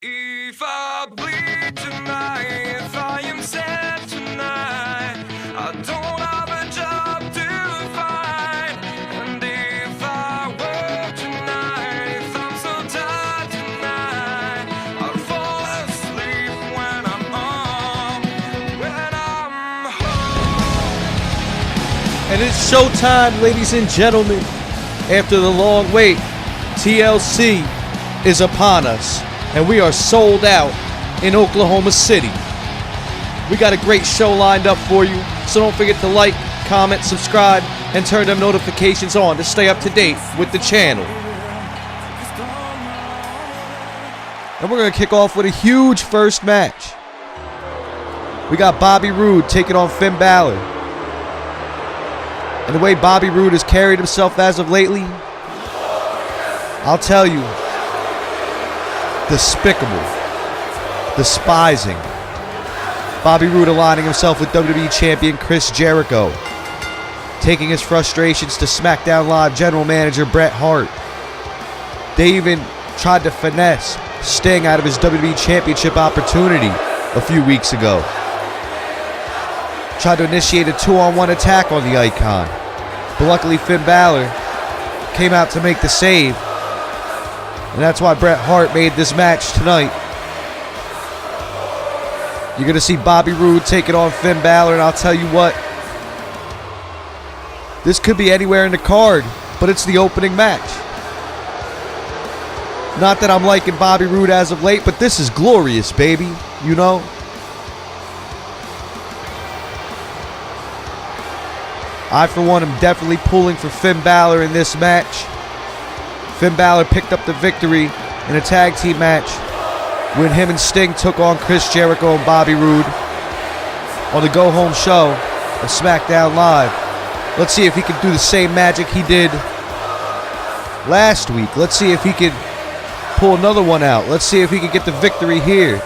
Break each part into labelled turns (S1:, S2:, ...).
S1: If I bleed tonight, if I am sad tonight, I don't have a job to find. And if I work tonight, if I'm so tired tonight, I'll fall asleep when I'm home.
S2: And it's showtime, ladies and gentlemen. After the long wait, TLC is upon us. And we are sold out in Oklahoma City. We got a great show lined up for you, so don't forget to like, comment, subscribe, and turn them notifications on to stay up to date with the channel. And we're going to kick off with a huge first match. We got Bobby Roode taking on Finn Balor. And the way Bobby Roode has carried himself as of lately, I'll tell you, despicable, despising. Bobby Roode aligning himself with WWE Champion Chris Jericho, taking his frustrations to SmackDown Live General Manager Bret Hart. They even tried to finesse Sting out of his WWE Championship opportunity a few weeks ago. Tried to initiate a 2-on-1 attack on the Icon, but luckily Finn Balor came out to make the save. And that's why Bret Hart made this match tonight. You're going to see Bobby Roode taking on Finn Balor, and I'll tell you what, this could be anywhere in the card, but it's the opening match. Not that I'm liking Bobby Roode as of late, but this is glorious, baby, you know? I, for one, am definitely pulling for Finn Balor in this match. Finn Balor picked up the victory in a tag team match when him and Sting took on Chris Jericho and Bobby Roode on the go-home show of SmackDown Live. Let's see if he can do the same magic he did last week. Let's see if he can pull another one out. Let's see if he can get the victory here.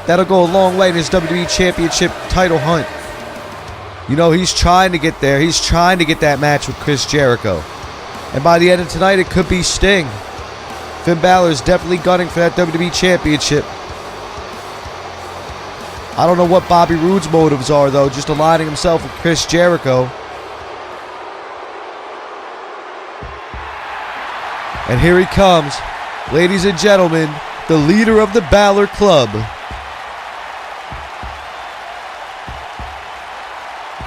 S2: That'll go a long way in his WWE Championship title hunt. You know, he's trying to get there. He's trying to get that match with Chris Jericho. And by the end of tonight, it could be Sting. Finn Balor is definitely gunning for that WWE Championship. I don't know what Bobby Roode's motives are, though, just aligning himself with Chris Jericho. And here he comes, ladies and gentlemen, the leader of the Balor Club.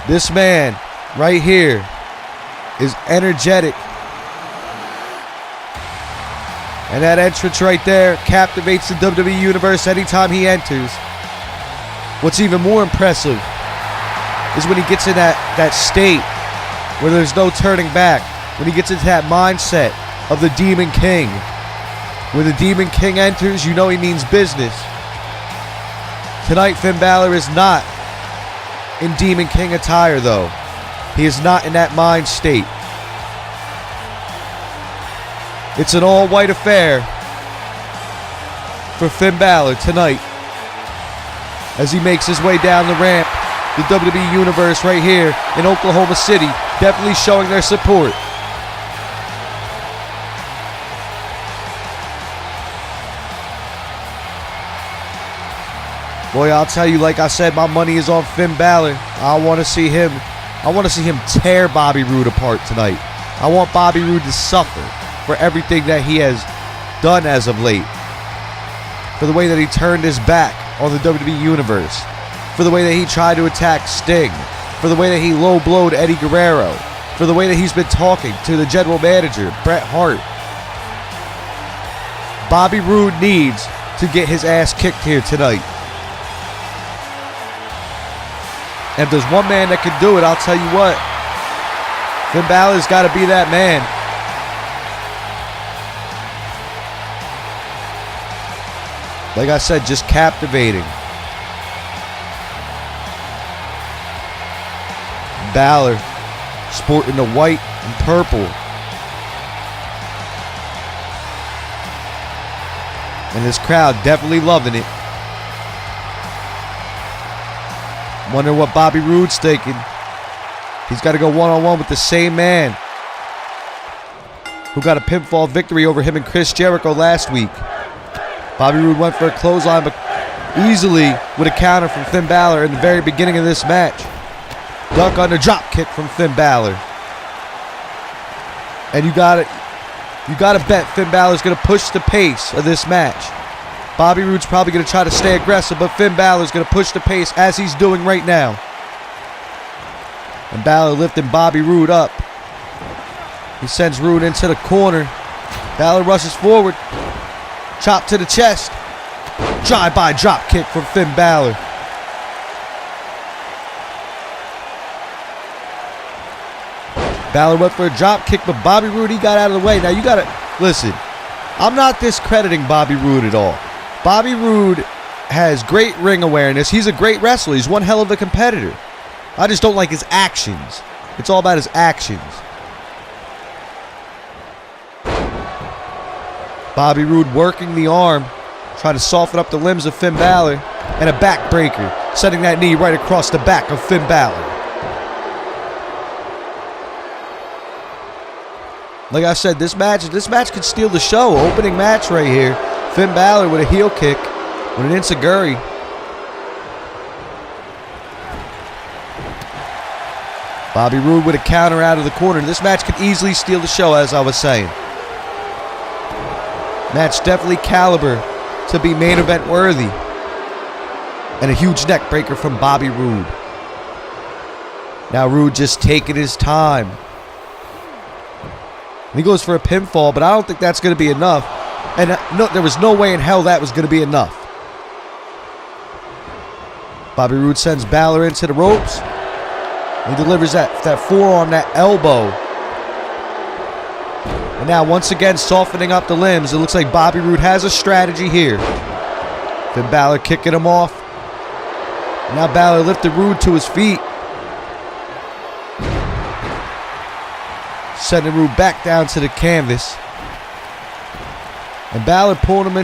S2: This man right here is energetic. And that entrance right there captivates the WWE Universe anytime he enters. What's even more impressive is when he gets in that state where there's no turning back. When he gets into that mindset of the Demon King. When the Demon King enters, you know he means business. Tonight, Finn Balor is not in Demon King attire, though. He is not in that mind state. It's an all-white affair for Finn Balor tonight as he makes his way down the ramp. The WWE Universe right here in Oklahoma City definitely showing their support. Boy, I'll tell you, like I said, my money is on Finn Balor. I want to see him tear Bobby Roode apart tonight. I want Bobby Roode to suffer for everything that he has done as of late. For the way that he turned his back on the WWE Universe. For the way that he tried to attack Sting. For the way that he low-blowed Eddie Guerrero. For the way that he's been talking to the general manager, Bret Hart. Bobby Roode needs to get his ass kicked here tonight. And if there's one man that can do it, I'll tell you what. Finn Balor's got to be that man. Like I said, just captivating. Balor sporting the white and purple. And this crowd definitely loving it. Wondering what Bobby Roode's thinking. He's got to go one-on-one with the same man who got a pinfall victory over him and Chris Jericho last week. Bobby Roode went for a clothesline, but easily with a counter from Finn Balor in the very beginning of this match. Duck on the drop kick from Finn Balor. And you gotta bet Finn Balor's gonna push the pace of this match. Bobby Roode's probably gonna try to stay aggressive, but Finn Balor's gonna push the pace as he's doing right now. And Balor lifting Bobby Roode up. He sends Roode into the corner. Balor rushes forward. Chop to the chest. Drive-by drop kick from Finn Balor. Balor went for a drop kick, but Bobby Roode, he got out of the way. Now you gotta, listen, I'm not discrediting Bobby Roode at all. Bobby Roode has great ring awareness. He's a great wrestler. He's one hell of a competitor. I just don't like his actions. It's all about his actions. Bobby Roode working the arm, trying to soften up the limbs of Finn Balor, and a backbreaker, sending that knee right across the back of Finn Balor. Like I said, this match could steal the show. Opening match right here. Finn Balor with a heel kick, with an enziguri. Bobby Roode with a counter out of the corner. This match could easily steal the show, as I was saying. Match definitely caliber to be main event worthy. And a huge neck breaker from Bobby Roode. Now Roode just taking his time. He goes for a pinfall, but I don't think that's going to be enough. And no, there was no way in hell that was going to be enough. Bobby Roode sends Balor into the ropes. He delivers that forearm, that elbow. And now once again softening up the limbs. It looks like Bobby Roode has a strategy here. Finn Balor kicking him off. And now Balor lifted Roode to his feet. Sending Roode back down to the canvas. And Balor pulling him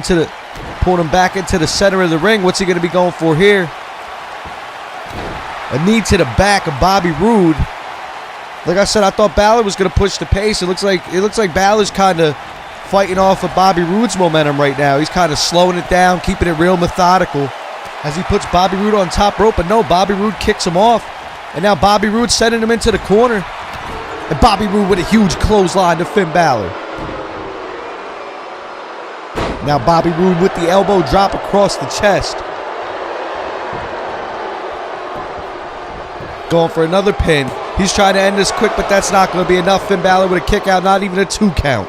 S2: back into the center of the ring. What's he going to be going for here? A knee to the back of Bobby Roode. Like I said, I thought Balor was going to push the pace. It looks like Balor's kind of fighting off of Bobby Roode's momentum right now. He's kind of slowing it down, keeping it real methodical as he puts Bobby Roode on top rope. But no, Bobby Roode kicks him off. And now Bobby Roode sending him into the corner. And Bobby Roode with a huge clothesline to Finn Balor. Now Bobby Roode with the elbow drop across the chest. Going for another pin. He's trying to end this quick, but that's not going to be enough. Finn Balor with a kick out, not even a 2 count.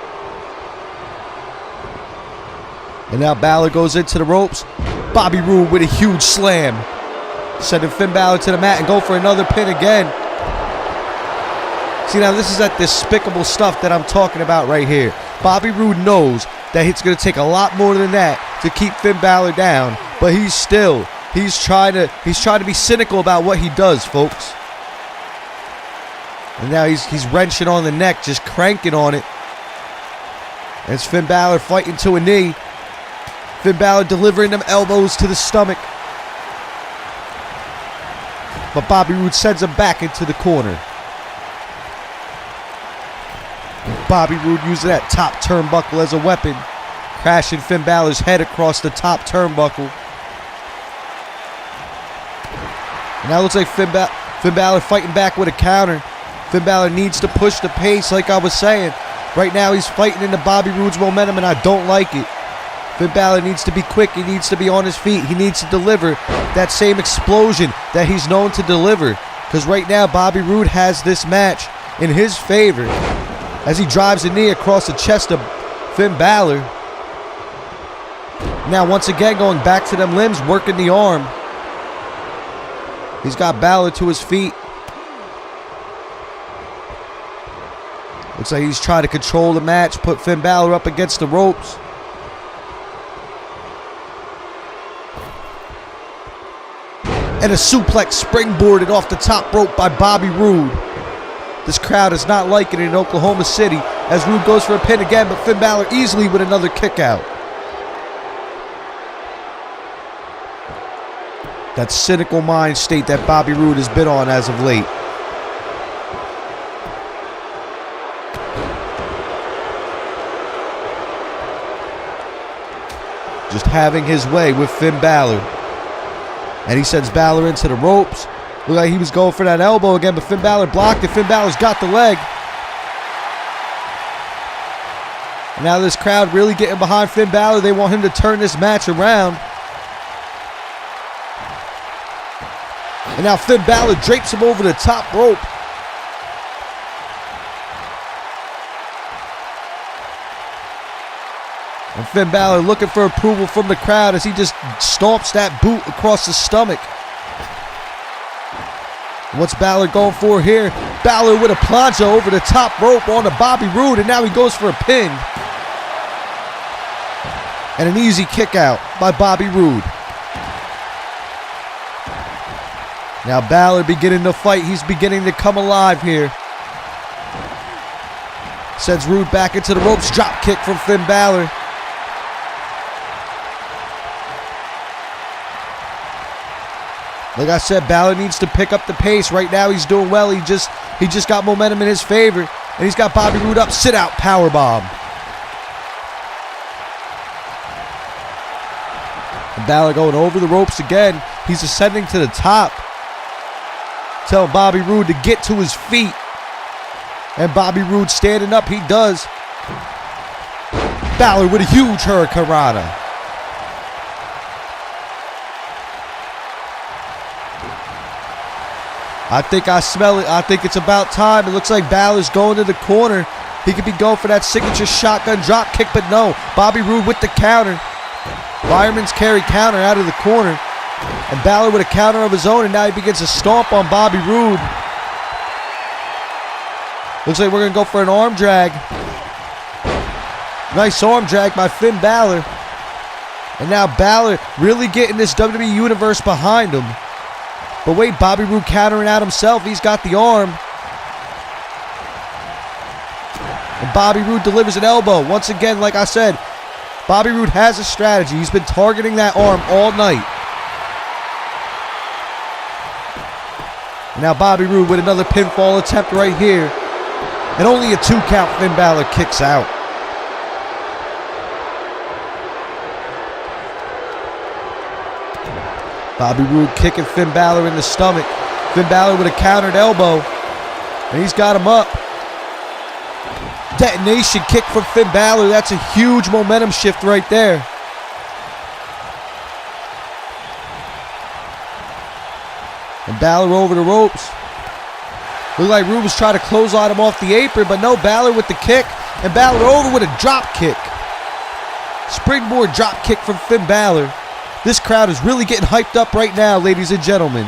S2: And now Balor goes into the ropes. Bobby Roode with a huge slam. Sending Finn Balor to the mat and go for another pin again. See, now this is that despicable stuff that I'm talking about right here. Bobby Roode knows that it's going to take a lot more than that to keep Finn Balor down, but he's trying to be cynical about what he does, folks. And now he's wrenching on the neck, just cranking on it. And it's Finn Balor fighting to a knee. Finn Balor delivering them elbows to the stomach. But Bobby Roode sends him back into the corner. Bobby Roode using that top turnbuckle as a weapon, crashing Finn Balor's head across the top turnbuckle. And now it looks like Finn Balor fighting back with a counter. Finn Balor needs to push the pace, like I was saying. Right now he's fighting into Bobby Roode's momentum, and I don't like it. Finn Balor needs to be quick. He needs to be on his feet. He needs to deliver that same explosion that he's known to deliver. Because right now Bobby Roode has this match in his favor as he drives a knee across the chest of Finn Balor. Now once again going back to them limbs, working the arm. He's got Balor to his feet. Looks like he's trying to control the match, put Finn Balor up against the ropes. And a suplex springboarded off the top rope by Bobby Roode. This crowd is not liking it in Oklahoma City as Roode goes for a pin again, but Finn Balor easily with another kick out. That cynical mind state that Bobby Roode has been on as of late. just having his way with Finn Balor. And he sends Balor into the ropes. Looked like he was going for that elbow again, but Finn Balor blocked it. Finn Balor's got the leg. And now this crowd really getting behind Finn Balor. They want him to turn this match around. And now Finn Balor drapes him over the top rope. And Finn Balor looking for approval from the crowd as he just stomps that boot across the stomach. What's Balor going for here? Balor with a plancha over the top rope onto Bobby Roode, and now he goes for a pin. And an easy kick out by Bobby Roode. Now Balor beginning to fight. He's beginning to come alive here. Sends Roode back into the ropes. Drop kick from Finn Balor. Like I said, Balor needs to pick up the pace. Right now he's doing well. He just got momentum in his favor. And he's got Bobby Roode up. Sit out powerbomb. And Balor going over the ropes again. He's ascending to the top. Telling Bobby Roode to get to his feet. And Bobby Roode standing up. He does. Balor with a huge hurricanrana. I think I smell it. I think it's about time. It looks like Balor's going to the corner. He could be going for that signature shotgun drop kick, but no. Bobby Roode with the counter. Fireman's carry counter out of the corner. And Balor with a counter of his own, and now he begins to stomp on Bobby Roode. Looks like we're going to go for an arm drag. Nice arm drag by Finn Balor. And now Balor really getting this WWE Universe behind him. But wait, Bobby Roode countering out himself. He's got the arm. And Bobby Roode delivers an elbow. Once again, like I said, Bobby Roode has a strategy. He's been targeting that arm all night. And now Bobby Roode with another pinfall attempt right here. And only a 2 count. Finn Balor kicks out. Bobby Roode kicking Finn Balor in the stomach. Finn Balor with a countered elbow. And he's got him up. Detonation kick from Finn Balor. That's a huge momentum shift right there. And Balor over the ropes. Looked like Roode was trying to close on him off the apron, but no, Balor with the kick. And Balor over with a drop kick. Springboard drop kick from Finn Balor. This crowd is really getting hyped up right now, ladies and gentlemen.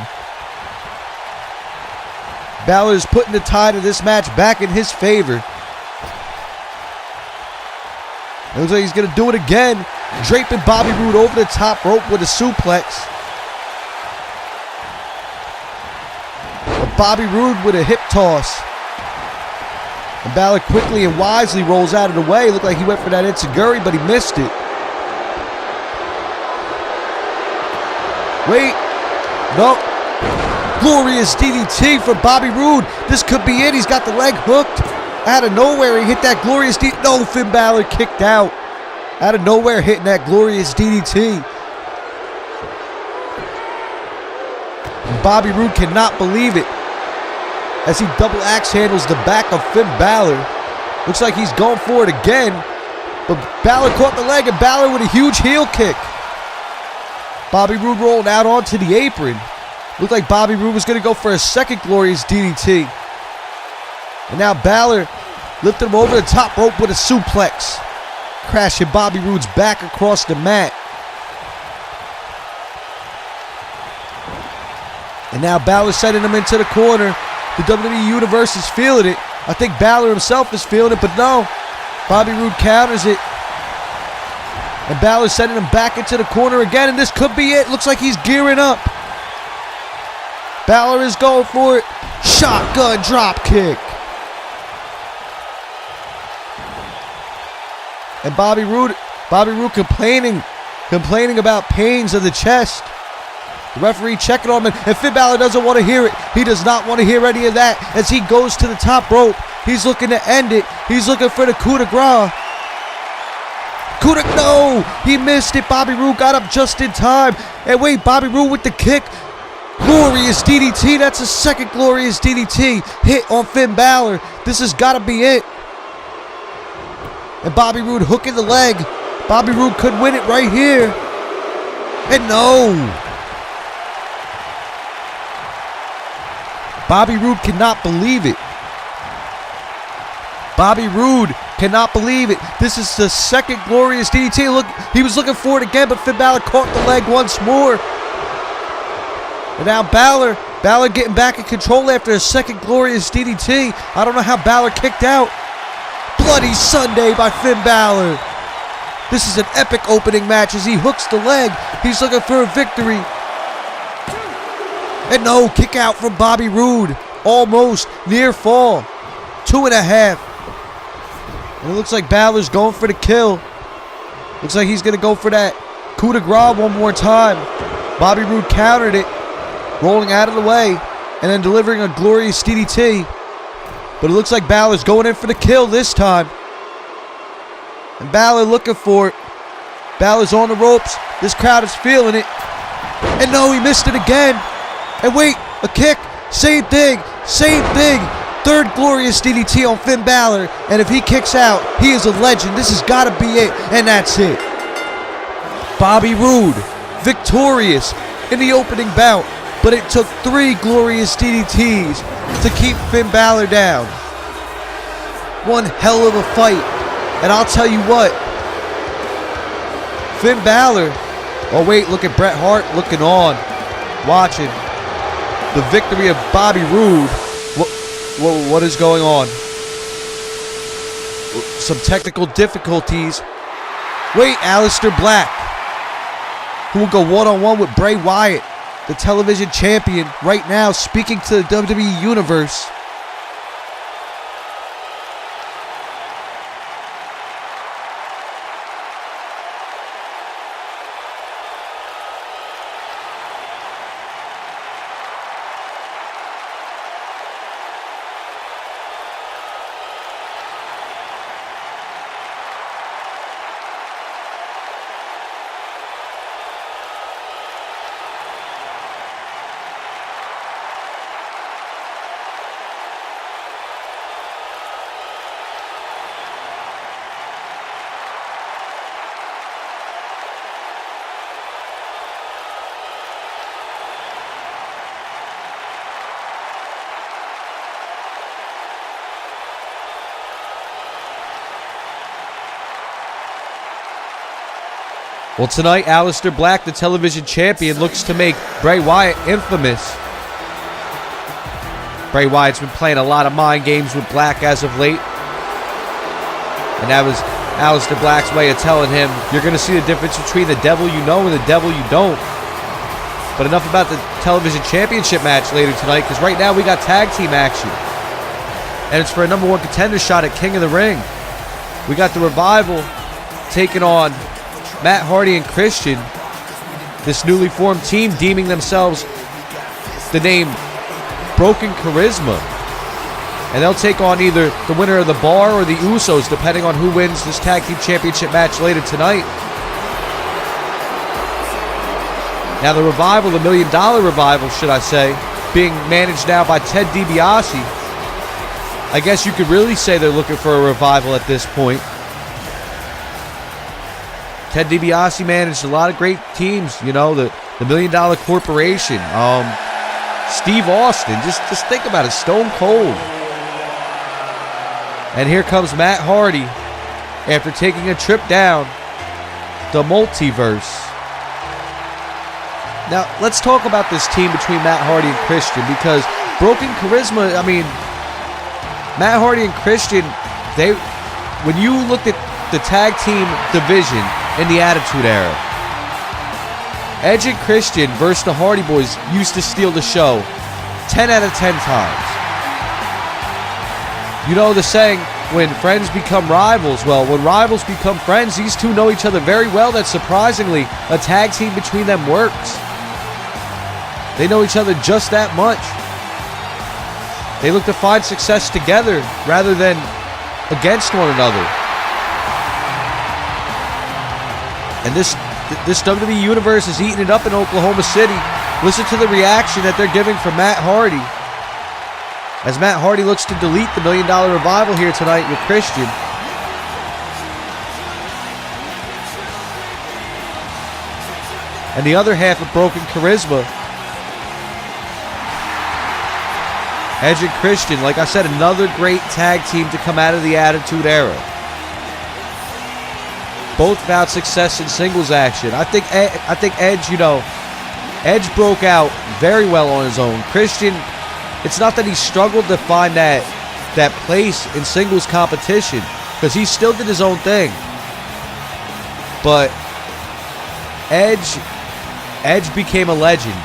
S2: Balor is putting the tide of this match back in his favor. It looks like he's going to do it again. Draping Bobby Roode over the top rope with a suplex. But Bobby Roode with a hip toss. And Balor quickly and wisely rolls out of the way. Looked like he went for that enziguri, but he missed it. Wait. Nope. Glorious DDT from Bobby Roode. This could be it. He's got the leg hooked. Out of nowhere, he hit that glorious DDT. No, Finn Balor kicked out. Out of nowhere, hitting that glorious DDT. And Bobby Roode cannot believe it as he double axe handles the back of Finn Balor. Looks like he's going for it again. But Balor caught the leg, and Balor with a huge heel kick. Bobby Roode rolled out onto the apron. Looked like Bobby Roode was going to go for a second glorious DDT. And now Balor lifted him over the top rope with a suplex. Crashing Bobby Roode's back across the mat. And now Balor sending him into the corner. The WWE Universe is feeling it. I think Balor himself is feeling it, but no. Bobby Roode counters it. And Balor sending him back into the corner again, and this could be it. Looks like he's gearing up. Balor is going for it. Shotgun drop kick. And Bobby Roode complaining about pains of the chest. The referee checking on him, and Finn Balor doesn't want to hear it. He does not want to hear any of that as he goes to the top rope. He's looking to end it. He's looking for the coup de grace. Kuda, no! He missed it. Bobby Roode got up just in time. And wait, Bobby Roode with the kick. Glorious DDT. That's a second glorious DDT hit on Finn Balor. This has got to be it. And Bobby Roode hooking the leg. Bobby Roode could win it right here. And no. Bobby Roode cannot believe it. Bobby Roode cannot believe it. This is the second glorious DDT. Look, he was looking for it again, but Finn Balor caught the leg once more. And now Balor getting back in control after a second glorious DDT. I don't know how Balor kicked out. Bloody Sunday by Finn Balor. This is an epic opening match as he hooks the leg. He's looking for a victory. And no, kick out from Bobby Roode. Almost near fall. 2.5. And it looks like Balor's going for the kill. Looks like he's going to go for that coup de grace one more time. Bobby Roode countered it, rolling out of the way, and then delivering a glorious DDT. But it looks like Balor's going in for the kill this time. And Balor looking for it. Balor's on the ropes. This crowd is feeling it. And no, he missed it again. And wait, a kick. Same thing. Same thing. Third glorious DDT on Finn Balor. And if he kicks out, he is a legend. This has got to be it. And that's it. Bobby Roode, victorious in the opening bout. But it took 3 glorious DDTs to keep Finn Balor down. One hell of a fight. And I'll tell you what. Finn Balor. Oh wait, look at Bret Hart looking on. Watching. The victory of Bobby Roode. What is going on? Some technical difficulties. Wait, Aleister Black, who will go one-on-one with Bray Wyatt, the television champion, right now, speaking to the WWE Universe. Well, tonight, Aleister Black, the television champion, looks to make Bray Wyatt infamous. Bray Wyatt's been playing a lot of mind games with Black as of late. And that was Aleister Black's way of telling him, you're going to see the difference between the devil you know and the devil you don't. But enough about the television championship match later tonight, because right now we got tag team action. And it's for a #1 contender shot at King of the Ring. We got the Revival taking on Matt Hardy and Christian, this newly formed team deeming themselves the name Broken Charisma. And they'll take on either the winner of the Bar or the Usos, depending on who wins this tag team championship match later tonight. Now the Revival, the $1 Million Revival, should I say, being managed now by Ted DiBiase. I guess you could really say they're looking for a revival at this point. Ted DiBiase managed a lot of great teams, you know, the $1 Million Corporation, Steve Austin, just think about it, Stone Cold. And here comes Matt Hardy after taking a trip down the multiverse. Now, let's talk about this team between Matt Hardy and Christian, because Broken Charisma, I mean, Matt Hardy and Christian, when you looked at the tag team division in the Attitude Era, Edge and Christian versus the Hardy Boys used to steal the show 10 out of 10 times. You know the saying, when friends become rivals. Well, when rivals become friends, these two know each other very well. That surprisingly, a tag team between them works. They know each other just that much. They look to find success together rather than against one another. And this WWE Universe is eating it up in Oklahoma City. Listen to the reaction that they're giving for Matt Hardy, as Matt Hardy looks to delete the $1 Million Revival here tonight with Christian. And the other half of Broken Charisma, Edge and Christian. Like I said, another great tag team to come out of the Attitude Era. Both found success in singles action. I think Edge, Edge broke out very well on his own. Christian, it's not that he struggled to find that place in singles competition, because he still did his own thing. But Edge became a legend.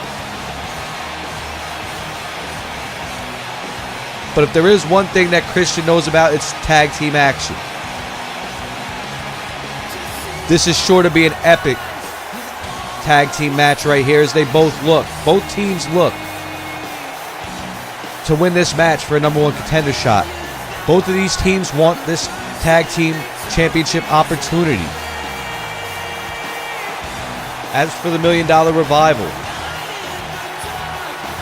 S2: But if there is one thing that Christian knows about, it's tag team action. This is sure to be an epic tag team match right here, as they both teams look to win this match for a #1 contender shot. Both of these teams want this tag team championship opportunity. As for the $1 Million Revival,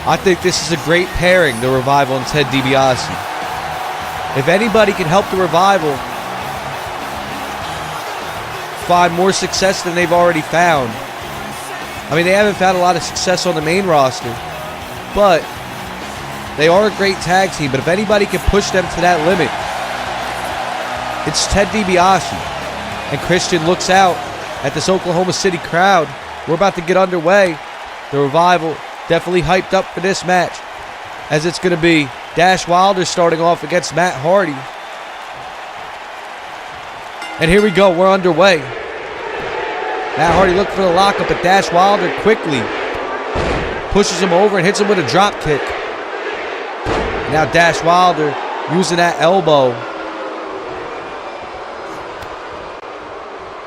S2: I think this is a great pairing, the Revival and Ted DiBiase. If anybody can help the Revival find more success than they've already found, I mean, they haven't found a lot of success on the main roster, but they are a great tag team. But if anybody can push them to that limit, it's Ted DiBiase. And Christian looks out at this Oklahoma City crowd. We're about to get underway. The Revival definitely hyped up for this match, as it's going to be Dash Wilder starting off against Matt Hardy. And here we go, we're underway. Matt Hardy looking for the lockup, but Dash Wilder quickly pushes him over and hits him with a drop kick. Now Dash Wilder using that elbow.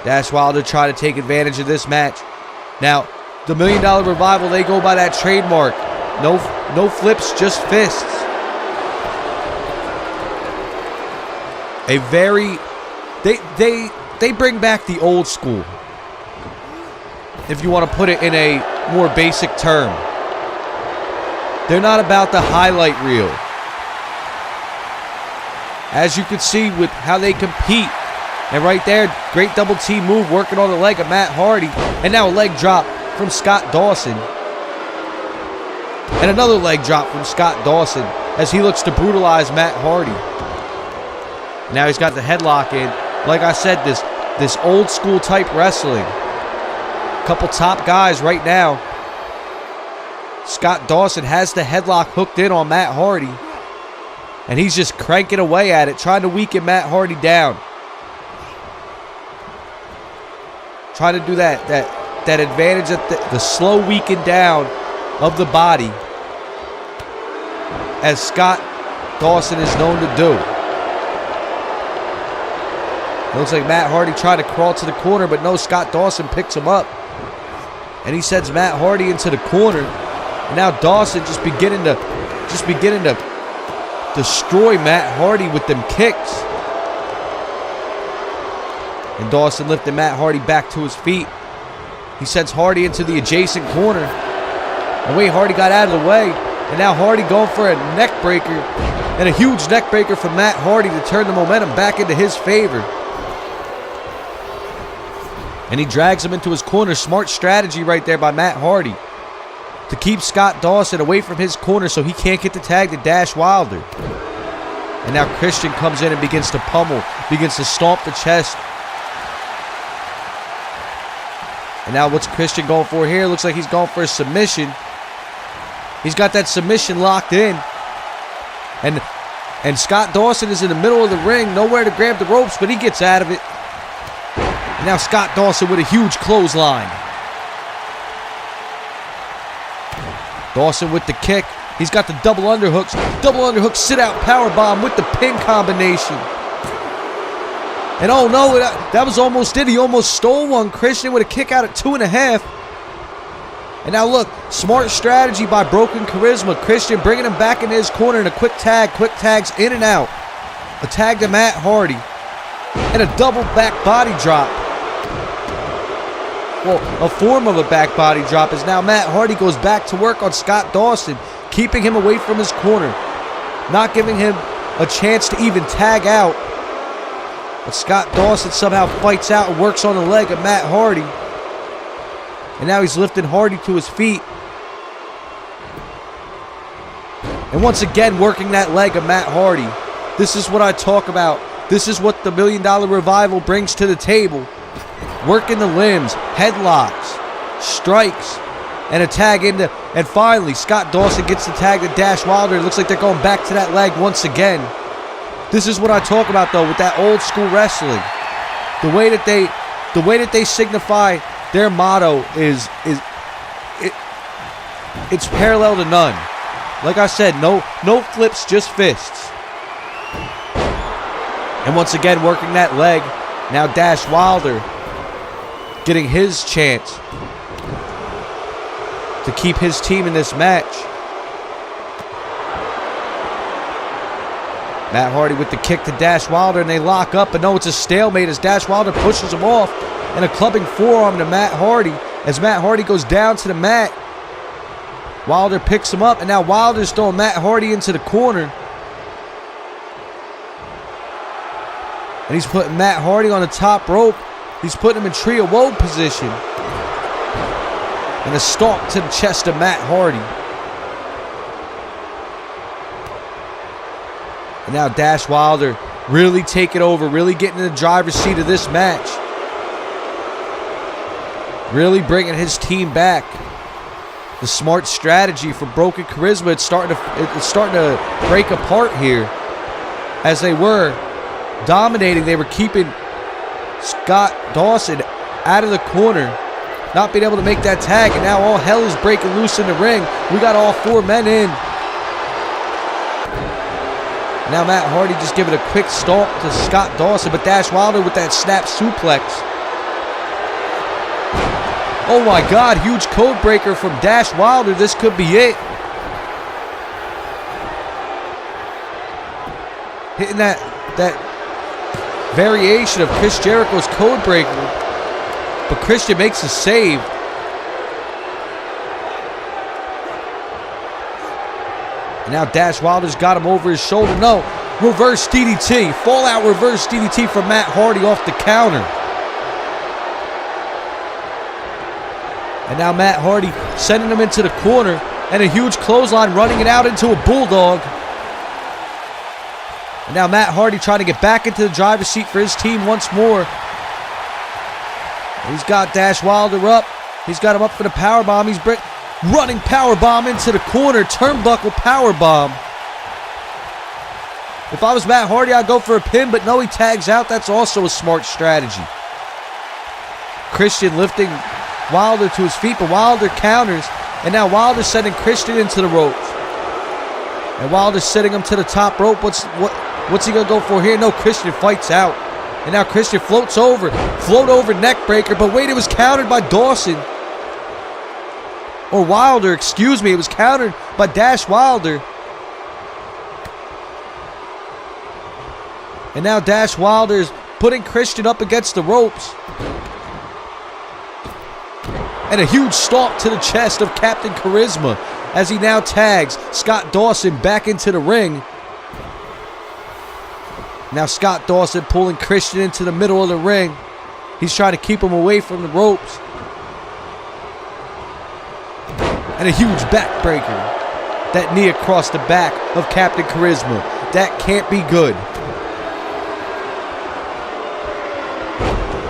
S2: Dash Wilder trying to take advantage of this match. Now, the $1 Million Revival, they go by that trademark. No flips, just fists. They bring back the old school, if you want to put it in a more basic term. They're not about the highlight reel. As you can see with how they compete. And right there, great double T move working on the leg of Matt Hardy. And now a leg drop from Scott Dawson. And another leg drop from Scott Dawson as he looks to brutalize Matt Hardy. Now he's got the headlock in. Like I said, this old school type wrestling. Couple top guys right now. Scott Dawson has the headlock hooked in on Matt Hardy. And he's just cranking away at it, trying to weaken Matt Hardy down. Trying to do that advantage of the slow weaken down of the body, as Scott Dawson is known to do. It looks like Matt Hardy tried to crawl to the corner, but no, Scott Dawson picks him up. And he sends Matt Hardy into the corner. And now Dawson just beginning to destroy Matt Hardy with them kicks. And Dawson lifting Matt Hardy back to his feet. He sends Hardy into the adjacent corner. And wait, Hardy got out of the way. And now Hardy going for a neck breaker. And a huge neck breaker from Matt Hardy to turn the momentum back into his favor. And he drags him into his corner. Smart strategy right there by Matt Hardy to keep Scott Dawson away from his corner so he can't get the tag to Dash Wilder. And now Christian comes in and begins to pummel, begins to stomp the chest. And now what's Christian going for here? Looks like he's going for a submission. He's got that submission locked in. And Scott Dawson is in the middle of the ring, nowhere to grab the ropes, but he gets out of it. And now Scott Dawson with a huge clothesline. Dawson with the kick. He's got the double underhooks. Double underhook sit-out powerbomb with the pin combination. And oh no, that was almost it. He almost stole one. Christian with a kick out at 2.5. And now look, smart strategy by Broken Charisma. Christian bringing him back into his corner in a quick tags in and out. A tag to Matt Hardy. And a double back body drop. a form of a back body drop, as now Matt Hardy goes back to work on Scott Dawson, keeping him away from his corner, not giving him a chance to even tag out. But Scott Dawson somehow fights out and works on the leg of Matt Hardy. And now he's lifting Hardy to his feet. And once again working that leg of Matt Hardy. This is what I talk about. This is what the $1 Million Revival brings to the table. Working the limbs, headlocks, strikes, and a tag into. And finally, Scott Dawson gets the tag to Dash Wilder. It looks like they're going back to that leg once again. This is what I talk about, though, with that old school wrestling. The way that they signify their motto it's parallel to none. Like I said, no flips, just fists. And once again, working that leg. Now Dash Wilder getting his chance to keep his team in this match. Matt Hardy with the kick to Dash Wilder, and they lock up, but no, it's a stalemate as Dash Wilder pushes him off, and a clubbing forearm to Matt Hardy as Matt Hardy goes down to the mat. Wilder picks him up, and now Wilder's throwing Matt Hardy into the corner. And he's putting Matt Hardy on the top rope. He's putting him in tree of woe position. And a stomp to the chest of Matt Hardy. And now Dash Wilder really taking over, really getting in the driver's seat of this match. Really bringing his team back. The smart strategy for Broken Charisma, it's starting to break apart here. As they were dominating, they were keeping Scott Dawson out of the corner, not being able to make that tag, and now all hell is breaking loose in the ring. We got all four men in. Now Matt Hardy just giving a quick stomp to Scott Dawson, but Dash Wilder with that snap suplex. Oh my God, huge code breaker from Dash Wilder. This could be it. Hitting that variation of Chris Jericho's code breaker. But Christian makes a save. And now Dash Wilder's got him over his shoulder. No, reverse DDT. Fallout reverse DDT from Matt Hardy off the counter. And now Matt Hardy sending him into the corner. And a huge clothesline, running it out into a bulldog. And now Matt Hardy trying to get back into the driver's seat for his team once more. He's got Dash Wilder up. He's got him up for the powerbomb. He's running powerbomb into the corner. Turnbuckle powerbomb. If I was Matt Hardy, I'd go for a pin, but no, he tags out. That's also a smart strategy. Christian lifting Wilder to his feet, but Wilder counters. And now Wilder's sending Christian into the ropes. And Wilder's setting him to the top rope. What's he going to go for here? No, Christian fights out. And now Christian floats over. Float over neck breaker. But wait, it was countered by Dawson. Or Wilder, excuse me. It was countered by Dash Wilder. And now Dash Wilder is putting Christian up against the ropes. And a huge stomp to the chest of Captain Charisma as he now tags Scott Dawson back into the ring. Now Scott Dawson pulling Christian into the middle of the ring. He's trying to keep him away from the ropes. And a huge backbreaker. That knee across the back of Captain Charisma. That can't be good.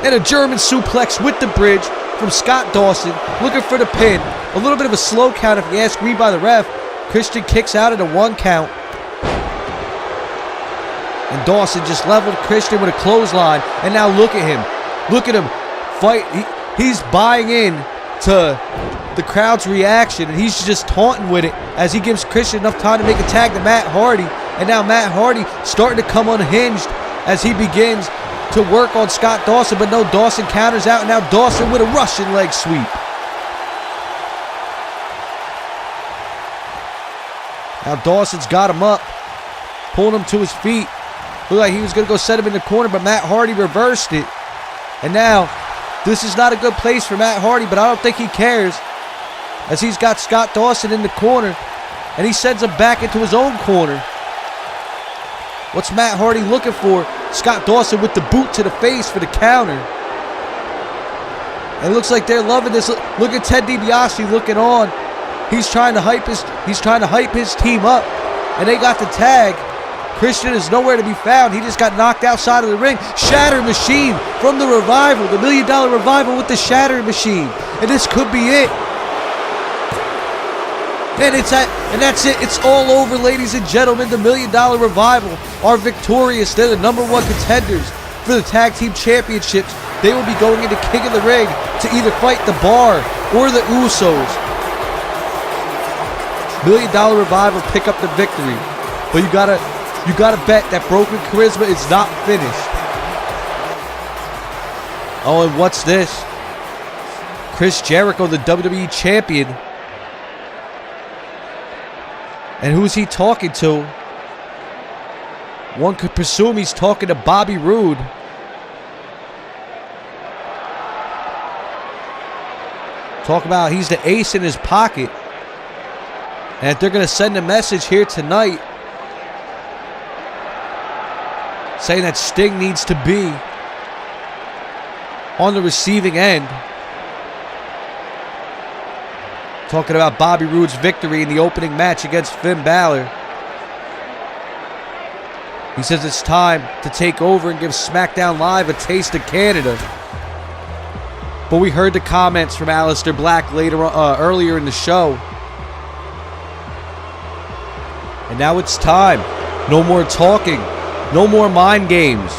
S2: And a German suplex with the bridge from Scott Dawson, looking for the pin. A little bit of a slow count if you ask me by the ref. Christian kicks out at a 1 count. And Dawson just leveled Christian with a clothesline. And now look at him. Look at him fight. He's buying in to the crowd's reaction. And he's just taunting with it as he gives Christian enough time to make a tag to Matt Hardy. And now Matt Hardy starting to come unhinged as he begins to work on Scott Dawson. But no, Dawson counters out. And now Dawson with a Russian leg sweep. Now Dawson's got him up. Pulling him to his feet. Looked like he was going to go set him in the corner, but Matt Hardy reversed it. And now This is not a good place for Matt Hardy, but I don't think he cares, as he's got Scott Dawson in the corner, and he sends him back into his own corner. What's Matt Hardy looking for? Scott Dawson with the boot to the face for the counter. And it looks like they're loving this. Look at Ted DiBiase looking on. He's trying to hype his team up, and they got the tag. Christian is nowhere to be found. He just got knocked outside of the ring. Shatter Machine from the Revival, the $1 Million Revival with the Shatter Machine, and this could be it. And that's it. It's all over, ladies and gentlemen. The $1 Million Revival are victorious. They're the #1 contenders for the Tag Team Championships. They will be going into King of the Ring to either fight the Bar or the Usos. $1 Million Revival pick up the victory, but you gotta bet that Broken Charisma is not finished. Oh, and what's this? Chris Jericho, the WWE Champion. And who's he talking to? One could presume he's talking to Bobby Roode. Talk about he's the ace in his pocket. And if they're going to send a message here tonight saying that Sting needs to be on the receiving end. Talking about Bobby Roode's victory in the opening match against Finn Balor. He says it's time to take over and give SmackDown Live a taste of Canada. But we heard the comments from Aleister Black earlier in the show. And now it's time. No more talking. No more mind games.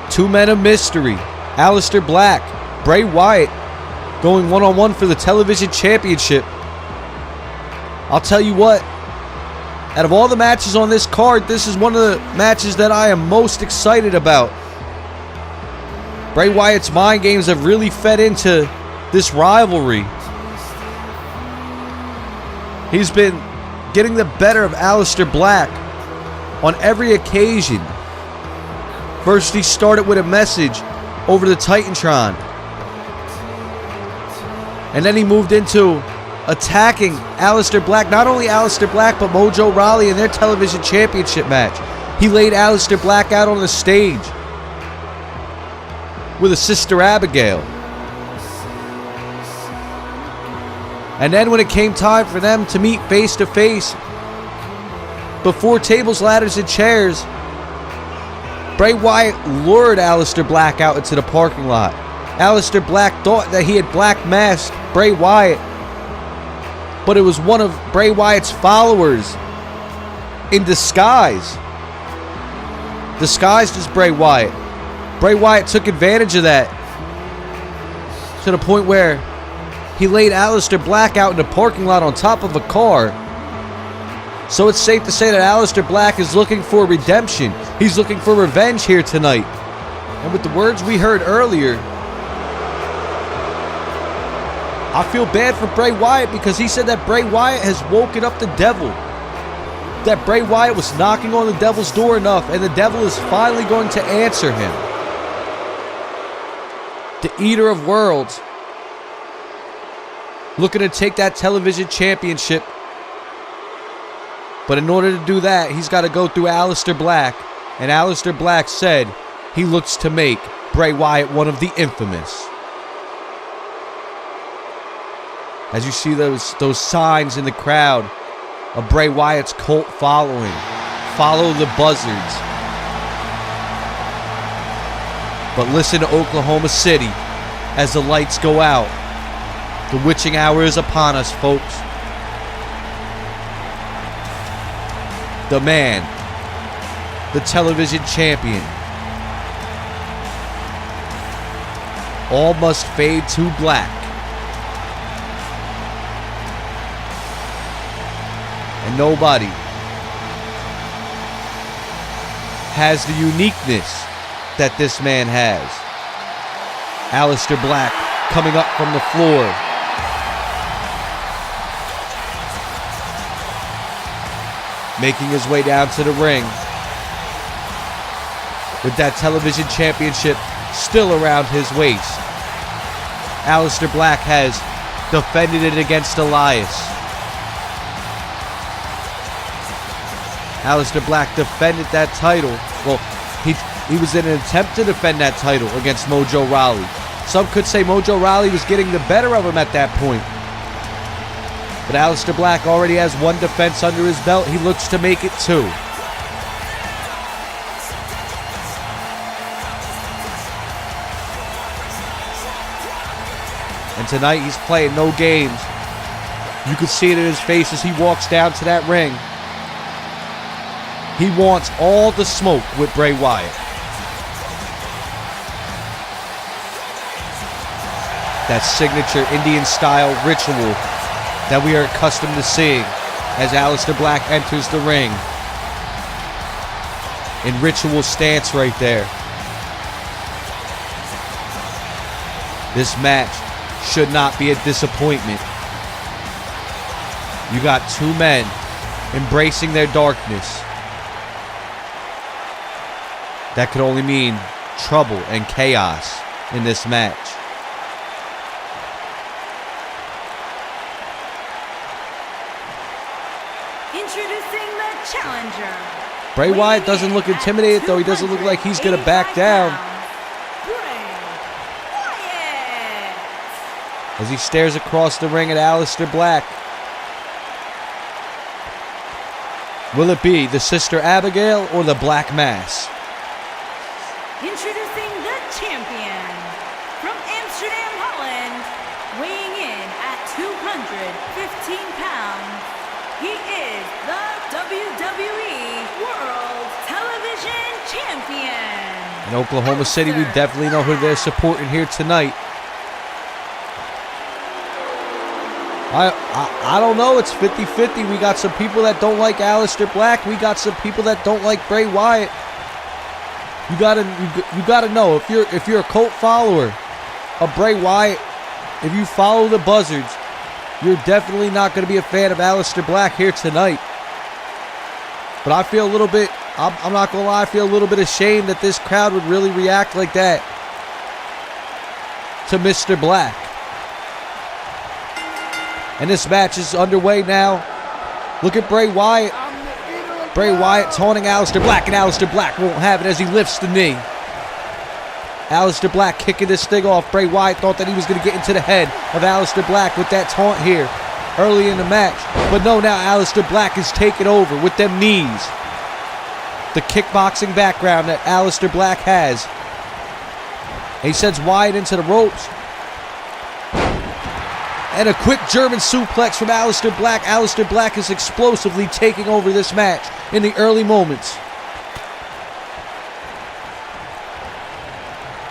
S2: Two men of mystery. Aleister Black, Bray Wyatt, going one-on-one for the television championship. I'll tell you what, out of all the matches on this card, this is one of the matches that I am most excited about. Bray Wyatt's mind games have really fed into this rivalry. He's been getting the better of Aleister Black on every occasion. First, he started with a message over the Titantron. And then he moved into attacking Aleister Black. Not only Aleister Black, but Mojo Rawley in their television championship match. He laid Aleister Black out on the stage with his sister Abigail. And then when it came time for them to meet face to face before tables, ladders, and chairs, Bray Wyatt lured Aleister Black out into the parking lot. Aleister Black thought that he had black masked Bray Wyatt, but it was one of Bray Wyatt's followers in disguise. Disguised as Bray Wyatt. Bray Wyatt took advantage of that to the point where he laid Aleister Black out in the parking lot on top of a car. So it's safe to say that Aleister Black is looking for redemption. He's looking for revenge here tonight. And with the words we heard earlier, I feel bad for Bray Wyatt, because he said that Bray Wyatt has woken up the devil. That Bray Wyatt was knocking on the devil's door enough, and the devil is finally going to answer him. The Eater of Worlds, looking to take that television championship. But in order to do that, he's got to go through Aleister Black. And Aleister Black said he looks to make Bray Wyatt one of the infamous. As you see those signs in the crowd of Bray Wyatt's cult following. Follow the buzzards. But listen to Oklahoma City as the lights go out. The witching hour is upon us, folks. The man, the television champion. All must fade to black. And nobody has the uniqueness that this man has. Aleister Black coming up from the floor. Making his way down to the ring. With that television championship still around his waist. Aleister Black has defended it against Elias. Aleister Black defended that title. Well, he was in an attempt to defend that title against Mojo Rawley. Some could say Mojo Rawley was getting the better of him at that point. But Aleister Black already has one defense under his belt. He looks to make it two. And tonight he's playing no games. You can see it in his face as he walks down to that ring. He wants all the smoke with Bray Wyatt. That signature Indian-style ritual that we are accustomed to seeing as Aleister Black enters the ring. In ritual stance right there. This match should not be a disappointment. You got two men embracing their darkness. That could only mean trouble and chaos in this match.
S3: Introducing the challenger.
S2: Bray Wyatt doesn't look intimidated, though. He doesn't look like he's going to back down. As he stares across the ring at Aleister Black. Will it be the Sister Abigail or the Black Mass?
S3: Introducing the champion from Amsterdam, Holland, weighing in at 215 pounds. He is the WWE World Television Champion.
S2: In Oklahoma City, we definitely know who they're supporting here tonight. I don't know. It's 50-50. We got some people that don't like Aleister Black. We got some people that don't like Bray Wyatt. You gotta know if you're a cult follower of Bray Wyatt, if you follow the Buzzards, you're definitely not going to be a fan of Aleister Black here tonight. But I feel a little bit, I'm not going to lie, I feel a little bit ashamed that this crowd would really react like that to Mr. Black. And this match is underway now. Look at Bray Wyatt. Bray Wyatt taunting Aleister Black, and Aleister Black won't have it as he lifts the knee. Aleister Black kicking this thing off. Bray Wyatt thought that he was going to get into the head of Aleister Black with that taunt here early in the match. But no, now Aleister Black is taking over with them knees. The kickboxing background that Aleister Black has. And he sends Wyatt into the ropes. And a quick German suplex from Aleister Black. Aleister Black is explosively taking over this match in the early moments.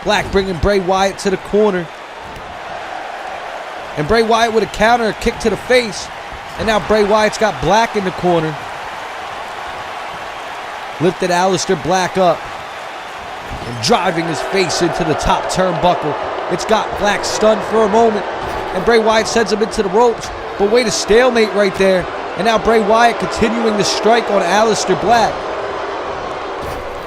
S2: Black bringing Bray Wyatt to the corner. And Bray Wyatt with a counter, a kick to the face. And now Bray Wyatt's got Black in the corner. Lifted Aleister Black up. And driving his face into the top turnbuckle. It's got Black stunned for a moment. And Bray Wyatt sends him into the ropes. But wait, a stalemate right there. And now Bray Wyatt continuing the strike on Aleister Black.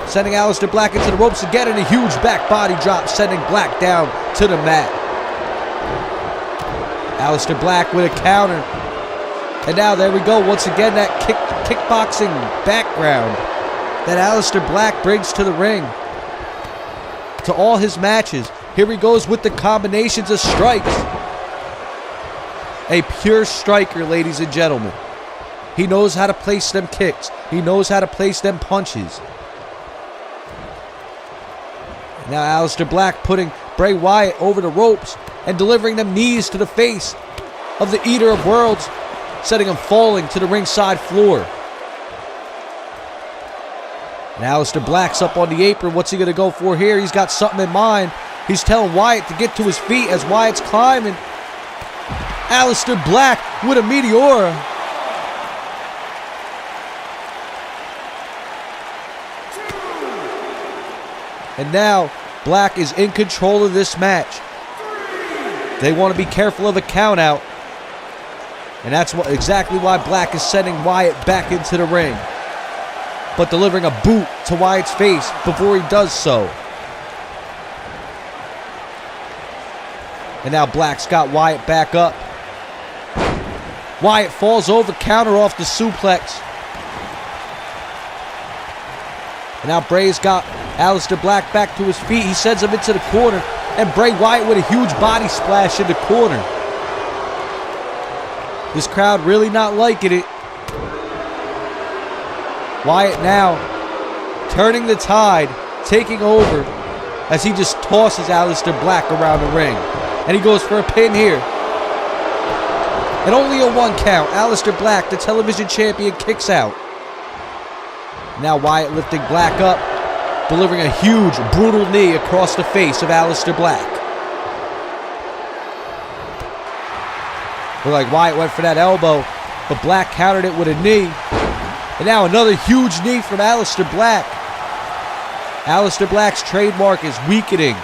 S2: Sending Aleister Black into the ropes again, and a huge back body drop, sending Black down to the mat. Aleister Black with a counter. And now there we go. Once again, that kickboxing background that Aleister Black brings to the ring. To all his matches. Here he goes with the combinations of strikes. A pure striker, ladies and gentlemen. He knows how to place them kicks. He knows how to place them punches. Now Aleister Black putting Bray Wyatt over the ropes and delivering them knees to the face of the Eater of Worlds, setting him falling to the ringside floor. And Aleister Black's up on the apron. What's he going to go for here? He's got something in mind. He's telling Wyatt to get to his feet as Wyatt's climbing. Aleister Black with a Meteora. And now Black is in control of this match. They want to be careful of a count out. And that's exactly why Black is sending Wyatt back into the ring. But delivering a boot to Wyatt's face before he does so. And now Black's got Wyatt back up. Wyatt falls over, counter off the suplex. And now Bray's got Aleister Black back to his feet. He sends him into the corner. And Bray Wyatt with a huge body splash in the corner. This crowd really not liking it. Wyatt now turning the tide, taking over as he just tosses Aleister Black around the ring. And he goes for a pin here. And only a 1 count. Aleister Black, the television champion, kicks out. Now Wyatt lifting Black up, delivering a huge, brutal knee across the face of Aleister Black. Looked like Wyatt went for that elbow, but Black countered it with a knee. And now another huge knee from Aleister Black. Aleister Black's trademark is weakening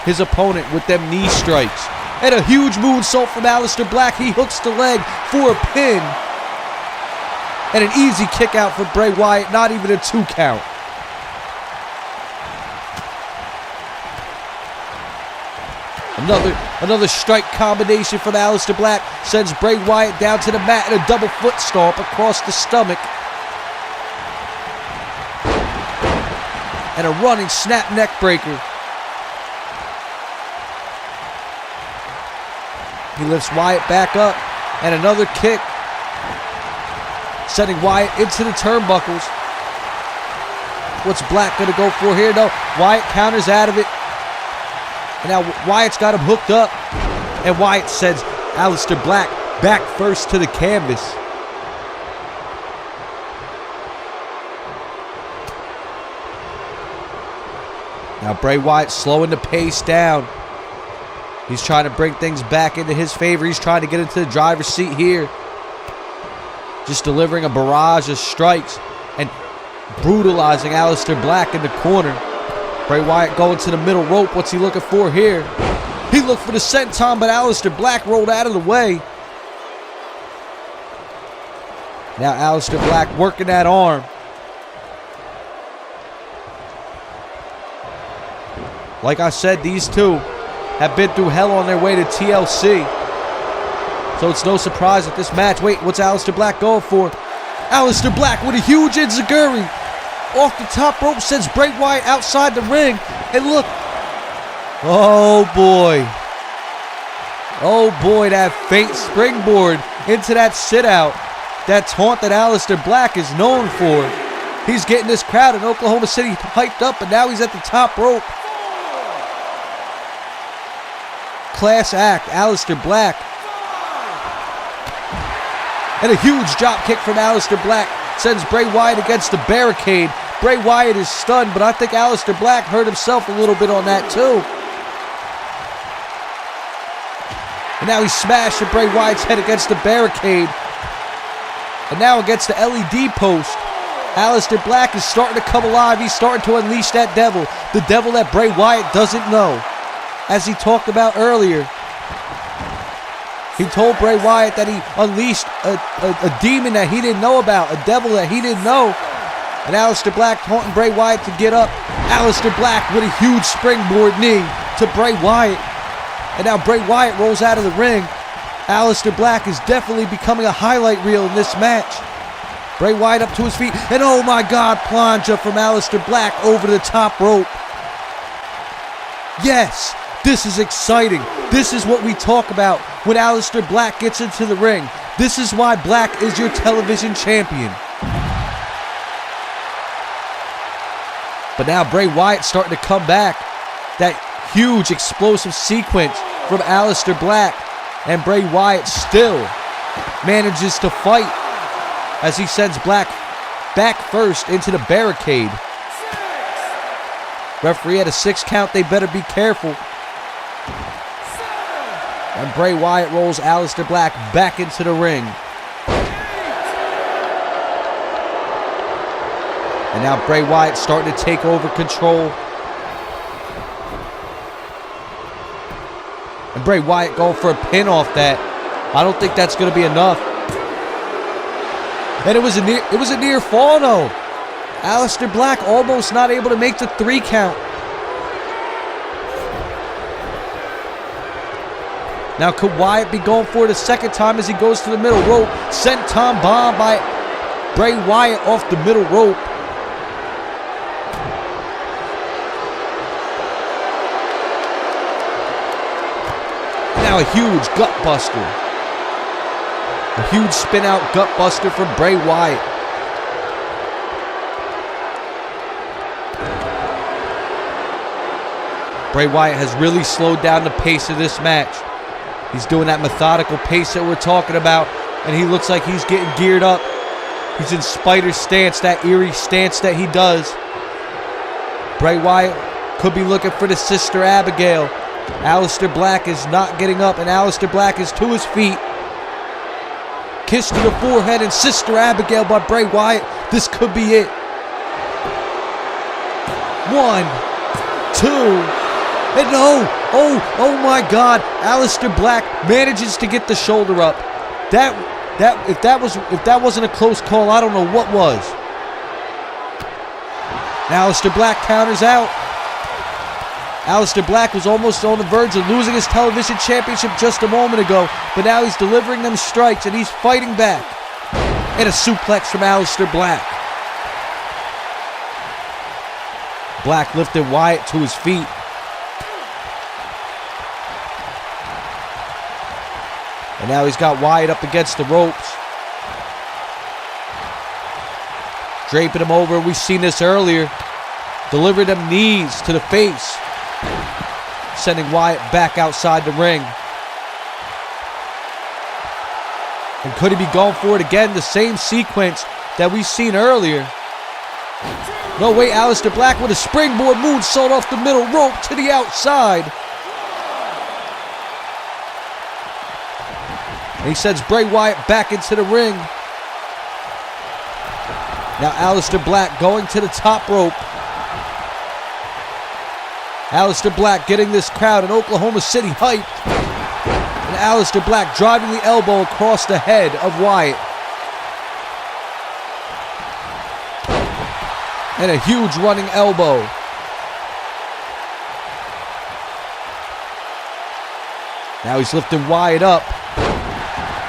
S2: his opponent with them knee strikes. And a huge moonsault from Aleister Black. He hooks the leg for a pin. And an easy kick out for Bray Wyatt, not even a 2 count. Another strike combination from Aleister Black sends Bray Wyatt down to the mat and a double foot stomp across the stomach. And a running snap neck breaker. He lifts Wyatt back up and another kick, sending Wyatt into the turnbuckles. What's Black going to go for here? No, Wyatt counters out of it. And now Wyatt's got him hooked up. And Wyatt sends Aleister Black back first to the canvas. Now Bray Wyatt slowing the pace down. He's trying to bring things back into his favor. He's trying to get into the driver's seat here. Just delivering a barrage of strikes and brutalizing Aleister Black in the corner. Bray Wyatt going to the middle rope. What's he looking for here? He looked for the senton, but Aleister Black rolled out of the way. Now Aleister Black working that arm. Like I said, these two have been through hell on their way to TLC. So it's no surprise that this match... Wait, what's Aleister Black going for? Aleister Black with a huge enziguri. Off the top rope sends Bray Wyatt outside the ring. And look. Oh, boy. Oh, boy, that faint springboard into that sit-out. That taunt that Aleister Black is known for. He's getting this crowd in Oklahoma City hyped up, and now he's at the top rope. Class act, Aleister Black. And a huge drop kick from Aleister Black sends Bray Wyatt against the barricade. Bray Wyatt is stunned, but I think Aleister Black hurt himself a little bit on that too. And now he's smashing Bray Wyatt's head against the barricade. And now against the LED post. Aleister Black is starting to come alive. He's starting to unleash that devil. The devil that Bray Wyatt doesn't know. As he talked about earlier. He told Bray Wyatt that he unleashed a demon that he didn't know about. A devil that he didn't know. And Aleister Black taunting Bray Wyatt to get up. Aleister Black with a huge springboard knee to Bray Wyatt. And now Bray Wyatt rolls out of the ring. Aleister Black is definitely becoming a highlight reel in this match. Bray Wyatt up to his feet. And oh my God, plancha from Aleister Black over the top rope. Yes, this is exciting. This is what we talk about when Aleister Black gets into the ring. This is why Black is your television champion. But now Bray Wyatt starting to come back. That huge explosive sequence from Aleister Black. And Bray Wyatt still manages to fight as he sends Black back first into the barricade. Referee had a 6 count. They better be careful. And Bray Wyatt rolls Aleister Black back into the ring. And now Bray Wyatt starting to take over control. And Bray Wyatt going for a pin off that. I don't think that's going to be enough. And it was a near fall though. Aleister Black almost not able to make the 3 count. Now could Wyatt be going for it a second time as he goes to the middle rope? Senton bomb by Bray Wyatt off the middle rope. Now a huge gut buster. A huge spin out gut buster from Bray Wyatt. Bray Wyatt has really slowed down the pace of this match. He's doing that methodical pace that we're talking about, and he looks like he's getting geared up. He's in spider stance, that eerie stance that he does. Bray Wyatt could be looking for the Sister Abigail. Aleister Black is not getting up, and Aleister Black is to his feet. Kiss to the forehead and Sister Abigail by Bray Wyatt. This could be it. 1, 2... And no! Oh my God! Aleister Black manages to get the shoulder up. If that wasn't a close call, I don't know what was. Aleister Black counters out. Aleister Black was almost on the verge of losing his television championship just a moment ago, but now he's delivering them strikes and he's fighting back. And a suplex from Aleister Black. Black lifted Wyatt to his feet. And now he's got Wyatt up against the ropes. Draping him over. We've seen this earlier. Delivering them knees to the face. Sending Wyatt back outside the ring. And could he be going for it again? The same sequence that we've seen earlier. No, wait. Aleister Black with a springboard moonsault off the middle rope to the outside. And he sends Bray Wyatt back into the ring. Now Aleister Black going to the top rope. Aleister Black getting this crowd in Oklahoma City hyped. And Aleister Black driving the elbow across the head of Wyatt. And a huge running elbow. Now he's lifting Wyatt up.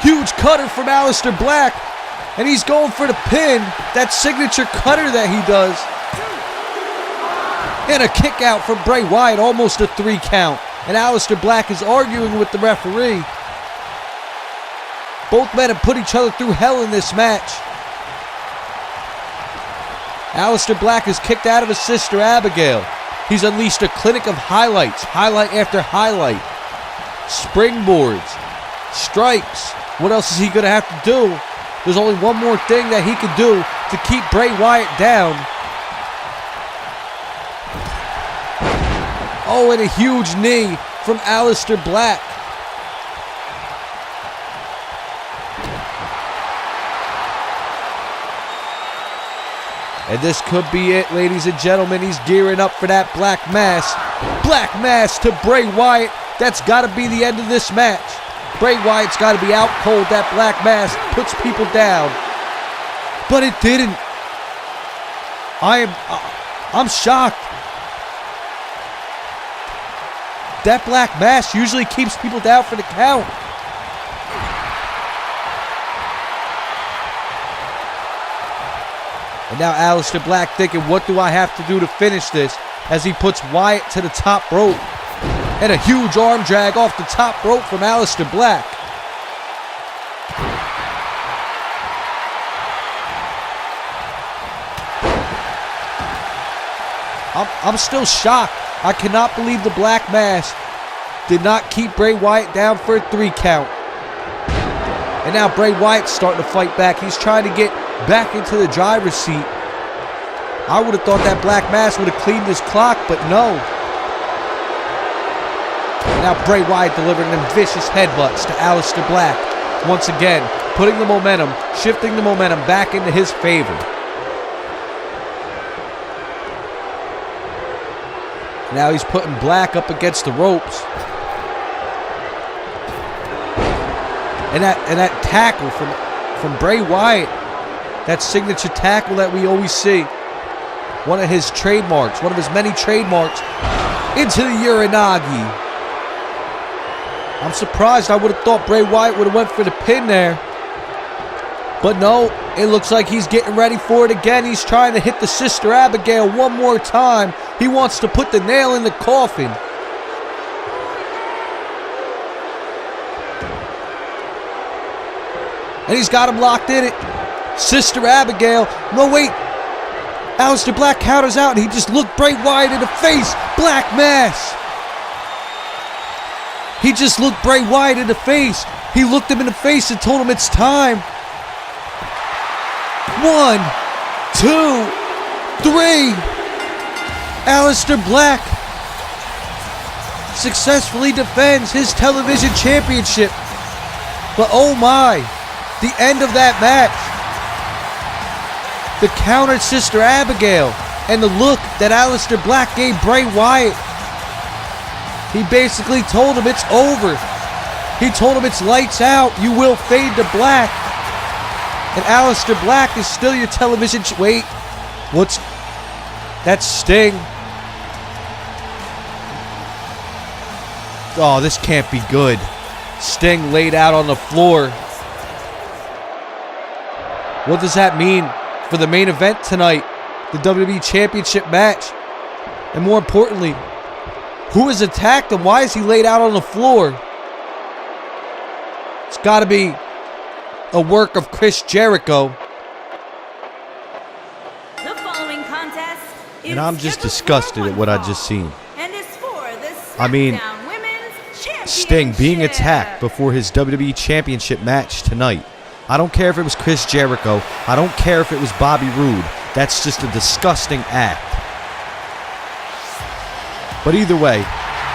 S2: Huge cutter from Aleister Black. And he's going for the pin. That signature cutter that he does. And a kick out from Bray Wyatt. Almost a 3 count. And Aleister Black is arguing with the referee. Both men have put each other through hell in this match. Aleister Black is kicked out of his Sister Abigail. He's unleashed a clinic of highlights. Highlight after highlight. Springboards. Strikes. What else is he going to have to do? There's only one more thing that he can do to keep Bray Wyatt down. Oh, and a huge knee from Aleister Black. And this could be it, ladies and gentlemen. He's gearing up for that Black Mass. Black Mass to Bray Wyatt. That's got to be the end of this match. Bray Wyatt's got to be out cold. That Black Mass puts people down. But it didn't. I'm shocked. That Black Mass usually keeps people down for the count. And now Aleister Black thinking, what do I have to do to finish this? As he puts Wyatt to the top rope. And a huge arm drag off the top rope from Aleister Black. I'm still shocked. I cannot believe the Black Mass did not keep Bray Wyatt down for a 3 count. And now Bray Wyatt's starting to fight back. He's trying to get back into the driver's seat. I would have thought that Black Mass would have cleaned his clock, but no. Now Bray Wyatt delivering them vicious headbutts to Aleister Black. Once again, putting the momentum, shifting the momentum back into his favor. Now he's putting Black up against the ropes. And that tackle from Bray Wyatt, that signature tackle that we always see. One of his trademarks, one of his many trademarks, into the Uranagi. I'm surprised. I would have thought Bray Wyatt would have went for the pin there. But no, it looks like he's getting ready for it again. He's trying to hit the Sister Abigail one more time. He wants to put the nail in the coffin. And he's got him locked in it. Sister Abigail. No, wait. Aleister Black counters out, and he just looked Bray Wyatt in the face. Black Mass. He just looked Bray Wyatt in the face. He looked him in the face and told him it's time. 1, 2, 3. Aleister Black successfully defends his television championship. But oh my, the end of that match. The countered Sister Abigail and the look that Aleister Black gave Bray Wyatt. He basically told him it's over. He told him it's lights out. You will fade to black. And Aleister Black is still your television. Wait, what's that's Sting? Oh, this can't be good. Sting laid out on the floor. What does that mean for the main event tonight? The WWE Championship match. And more importantly, who has attacked him? Why is he laid out on the floor? It's got to be a work of Chris Jericho.
S3: The following contest is
S2: And I'm just disgusted at what I just seen.
S3: And is for the
S2: I mean,
S3: SmackDown Women's Championship.
S2: Sting being attacked before his WWE Championship match tonight. I don't care if it was Chris Jericho. I don't care if it was Bobby Roode. That's just a disgusting act. But either way,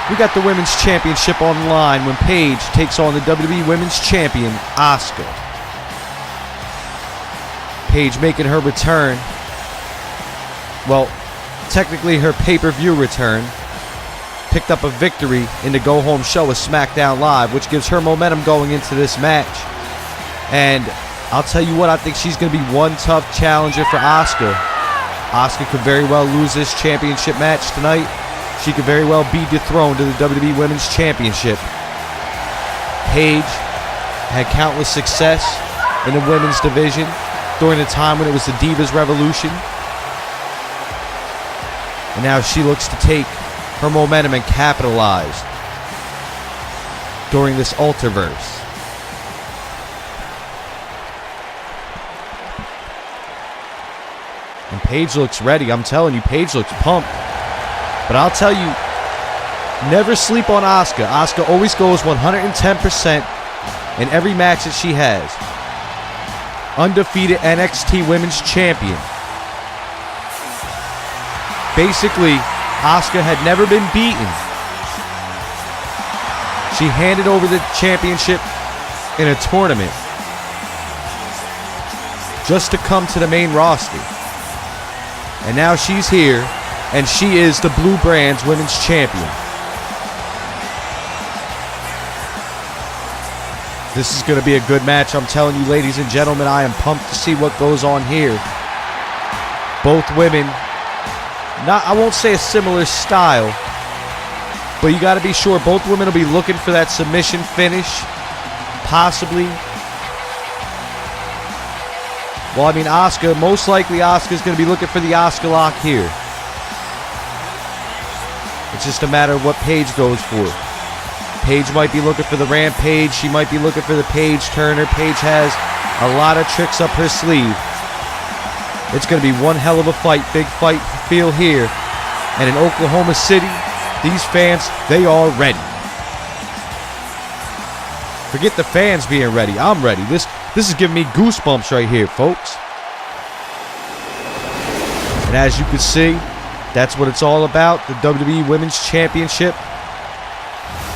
S2: we got the Women's Championship on the line when Paige takes on the WWE Women's Champion, Asuka. Paige making her return. Well, technically her pay-per-view return. Picked up a victory in the go-home show of SmackDown Live, which gives her momentum going into this match. And I'll tell you what, I think she's going to be one tough challenger for Asuka. Asuka could very well lose this championship match tonight. She could very well be dethroned to the WWE Women's Championship. Paige had countless success in the women's division during the time when it was the Divas Revolution. And now she looks to take her momentum and capitalize during this Ultraverse. And Paige looks ready. I'm telling you, Paige looks pumped. But I'll tell you, never sleep on Asuka. Asuka always goes 110% in every match that she has. Undefeated NXT Women's Champion. Basically, Asuka had never been beaten. She handed over the championship in a tournament just to come to the main roster. And now she's here, and she is the Blue Brand's Women's Champion. This is going to be a good match. I'm telling you, ladies and gentlemen, I am pumped to see what goes on here. Both women, I won't say a similar style, but you got to be sure both women will be looking for that submission finish, possibly. Well, I mean, Asuka, most likely Asuka's going to be looking for the Asuka lock here. It's just a matter of what Paige goes for. Paige might be looking for the Rampage. She might be looking for the Paige Turner. Paige has a lot of tricks up her sleeve. It's going to be one hell of a fight. Big fight feel here. And in Oklahoma City, these fans, they are ready. Forget the fans being ready. I'm ready. This is giving me goosebumps right here, folks. And as you can see, that's what it's all about. The WWE Women's Championship.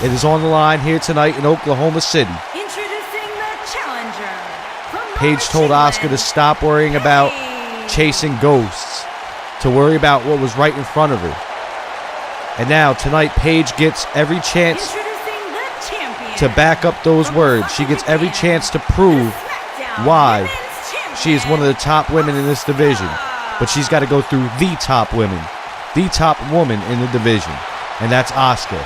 S2: It is on the line here tonight in Oklahoma City.
S3: Introducing the challenger. From
S2: Paige told Asuka to stop worrying about chasing ghosts, to worry about what was right in front of her. And now, tonight, Paige gets every chance
S3: Introducing the champion.
S2: to back up those words. She gets every chance to prove why she is one of the top women in this division. But she's got to go through the top women, the top woman in the division, and that's Asuka.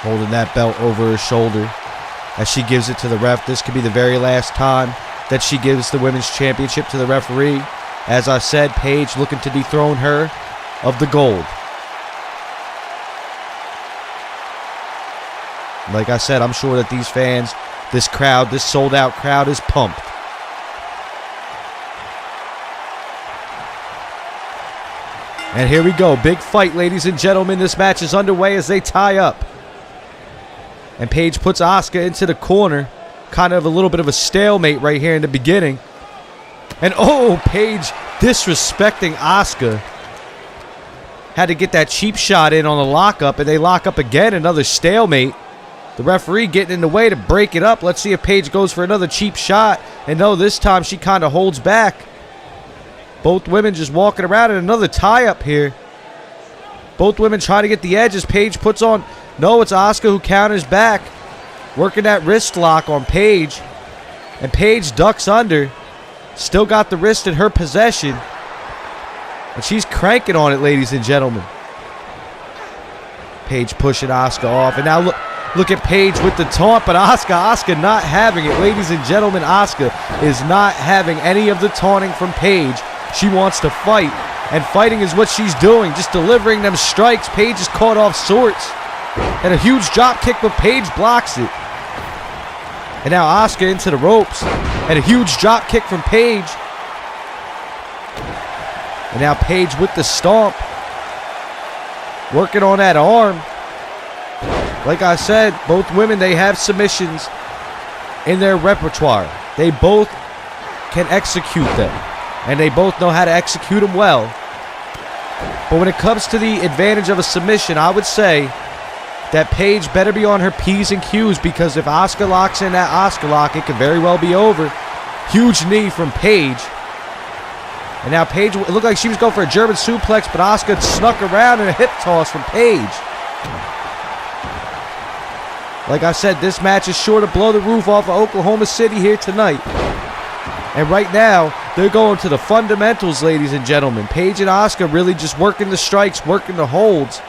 S2: Holding that belt over her shoulder as she gives it to the ref. This could be the very last time that she gives the women's championship to the referee. As I said, Paige looking to dethrone her of the gold. Like I said, I'm sure that these fans, this crowd, this sold out crowd is pumped. And here we go. Big fight, ladies and gentlemen. This match is underway as they tie up. And Paige puts Asuka into the corner. Kind of a little bit of a stalemate right here in the beginning. And oh, Paige disrespecting Asuka. Had to get that cheap shot in on the lockup, and they lock up again. Another stalemate. The referee getting in the way to break it up. Let's see if Paige goes for another cheap shot. And no, this time she kind of holds back. Both women just walking around, and another tie-up here. Both women trying to get the edge as Paige puts on... No, it's Asuka who counters back. Working that wrist lock on Paige. And Paige ducks under. Still got the wrist in her possession. And she's cranking on it, ladies and gentlemen. Paige pushing Asuka off. And now look at Paige with the taunt. But Asuka not having it. Ladies and gentlemen, Asuka is not having any of the taunting from Paige. She wants to fight. And fighting is what she's doing. Just delivering them strikes. Paige is caught off sorts. And a huge drop kick, but Paige blocks it. And now Asuka into the ropes. And a huge drop kick from Paige. And now Paige with the stomp. Working on that arm. Like I said, both women, they have submissions in their repertoire. They both can execute them. And they both know how to execute them well. But when it comes to the advantage of a submission, I would say that Paige better be on her P's and Q's, because if Asuka locks in that Asuka lock, it could very well be over. Huge knee from Paige. And now Paige, it looked like she was going for a German suplex, but Asuka snuck around and a hip toss from Paige. Like I said, this match is sure to blow the roof off of Oklahoma City here tonight. And right now, they're going to the fundamentals, ladies and gentlemen. Paige and Asuka really just working the strikes, working the holds.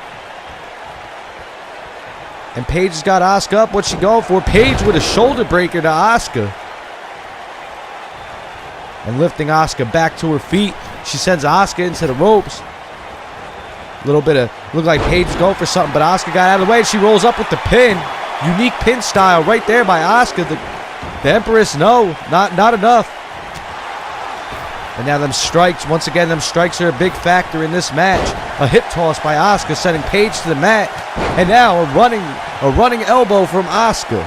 S2: And Paige has got Asuka up. What's she going for? Paige with a shoulder breaker to Asuka. And lifting Asuka back to her feet. She sends Asuka into the ropes. A little bit of, looked like Paige is going for something, but Asuka got out of the way. And she rolls up with the pin. Unique pin style right there by Asuka. The Empress, no, not enough. And now them strikes, once again, them strikes are a big factor in this match. A hip toss by Asuka, sending Paige to the mat. And now a running elbow from Asuka.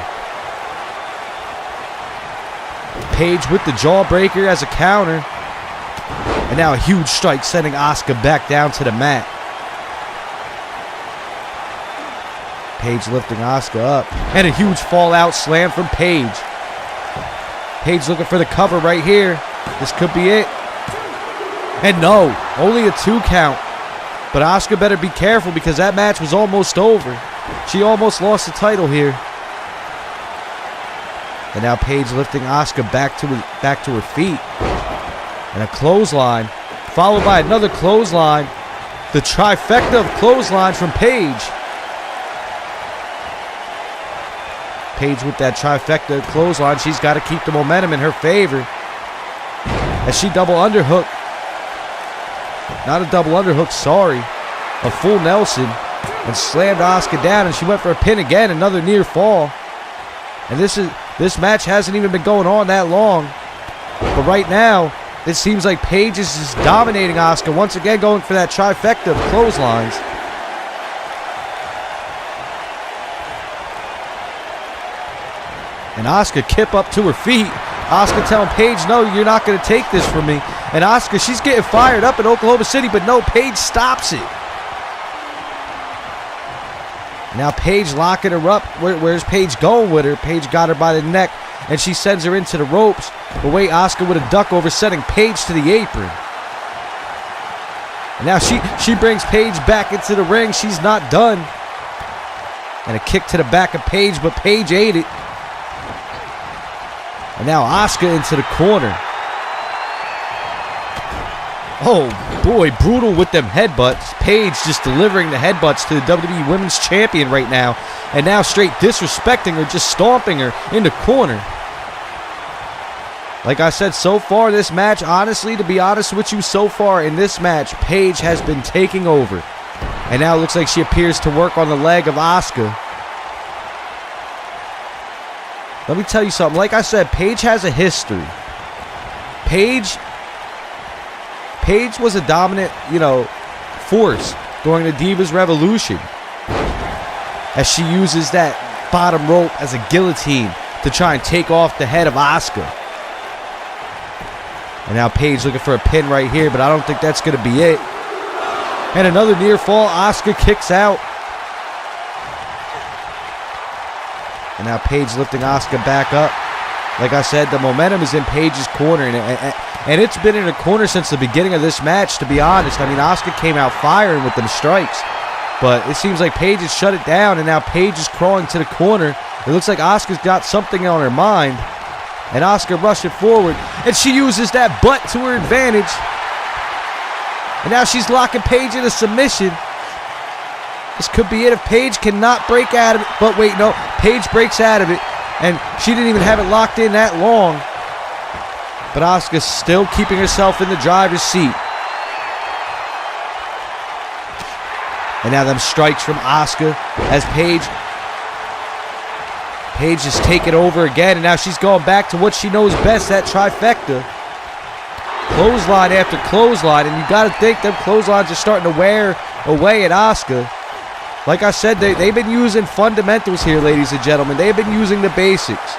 S2: Paige with the jawbreaker as a counter. And now a huge strike, sending Asuka back down to the mat. Paige lifting Asuka up. And a huge fallout slam from Paige. Paige looking for the cover right here. This could be it. And no, only a 2 count. But Asuka better be careful, because that match was almost over. She almost lost the title here. And now Paige lifting Asuka back to her feet. And a clothesline, followed by another clothesline. The trifecta of clotheslines from Paige. Paige with that trifecta clothesline. She's got to keep the momentum in her favor. As she double underhook. Not a double underhook, sorry. A full Nelson. And slammed Asuka down. And she went for a pin again. Another near fall. And this match hasn't even been going on that long. But right now, it seems like Paige is just dominating Asuka. Once again going for that trifecta of clotheslines. And Asuka kip up to her feet. Asuka telling Paige, no, you're not going to take this from me. And Asuka, she's getting fired up in Oklahoma City, but no, Paige stops it. Now Paige locking her up. Where's Paige going with her? Paige got her by the neck, and she sends her into the ropes. But wait, Asuka with a duck over, setting Paige to the apron. And now she brings Paige back into the ring. She's not done. And a kick to the back of Paige, but Paige ate it. And now Asuka into the corner. Oh, boy, brutal with them headbutts. Paige just delivering the headbutts to the WWE Women's Champion right now. And now straight disrespecting her, just stomping her in the corner. Like I said, so far this match, honestly, to be honest with you, so far in this match, Paige has been taking over. And now it looks like she appears to work on the leg of Asuka. Let me tell you something. Like I said, Paige has a history. Paige was a dominant, force during the Divas Revolution. As she uses that bottom rope as a guillotine to try and take off the head of Asuka. And now Paige looking for a pin right here, but I don't think that's going to be it. And another near fall. Asuka kicks out. And now Paige lifting Asuka back up. Like I said, the momentum is in Paige's corner. And it's been in her corner since the beginning of this match, to be honest. I mean, Asuka came out firing with them strikes. But it seems like Paige has shut it down, and now Paige is crawling to the corner. It looks like Asuka's got something on her mind. And Asuka rushing forward. And she uses that butt to her advantage. And now she's locking Paige in a submission. This could be it if Paige cannot break out of it. But wait, no. Paige breaks out of it. And she didn't even have it locked in that long. But Asuka's still keeping herself in the driver's seat. And now them strikes from Asuka as Paige is taking over again. And now she's going back to what she knows best, that trifecta. Clothesline after clothesline. And you got to think them clotheslines are starting to wear away at Asuka. Like I said, they've been using fundamentals here, ladies and gentlemen. They have been using the basics.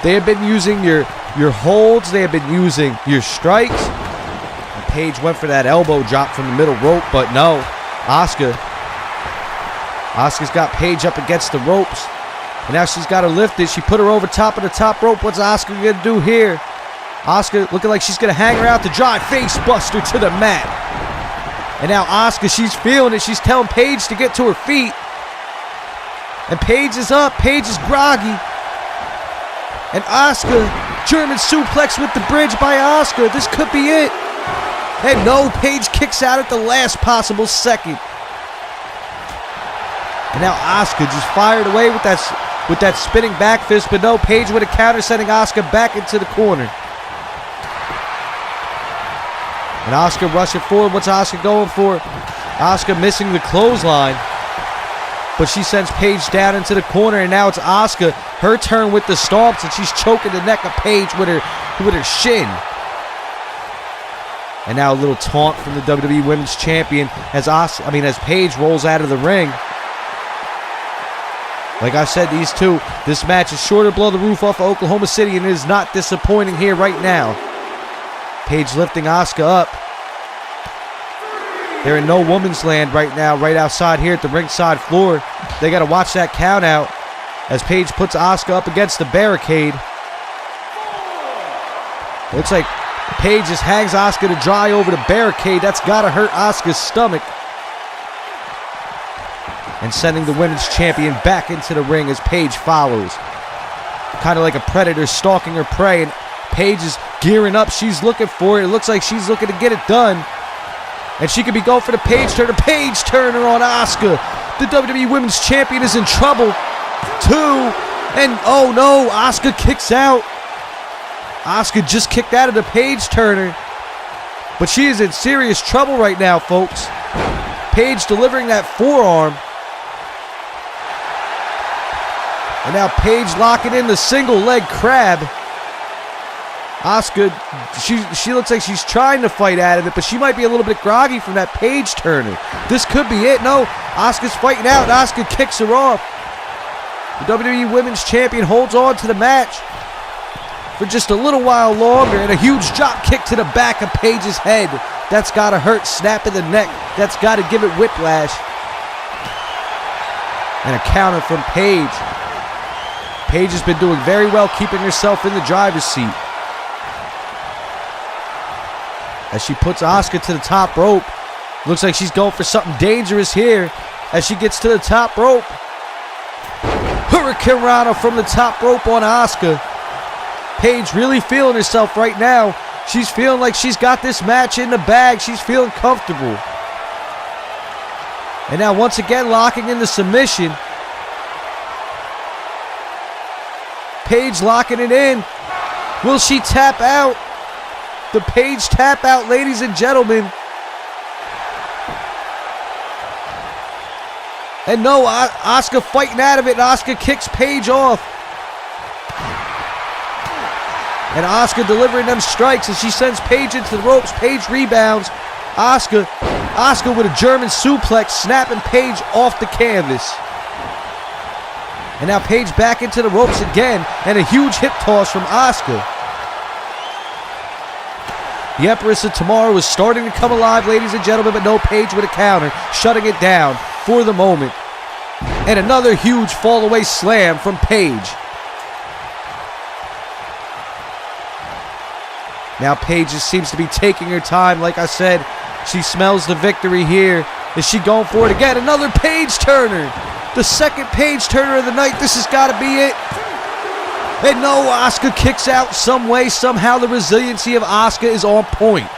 S2: They have been using your holds. They have been using your strikes. And Paige went for that elbow drop from the middle rope, but no. Asuka's got Paige up against the ropes. And now she's got her lifted. She put her over top of the top rope. What's Asuka going to do here? Asuka looking like she's going to hang her out to dry. Face buster to the mat. And now Asuka, she's feeling it. She's telling Paige to get to her feet. And Paige is up. Paige is groggy. And Asuka, German suplex with the bridge by Asuka. This could be it. And no, Paige kicks out at the last possible second. And now Asuka just fired away with that spinning back fist. But no, Paige with a counter, sending Asuka back into the corner. And Asuka rushing forward. What's Asuka going for? Asuka missing the clothesline. But she sends Paige down into the corner. And now it's Asuka. Her turn with the stomps. And she's choking the neck of Paige with her shin. And now a little taunt from the WWE Women's Champion as Paige rolls out of the ring. Like I said, these two, this match is sure to blow the roof off of Oklahoma City, and it is not disappointing here right now. Paige lifting Asuka up. They're in no woman's land right now, right outside here at the ringside floor. They got to watch that count out as Paige puts Asuka up against the barricade. Looks like Paige just hangs Asuka to dry over the barricade. That's got to hurt Asuka's stomach. And sending the women's champion back into the ring as Paige follows. Kind of like a predator stalking her prey. And Paige is gearing up. She's looking for it. It looks like she's looking to get it done. And she could be going for the Paige turner. Paige turner on Asuka. The WWE Women's Champion is in trouble. 2. And oh no, Asuka kicks out. Asuka just kicked out of the Paige turner. But she is in serious trouble right now, folks. Paige delivering that forearm. And now Paige locking in the single leg crab. Asuka, she looks like she's trying to fight out of it, but she might be a little bit groggy from that Paige turner. This could be it. No, Asuka's fighting out. Asuka kicks her off. The WWE Women's Champion holds on to the match for just a little while longer, and a huge drop kick to the back of Paige's head. That's got to hurt. Snap in the neck. That's got to give it whiplash. And a counter from Paige. Paige has been doing very well keeping herself in the driver's seat. As she puts Asuka to the top rope. Looks like she's going for something dangerous here as she gets to the top rope. Hurricane Rana from the top rope on Asuka. Paige really feeling herself right now. She's feeling like she's got this match in the bag. She's feeling comfortable. And now once again locking in the submission. Paige locking it in. Will she tap out? The Paige tap out, ladies and gentlemen. And no, Asuka fighting out of it, and Asuka kicks Paige off. And Asuka delivering them strikes as she sends Paige into the ropes. Paige rebounds. Asuka with a German suplex, snapping Paige off the canvas. And now Paige back into the ropes again, and a huge hip toss from Asuka. The Empress of Tomorrow is starting to come alive, ladies and gentlemen, but no, Paige with a counter, shutting it down for the moment. And another huge fall-away slam from Paige. Now Paige just seems to be taking her time. Like I said, she smells the victory here. Is she going for it again? Another Paige turner. The second Paige turner of the night. This has got to be it. And no, Asuka kicks out some way. Somehow the resiliency of Asuka is on point.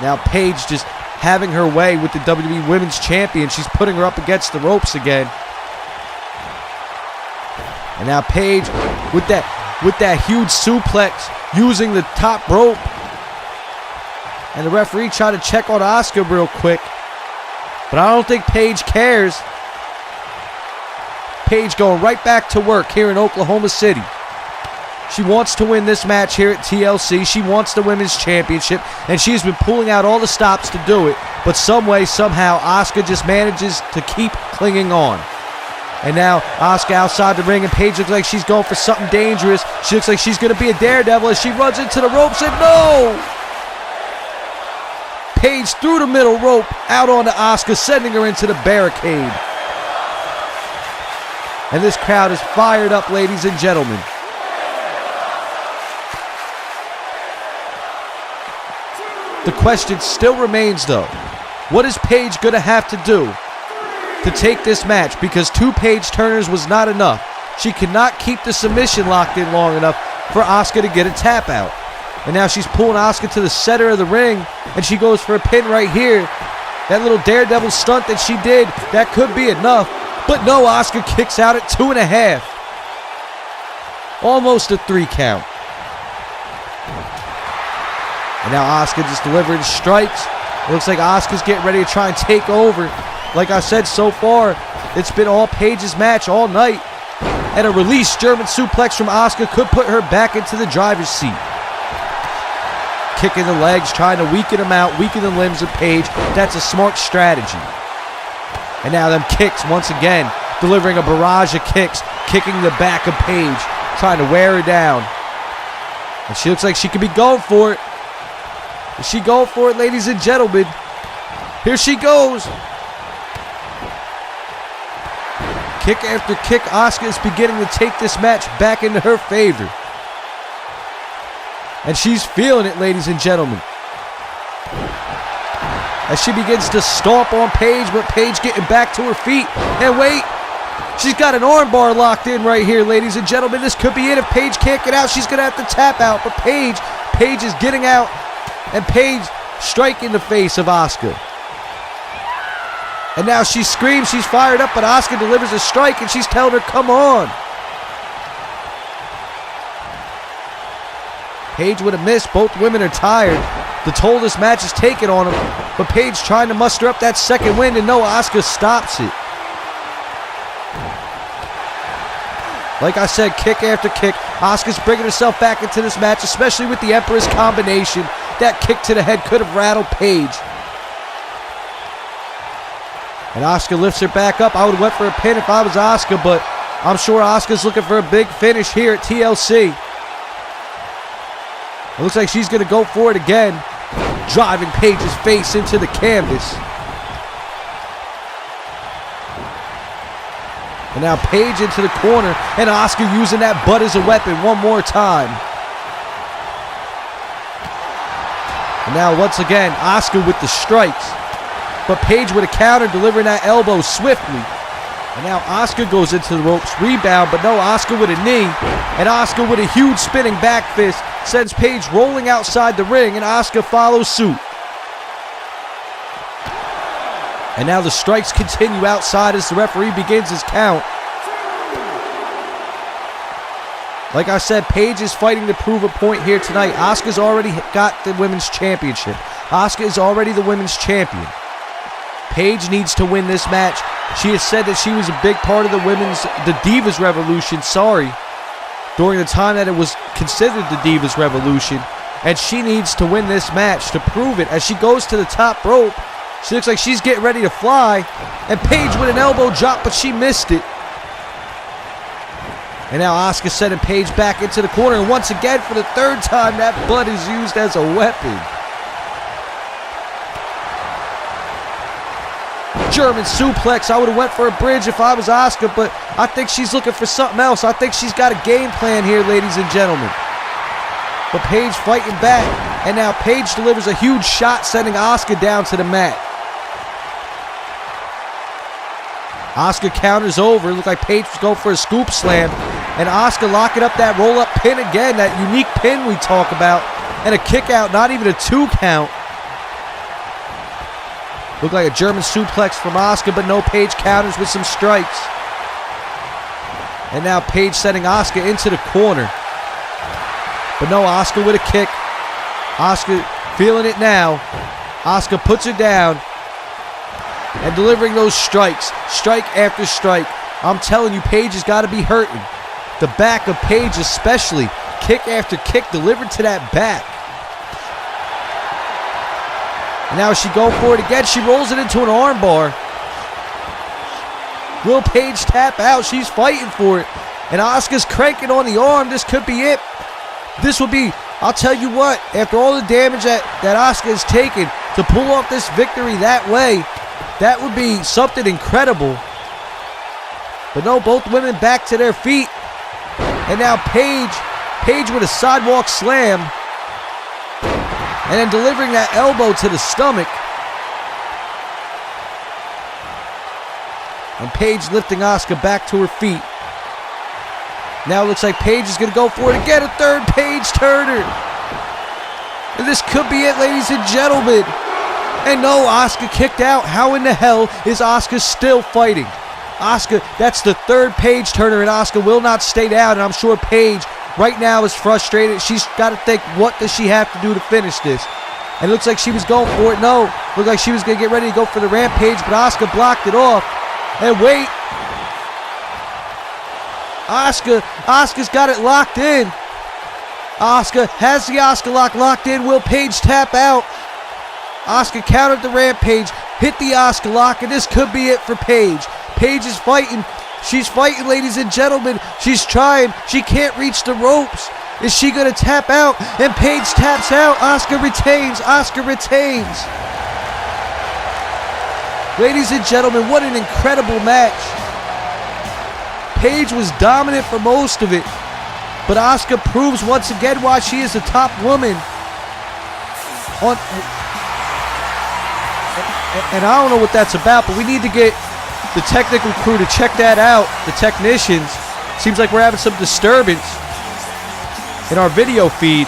S2: Now Paige just having her way with the WWE Women's Champion. She's putting her up against the ropes again. And now Paige with that huge suplex, using the top rope. And the referee trying to check on Asuka real quick. But I don't think Paige cares. Paige going right back to work here in Oklahoma City. She wants to win this match here at TLC. She wants the Women's Championship. And she's been pulling out all the stops to do it. But some way, somehow, Asuka just manages to keep clinging on. And now Asuka outside the ring, and Paige looks like she's going for something dangerous. She looks like she's going to be a daredevil as she runs into the ropes, and no! Paige through the middle rope, out onto Asuka, sending her into the barricade. And this crowd is fired up, ladies and gentlemen. The question still remains, though. What is Paige going to have to do to take this match? Because 2 Paige turners was not enough. She cannot keep the submission locked in long enough for Asuka to get a tap out. And now she's pulling Asuka to the center of the ring, and she goes for a pin right here. That little daredevil stunt that she did, that could be enough. But no, Asuka kicks out at 2.5. Almost a 3 count. And now Asuka just delivering strikes. It looks like Asuka's getting ready to try and take over. Like I said, so far, it's been all Paige's match all night. And a release German suplex from Asuka could put her back into the driver's seat. Kicking the legs, trying to weaken them out, weaken the limbs of Paige. That's a smart strategy. And now them kicks once again, delivering a barrage of kicks, kicking the back of Paige, trying to wear her down. And she looks like she could be going for it. Is she going for it, ladies and gentlemen? Here she goes. Kick after kick, Asuka is beginning to take this match back into her favor. And she's feeling it, ladies and gentlemen. As she begins to stomp on Paige, but Paige getting back to her feet. And wait, she's got an armbar locked in right here, ladies and gentlemen. This could be it. If Paige can't get out, she's going to have to tap out. But Paige is getting out, and Paige striking the face of Asuka. And now she screams, she's fired up, but Asuka delivers a strike, and she's telling her, come on. Paige with a miss. Both women are tired. The toll this match is taking on them. But Paige trying to muster up that second wind, and no, Asuka stops it. Like I said, kick after kick. Asuka's bringing herself back into this match, especially with the Empress combination. That kick to the head could have rattled Paige. And Asuka lifts her back up. I would have went for a pin if I was Asuka, but I'm sure Asuka's looking for a big finish here at TLC. It looks like she's going to go for it again, driving Paige's face into the canvas. And now Paige into the corner, and Asuka using that butt as a weapon one more time. And now once again, Asuka with the strikes. But Paige with a counter, delivering that elbow swiftly. And now Asuka goes into the ropes, rebound, but no, Asuka with a knee. And Asuka with a huge spinning back fist sends Paige rolling outside the ring, and Asuka follows suit. And now the strikes continue outside as the referee begins his count. Like I said, Paige is fighting to prove a point here tonight. Asuka's already got the Women's Championship. Asuka is already the Women's Champion. Paige needs to win this match. She has said that she was a big part of the Divas Revolution, during the time that it was considered the Divas Revolution. And she needs to win this match to prove it. As she goes to the top rope, she looks like she's getting ready to fly. And Paige with an elbow drop, but she missed it. And now Asuka sending Paige back into the corner. And once again, for the third time, that butt is used as a weapon. German suplex. I would have went for a bridge if I was Asuka, but I think she's looking for something else. I think she's got a game plan here, ladies and gentlemen. But Paige fighting back. And now Paige delivers a huge shot, sending Asuka down to the mat. Asuka counters over. Looked like Paige was going for a scoop slam. And Asuka locking up that roll-up pin again. That unique pin we talk about. And a kick out, not even a 2 count. Looked like a German suplex from Asuka, but no, Paige counters with some strikes. And now Paige sending Asuka into the corner. But no, Asuka with a kick. Asuka feeling it now. Asuka puts her down. And delivering those strikes. Strike after strike. I'm telling you, Paige has got to be hurting. The back of Paige especially. Kick after kick delivered to that back. And now she go for it again. She rolls it into an armbar. Will Paige tap out? She's fighting for it. And Asuka's cranking on the arm. This could be it. This will be, I'll tell you what, after all the damage that Asuka has taken, to pull off this victory that way, that would be something incredible. But no, both women back to their feet. And now Paige with a sidewalk slam. And then delivering that elbow to the stomach. And Paige lifting Asuka back to her feet. Now it looks like Paige is going to go for it again. A third Paige Turner. And this could be it, ladies and gentlemen. And no, Asuka kicked out. How in the hell is Asuka still fighting? Asuka, that's the third Paige Turner, and Asuka will not stay down. And I'm sure Paige right now is frustrated. She's got to think, what does she have to do to finish this? And it looks like she was going for it. No, looked like she was going to get ready to go for the rampage, but Asuka blocked it off. And wait. Asuka's got it locked in. Asuka has the Asuka lock locked in. Will Paige tap out? Asuka countered the rampage, hit the Asuka lock, and this could be it for Paige. Paige is fighting. She's fighting, ladies and gentlemen. She's trying. She can't reach the ropes. Is she going to tap out? And Paige taps out. Asuka retains. Asuka retains. Ladies and gentlemen, what an incredible match. Paige was dominant for most of it. But Asuka proves once again why she is the top woman. And I don't know what that's about, but we need to get the technical crew to check that out. The technicians. Seems like we're having some disturbance in our video feed.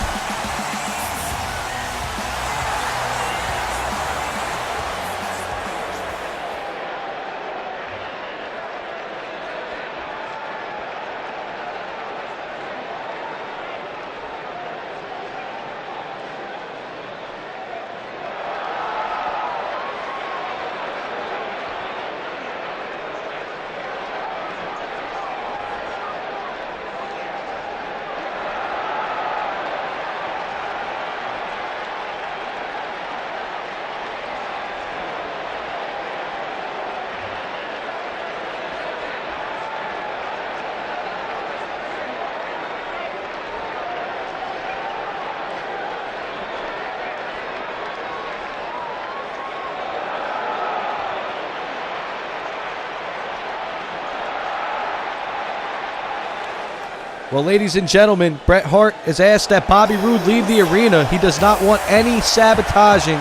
S2: Well, ladies and gentlemen, Bret Hart has asked that Bobby Roode leave the arena. He does not want any sabotaging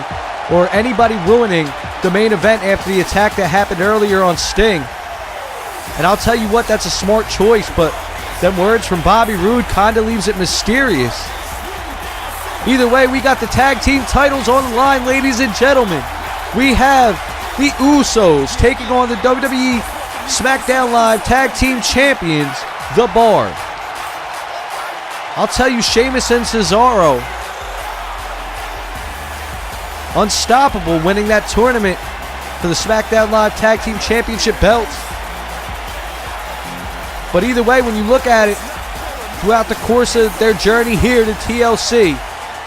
S2: or anybody ruining the main event after the attack that happened earlier on Sting. And I'll tell you what, that's a smart choice, but them words from Bobby Roode kind of leaves it mysterious. Either way, we got the tag team titles on the line, ladies and gentlemen. We have the Usos taking on the WWE SmackDown Live Tag Team Champions, The Bar. I'll tell you, Sheamus and Cesaro, unstoppable, winning that tournament for the SmackDown Live Tag Team Championship belts. But either way, when you look at it, throughout the course of their journey here to TLC,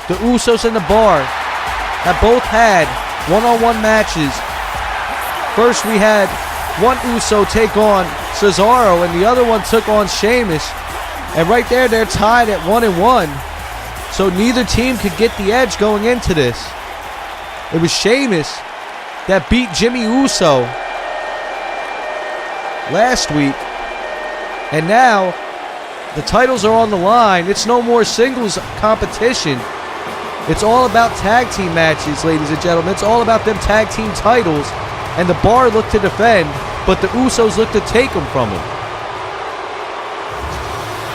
S2: the Usos and The Bar have both had one-on-one matches. First, we had one Uso take on Cesaro, and the other one took on Sheamus. And right there, they're tied at 1-1. So neither team could get the edge going into this. It was Sheamus that beat Jimmy Uso last week. And now, the titles are on the line. It's no more singles competition. It's all about tag team matches, ladies and gentlemen. It's all about them tag team titles. And the Bar look to defend, but the Usos look to take them from them.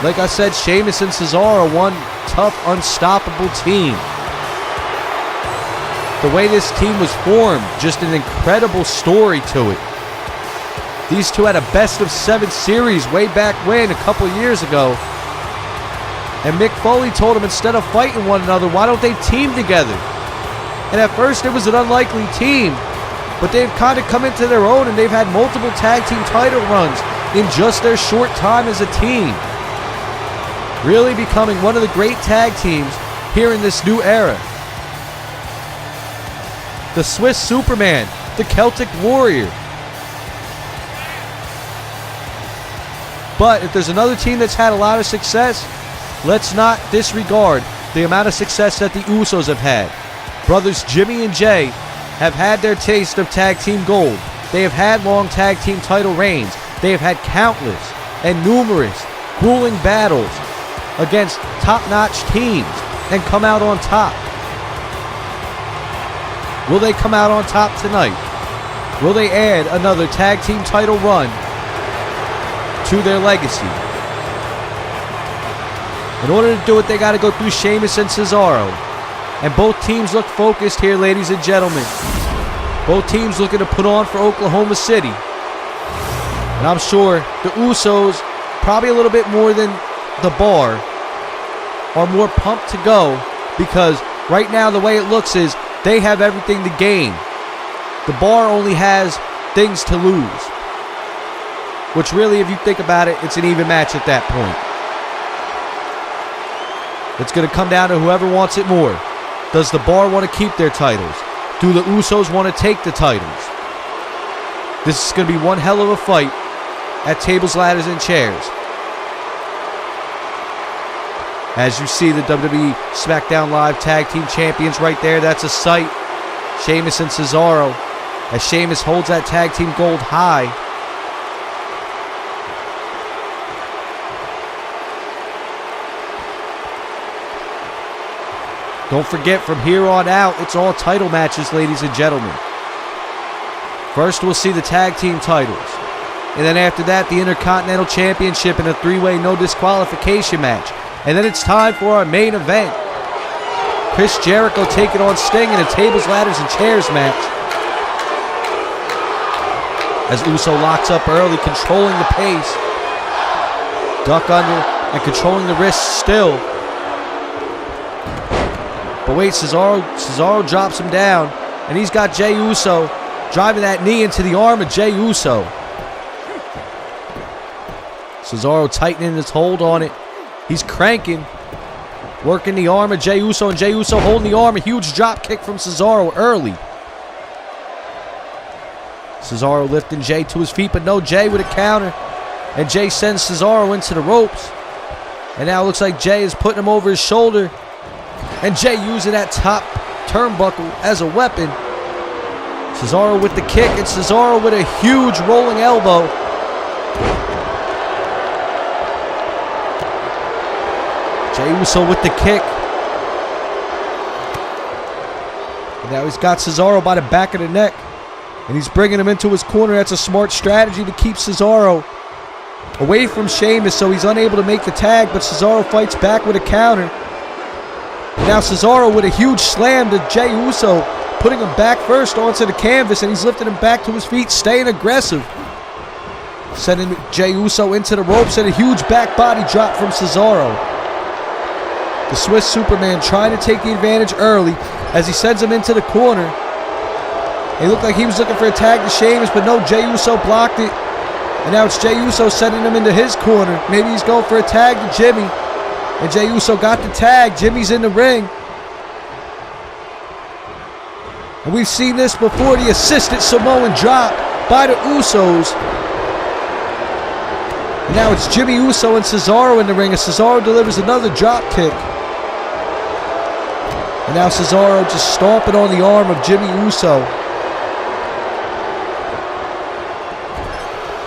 S2: Like I said, Sheamus and Cesaro are one tough, unstoppable team. The way this team was formed, just an incredible story to it. These two had a best-of-7 series way back when, a couple years ago. And Mick Foley told them, instead of fighting one another, why don't they team together? And at first it was an unlikely team, but they've kind of come into their own, and they've had multiple tag team title runs in just their short time as a team. Really becoming one of the great tag teams here in this new era. The Swiss Superman, the Celtic Warrior. But if there's another team that's had a lot of success, let's not disregard the amount of success that the Usos have had. Brothers Jimmy and Jay have had their taste of tag team gold. They have had long tag team title reigns. They have had countless and numerous grueling battles against top-notch teams and come out on top. Will they come out on top tonight? Will they add another tag team title run to their legacy? In order to do it, they got to go through Sheamus and Cesaro. And both teams look focused here, ladies and gentlemen. Both teams looking to put on for Oklahoma City. And I'm sure the Usos, probably a little bit more than the Bar, are more pumped to go, because right now the way it looks is they have everything to gain. The Bar only has things to lose. Which really, if you think about it, it's an even match at that point. It's going to come down to whoever wants it more. Does the Bar want to keep their titles? Do the Usos want to take the titles? This is going to be one hell of a fight at tables, ladders, and chairs. As you see, the WWE SmackDown Live Tag Team Champions right there. That's a sight. Sheamus and Cesaro. As Sheamus holds that tag team gold high. Don't forget, from here on out, it's all title matches, ladies and gentlemen. First, we'll see the tag team titles. And then after that, the Intercontinental Championship in a three-way no disqualification match. And then it's time for our main event. Chris Jericho taking on Sting in a tables, ladders, and chairs match. As Uso locks up early, controlling the pace. Duck under and controlling the wrists still. But wait, Cesaro drops him down. And he's got Jey Uso driving that knee into the arm of Jey Uso. Cesaro tightening his hold on it. He's cranking, working the arm of Jey Uso, and Jey Uso holding the arm. A huge drop kick from Cesaro early. Cesaro lifting Jey to his feet, but no, Jey with a counter. And Jey sends Cesaro into the ropes. And now it looks like Jey is putting him over his shoulder. And Jey using that top turnbuckle as a weapon. Cesaro with the kick, and Cesaro with a huge rolling elbow. Jey Uso with the kick. And now he's got Cesaro by the back of the neck. And he's bringing him into his corner. That's a smart strategy to keep Cesaro away from Sheamus, so he's unable to make the tag, but Cesaro fights back with a counter. And now Cesaro with a huge slam to Jey Uso, putting him back first onto the canvas, and he's lifting him back to his feet, staying aggressive. Sending Jey Uso into the ropes, and a huge back body drop from Cesaro. The Swiss Superman trying to take the advantage early as he sends him into the corner. It looked like he was looking for a tag to Sheamus, but no, Jey Uso blocked it. And now it's Jey Uso sending him into his corner. Maybe he's going for a tag to Jimmy. And Jey Uso got the tag. Jimmy's in the ring. And we've seen this before, the assisted Samoan drop by the Usos. And now it's Jimmy Uso and Cesaro in the ring, and Cesaro delivers another drop kick. And now Cesaro just stomping on the arm of Jimmy Uso.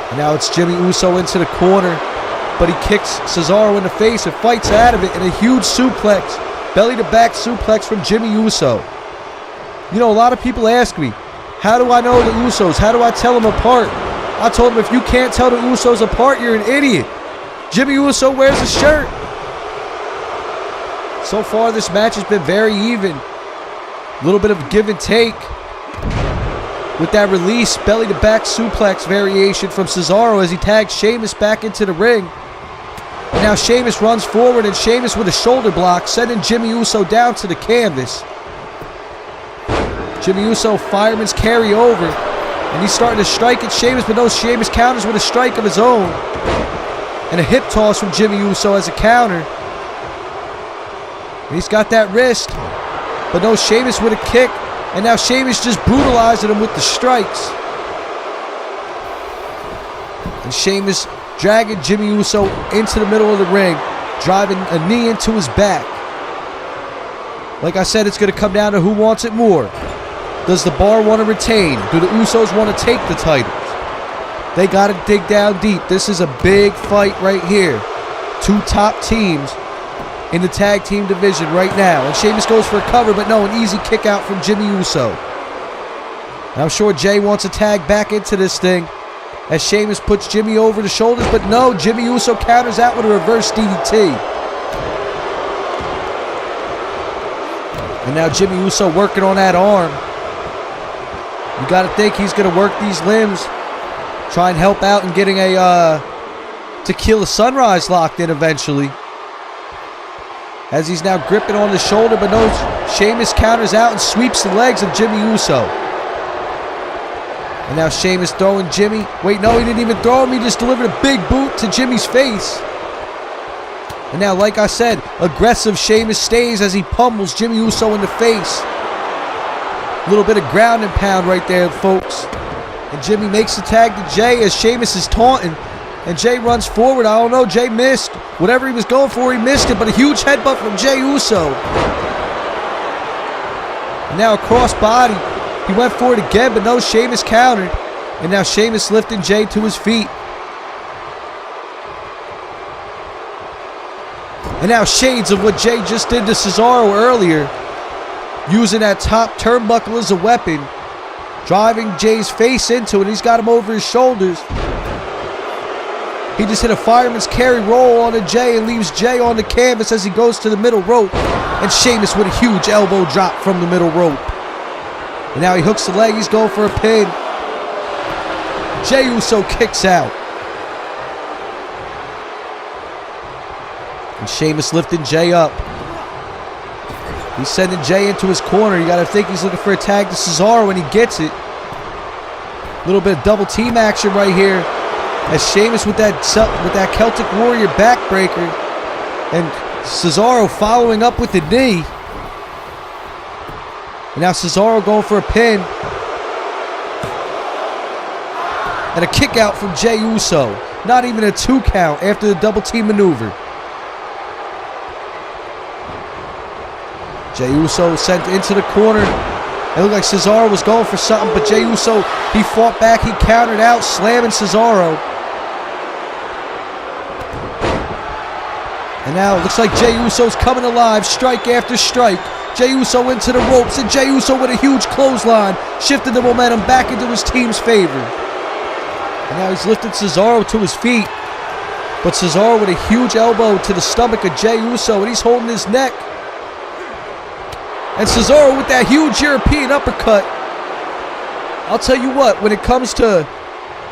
S2: And now it's Jimmy Uso into the corner, but he kicks Cesaro in the face and fights out of it, and a huge suplex, belly to back suplex from Jimmy Uso. You know, a lot of people ask me, how do I know the Usos? How do I tell them apart? I told them, if you can't tell the Usos apart, you're an idiot. Jimmy Uso wears a shirt. So far, this match has been very even. A little bit of give and take with that release, belly to back suplex variation from Cesaro as he tags Sheamus back into the ring. And now Sheamus runs forward, and Sheamus with a shoulder block, sending Jimmy Uso down to the canvas. Jimmy Uso fireman's carry over, and he's starting to strike at Sheamus, but no, Sheamus counters with a strike of his own. And a hip toss from Jimmy Uso as a counter. And he's got that wrist, but no, Sheamus with a kick. And now Sheamus just brutalizing him with the strikes. And Sheamus dragging Jimmy Uso into the middle of the ring, driving a knee into his back. Like I said, it's going to come down to who wants it more. Does the bar want to retain? Do the Usos want to take the titles? They got to dig down deep. This is a big fight right here. Two top teams in the tag team division right now. And Sheamus goes for a cover, but no, an easy kick out from Jimmy Uso. And I'm sure Jey wants to tag back into this thing as Sheamus puts Jimmy over the shoulders, but no, Jimmy Uso counters out with a reverse DDT. And now Jimmy Uso working on that arm. You got to think he's going to work these limbs, try and help out in getting a Tequila Sunrise locked in eventually. As he's now gripping on the shoulder, but no, Sheamus counters out and sweeps the legs of Jimmy Uso. And now Sheamus throwing Jimmy. Wait, no, he didn't even throw him. He just delivered a big boot to Jimmy's face. And now, like I said, aggressive Sheamus stays as he pummels Jimmy Uso in the face. A little bit of ground and pound right there, folks. And Jimmy makes the tag to Jey as Sheamus is taunting. And Jey runs forward. I don't know. Jey missed. Whatever he was going for, he missed it. But a huge headbutt from Jey Uso. And now a cross body. He went for it again, but no, Sheamus countered. And now Sheamus lifting Jey to his feet. And now shades of what Jey just did to Cesaro earlier. Using that top turnbuckle as a weapon. Driving Jey's face into it. He's got him over his shoulders. He just hit a fireman's carry roll on a Jey and leaves Jey on the canvas as he goes to the middle rope. And Sheamus with a huge elbow drop from the middle rope. And now he hooks the leg. He's going for a pin. Jey Uso kicks out. And Sheamus lifting Jey up. He's sending Jey into his corner. You got to think he's looking for a tag to Cesaro when he gets it. A little bit of double team action right here. As Sheamus with that Celtic Warrior backbreaker. And Cesaro following up with the knee. And now Cesaro going for a pin. And a kick out from Jey Uso. Not even a 2 count after the double team maneuver. Jey Uso sent into the corner. It looked like Cesaro was going for something, but Jey Uso, he fought back. He countered out, slamming Cesaro. And now it looks like Jey Uso's coming alive, strike after strike. Jey Uso into the ropes, and Jey Uso with a huge clothesline, shifted the momentum back into his team's favor. And now he's lifted Cesaro to his feet. But Cesaro with a huge elbow to the stomach of Jey Uso, and he's holding his neck. And Cesaro with that huge European uppercut. I'll tell you what, when it comes to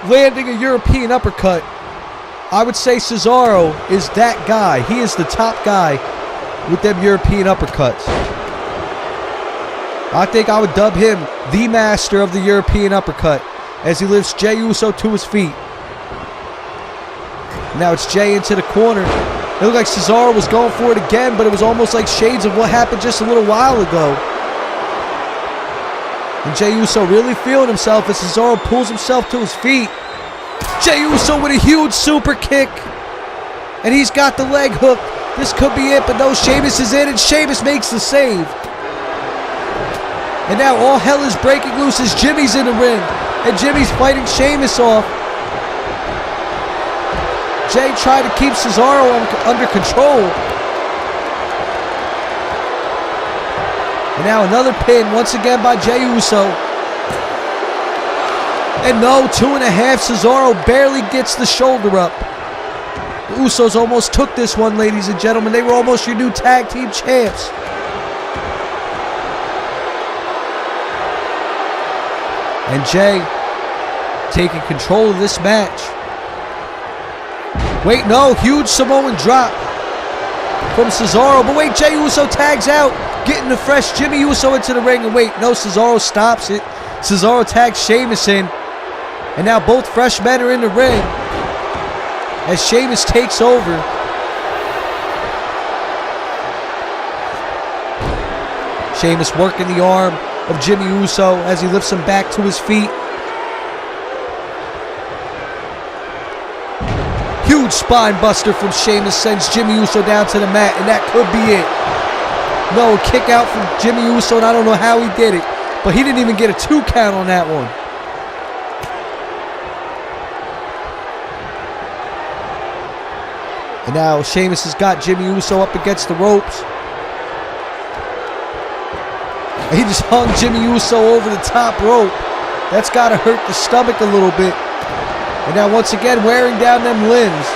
S2: landing a European uppercut, I would say Cesaro is that guy. He is the top guy with them European uppercuts. I think I would dub him the master of the European uppercut as he lifts Jey Uso to his feet. Now it's Jey into the corner. It looked like Cesaro was going for it again, but it was almost like shades of what happened just a little while ago. And Jey Uso really feeling himself as Cesaro pulls himself to his feet. Jey Uso with a huge super kick. And he's got the leg hook. This could be it, but no, Sheamus is in, and Sheamus makes the save. And now all hell is breaking loose as Jimmy's in the ring. And Jimmy's fighting Sheamus off. Jey tried to keep Cesaro under control. And now another pin once again by Jey Uso. And no, 2.5. Cesaro barely gets the shoulder up. The Usos almost took this one, ladies and gentlemen. They were almost your new tag team champs. And Jey taking control of this match. Wait, no, huge Samoan drop from Cesaro. But wait, Jey Uso tags out, getting the fresh Jimmy Uso into the ring. And wait, no, Cesaro stops it. Cesaro tags Sheamus in. And now both fresh men are in the ring as Sheamus takes over. Sheamus working the arm of Jimmy Uso as he lifts him back to his feet. Huge spine buster from Sheamus sends Jimmy Uso down to the mat, and that could be it. No, a kick out from Jimmy Uso, and I don't know how he did it, but he didn't even get a 2 count on that one. And now Sheamus has got Jimmy Uso up against the ropes. And he just hung Jimmy Uso over the top rope. That's got to hurt the stomach a little bit. And now once again wearing down them limbs.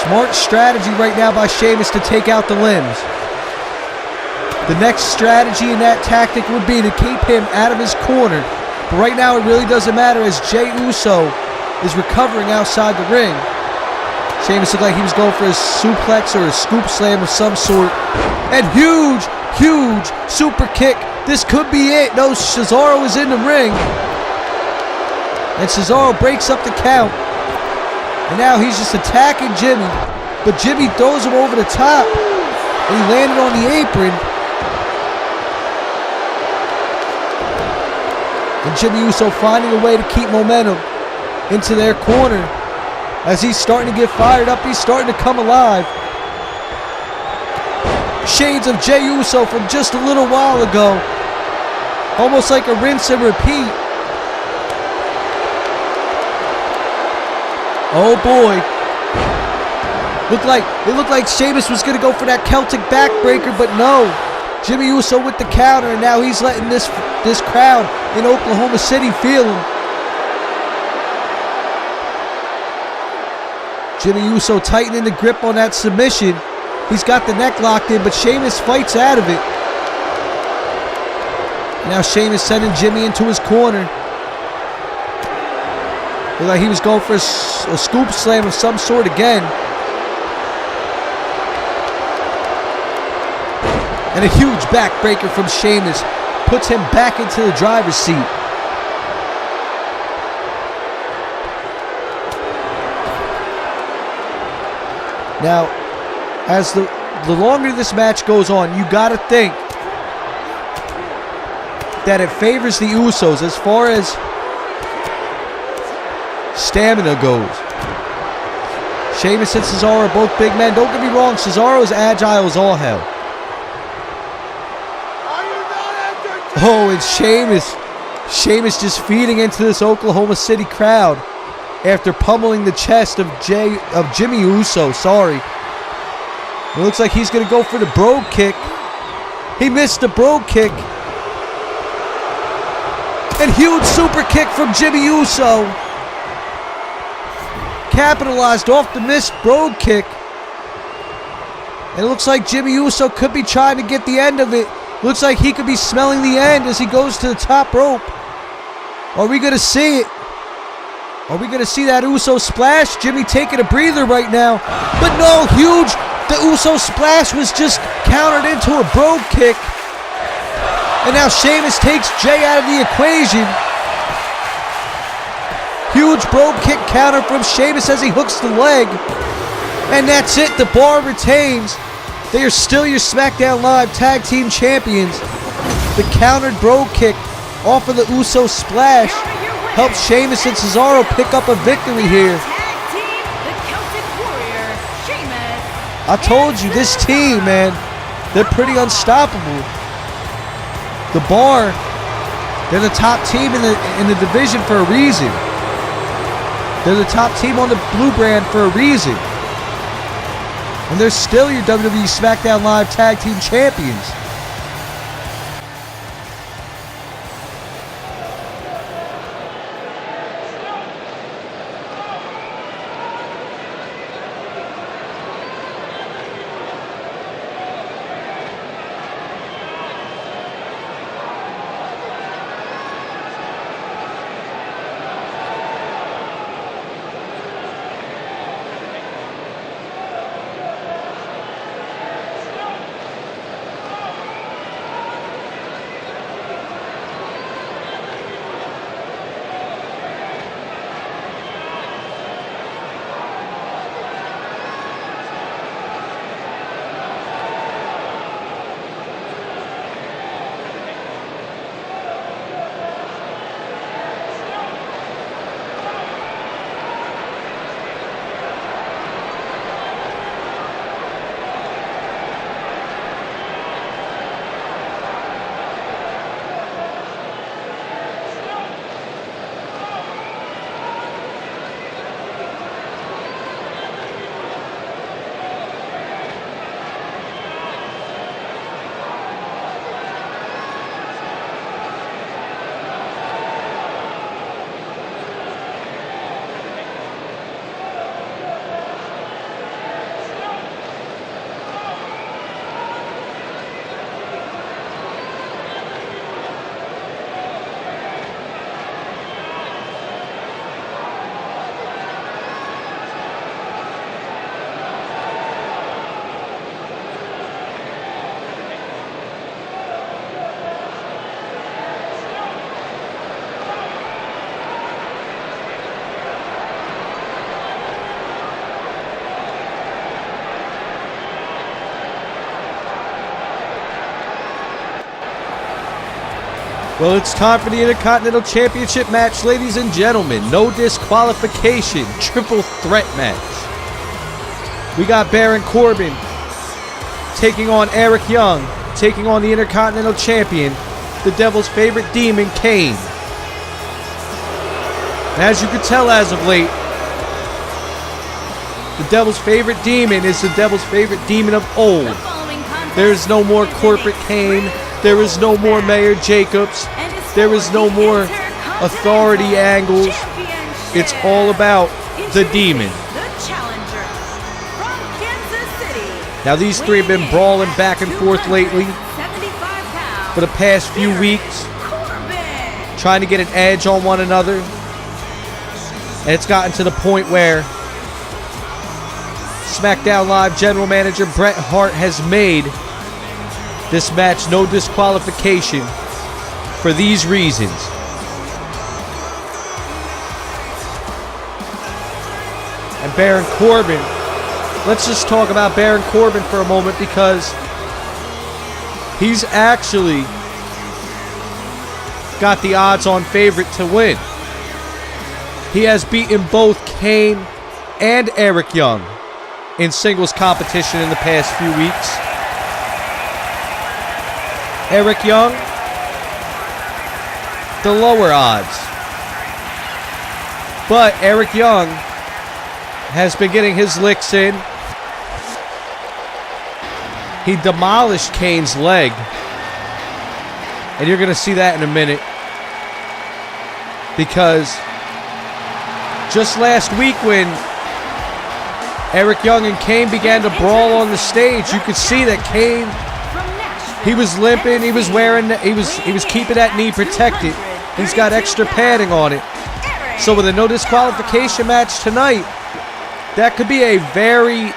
S2: Smart strategy right now by Sheamus to take out the limbs. The next strategy in that tactic would be to keep him out of his corner. But right now it really doesn't matter as Jey Uso is recovering outside the ring. Sheamus looked like he was going for a suplex or a scoop slam of some sort. And huge super kick. This could be it. No, Cesaro is in the ring. And Cesaro breaks up the count. And now he's just attacking Jimmy. But Jimmy throws him over the top. And he landed on the apron. And Jimmy Uso finding a way to keep momentum into their corner. As he's starting to get fired up, he's starting to come alive. Shades of Jey Uso from just a little while ago. Almost like a rinse and repeat. Oh boy. It looked like Sheamus was going to go for that Celtic backbreaker, but no. Jimmy Uso with the counter, and now he's letting this crowd in Oklahoma City feel him. Jimmy Uso tightening the grip on that submission. He's got the neck locked in, but Sheamus fights out of it. Now Sheamus sending Jimmy into his corner. Looked like he was going for a scoop slam of some sort again. And a huge backbreaker from Sheamus puts him back into the driver's seat. Now, as the longer this match goes on, you got to think that it favors the Usos as far as stamina goes. Sheamus and Cesaro are both big men. Don't get me wrong, Cesaro is agile as all hell. Oh, and Sheamus just feeding into this Oklahoma City crowd after pummeling the chest of Jimmy Uso. Sorry. It looks like he's going to go for the brogue kick. He missed the brogue kick. And huge super kick from Jimmy Uso. capitalized off the missed Roode kick. And it looks like Jimmy Uso could be trying to get the end of it. Looks like he could be smelling the end as he goes to the top rope. Are we going to see it? Are we going to see that Uso splash? Jimmy taking a breather right now. But no, huge. The Uso splash was just countered into a Roode kick. And now Sheamus takes Jay out of the equation. Huge Roode kick counter from Sheamus as he hooks the leg. And that's it. The Bar retains. They are still your SmackDown Live Tag Team Champions. The countered Roode kick off of the Uso splash helps Sheamus and Cesaro pick up a victory here. I told you, this team, man, they're pretty unstoppable. The Bar, they're the top team in the division for a reason. They're the top team on the blue brand for a reason. And they're still your WWE SmackDown Live Tag Team Champions. Well, it's time for the Intercontinental Championship match, ladies and gentlemen. No disqualification, triple threat match. We got Baron Corbin taking on Eric Young, taking on the Intercontinental Champion, the Devil's favorite demon, Kane. And as you can tell as of late, the Devil's favorite demon is the Devil's favorite demon of old. There is no more corporate Kane. There is no more Mayor Jacobs. There is no more authority angles. It's all about the demon. Now these three have been brawling back and forth lately for the past few weeks, trying to get an edge on one another. And it's gotten to the point where SmackDown Live General Manager Bret Hart has made this match no disqualification for these reasons. And Baron Corbin, let's just talk about Baron Corbin for a moment, because he's actually got the odds-on favorite to win. He has beaten both Kane and Eric Young in singles competition in the past few weeks. Eric Young, the lower odds. But Eric Young has been getting his licks in. He demolished Kane's leg. And you're going to see that in a minute. Because just last week when Eric Young and Kane began to brawl on the stage. You could see that Kane, he was limping, he was keeping that knee protected. He's got extra padding on it. So with a no disqualification match tonight, that could be a very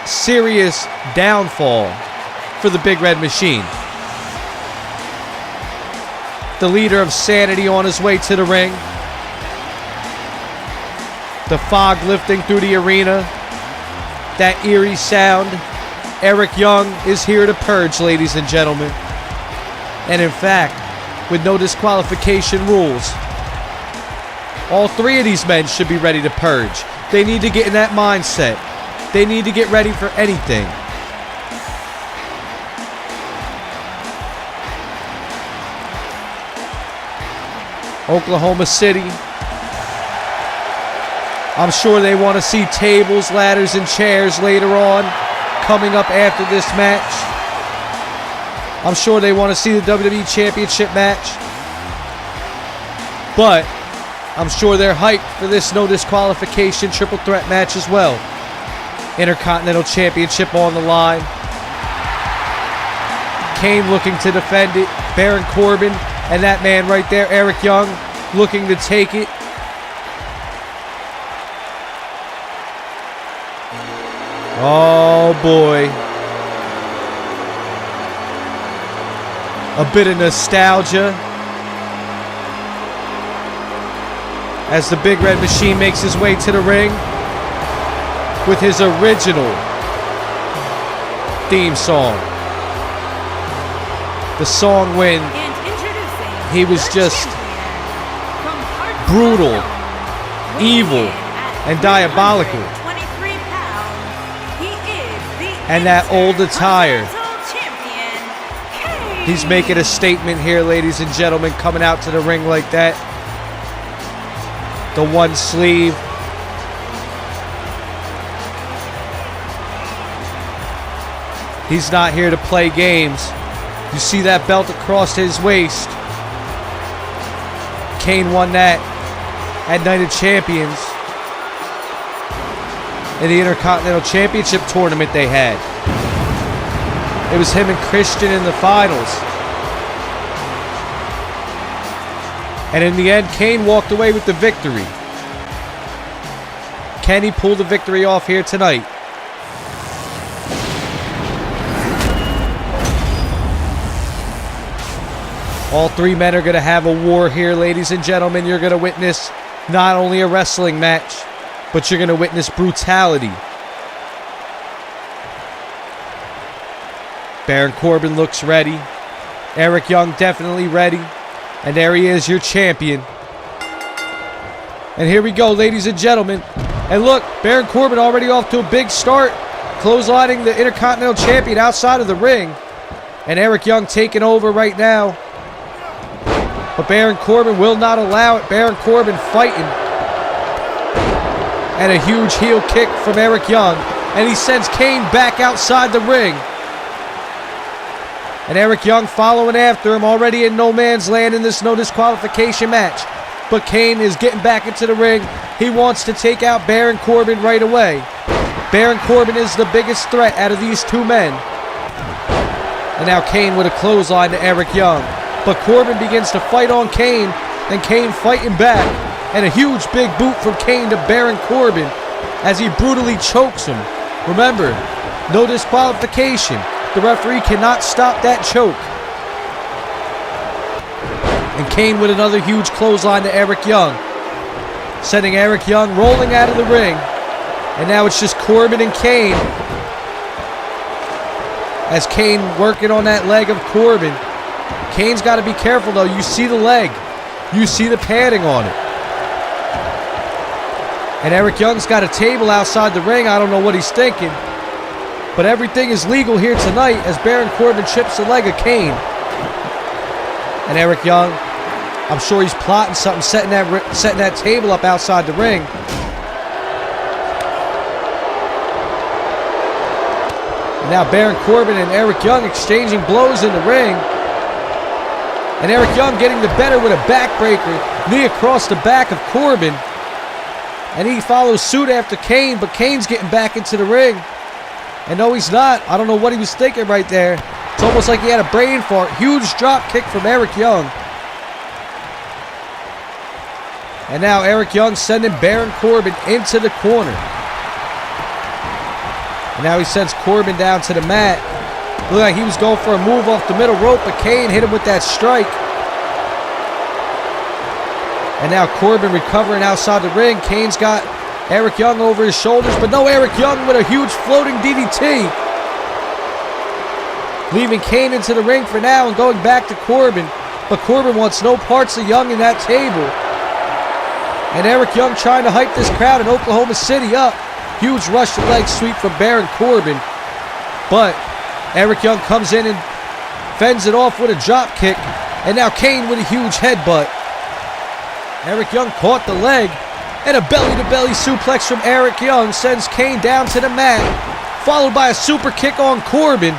S2: serious downfall for the Big Red Machine. The leader of Sanity on his way to the ring. The fog lifting through the arena. That eerie sound. Eric Young is here to purge, ladies and gentlemen. And in fact, with no disqualification rules, all three of these men should be ready to purge. They need to get in that mindset. They need to get ready for anything. Oklahoma City. I'm sure they want to see tables, ladders, and chairs later on coming up after this match. I'm sure they want to see the WWE Championship match. But I'm sure they're hyped for this no disqualification triple threat match as well. Intercontinental Championship on the line. Kane looking to defend it. Baron Corbin and that man right there, Eric Young, looking to take it. Oh boy. A bit of nostalgia as the Big Red Machine makes his way to the ring with his original theme song. The song when he was just brutal, evil, and diabolical. And that old attire. He's making a statement here, ladies and gentlemen, coming out to the ring like that. The one sleeve. He's not here to play games. You see that belt across his waist. Kane won that at Night of Champions in the Intercontinental Championship tournament they had. It was him and Christian in the finals. And in the end, Kane walked away with the victory. Can he pull the victory off here tonight? All three men are going to have a war here, ladies and gentlemen. You're going to witness not only a wrestling match, but you're going to witness brutality. Baron Corbin looks ready. Eric Young definitely ready. And there he is, your champion. And here we go, ladies and gentlemen. And look, Baron Corbin already off to a big start, clotheslining the Intercontinental Champion outside of the ring. And Eric Young taking over right now. But Baron Corbin will not allow it. Baron Corbin fighting. And a huge heel kick from Eric Young. And he sends Kane back outside the ring. And Eric Young following after him, already in no man's land in this no disqualification match. But Kane is getting back into the ring. He wants to take out Baron Corbin right away. Baron Corbin is the biggest threat out of these two men. And now Kane with a clothesline to Eric Young. But Corbin begins to fight on Kane. And Kane fighting back. And a huge big boot from Kane to Baron Corbin as he brutally chokes him. Remember, no disqualification. The referee cannot stop that choke. And Kane with another huge clothesline to Eric Young. Sending Eric Young rolling out of the ring. And now it's just Corbin and Kane. As Kane working on that leg of Corbin. Kane's got to be careful though. You see the leg. You see the padding on it. And Eric Young's got a table outside the ring. I don't know what he's thinking. But everything is legal here tonight as Baron Corbin chips the leg of Kane. And Eric Young, I'm sure he's plotting something, setting that table up outside the ring. And now Baron Corbin and Eric Young exchanging blows in the ring. And Eric Young getting the better with a backbreaker. Knee across the back of Corbin. And he follows suit after Kane, but Kane's getting back into the ring. And no, he's not. I don't know what he was thinking right there. It's almost like he had a brain fart. Huge drop kick from Eric Young. And now Eric Young sending Baron Corbin into the corner. And now he sends Corbin down to the mat. Looked like he was going for a move off the middle rope, but Kane hit him with that strike. And now Corbin recovering outside the ring. Kane's got Eric Young over his shoulders, but no, Eric Young with a huge floating DDT. Leaving Kane into the ring for now and going back to Corbin. But Corbin wants no parts of Young in that table. And Eric Young trying to hype this crowd in Oklahoma City up. Huge Russian leg sweep from Baron Corbin. But Eric Young comes in and fends it off with a drop kick. And now Kane with a huge headbutt. Eric Young caught the leg, and a belly-to-belly suplex from Eric Young sends Kane down to the mat, followed by a super kick on Corbin.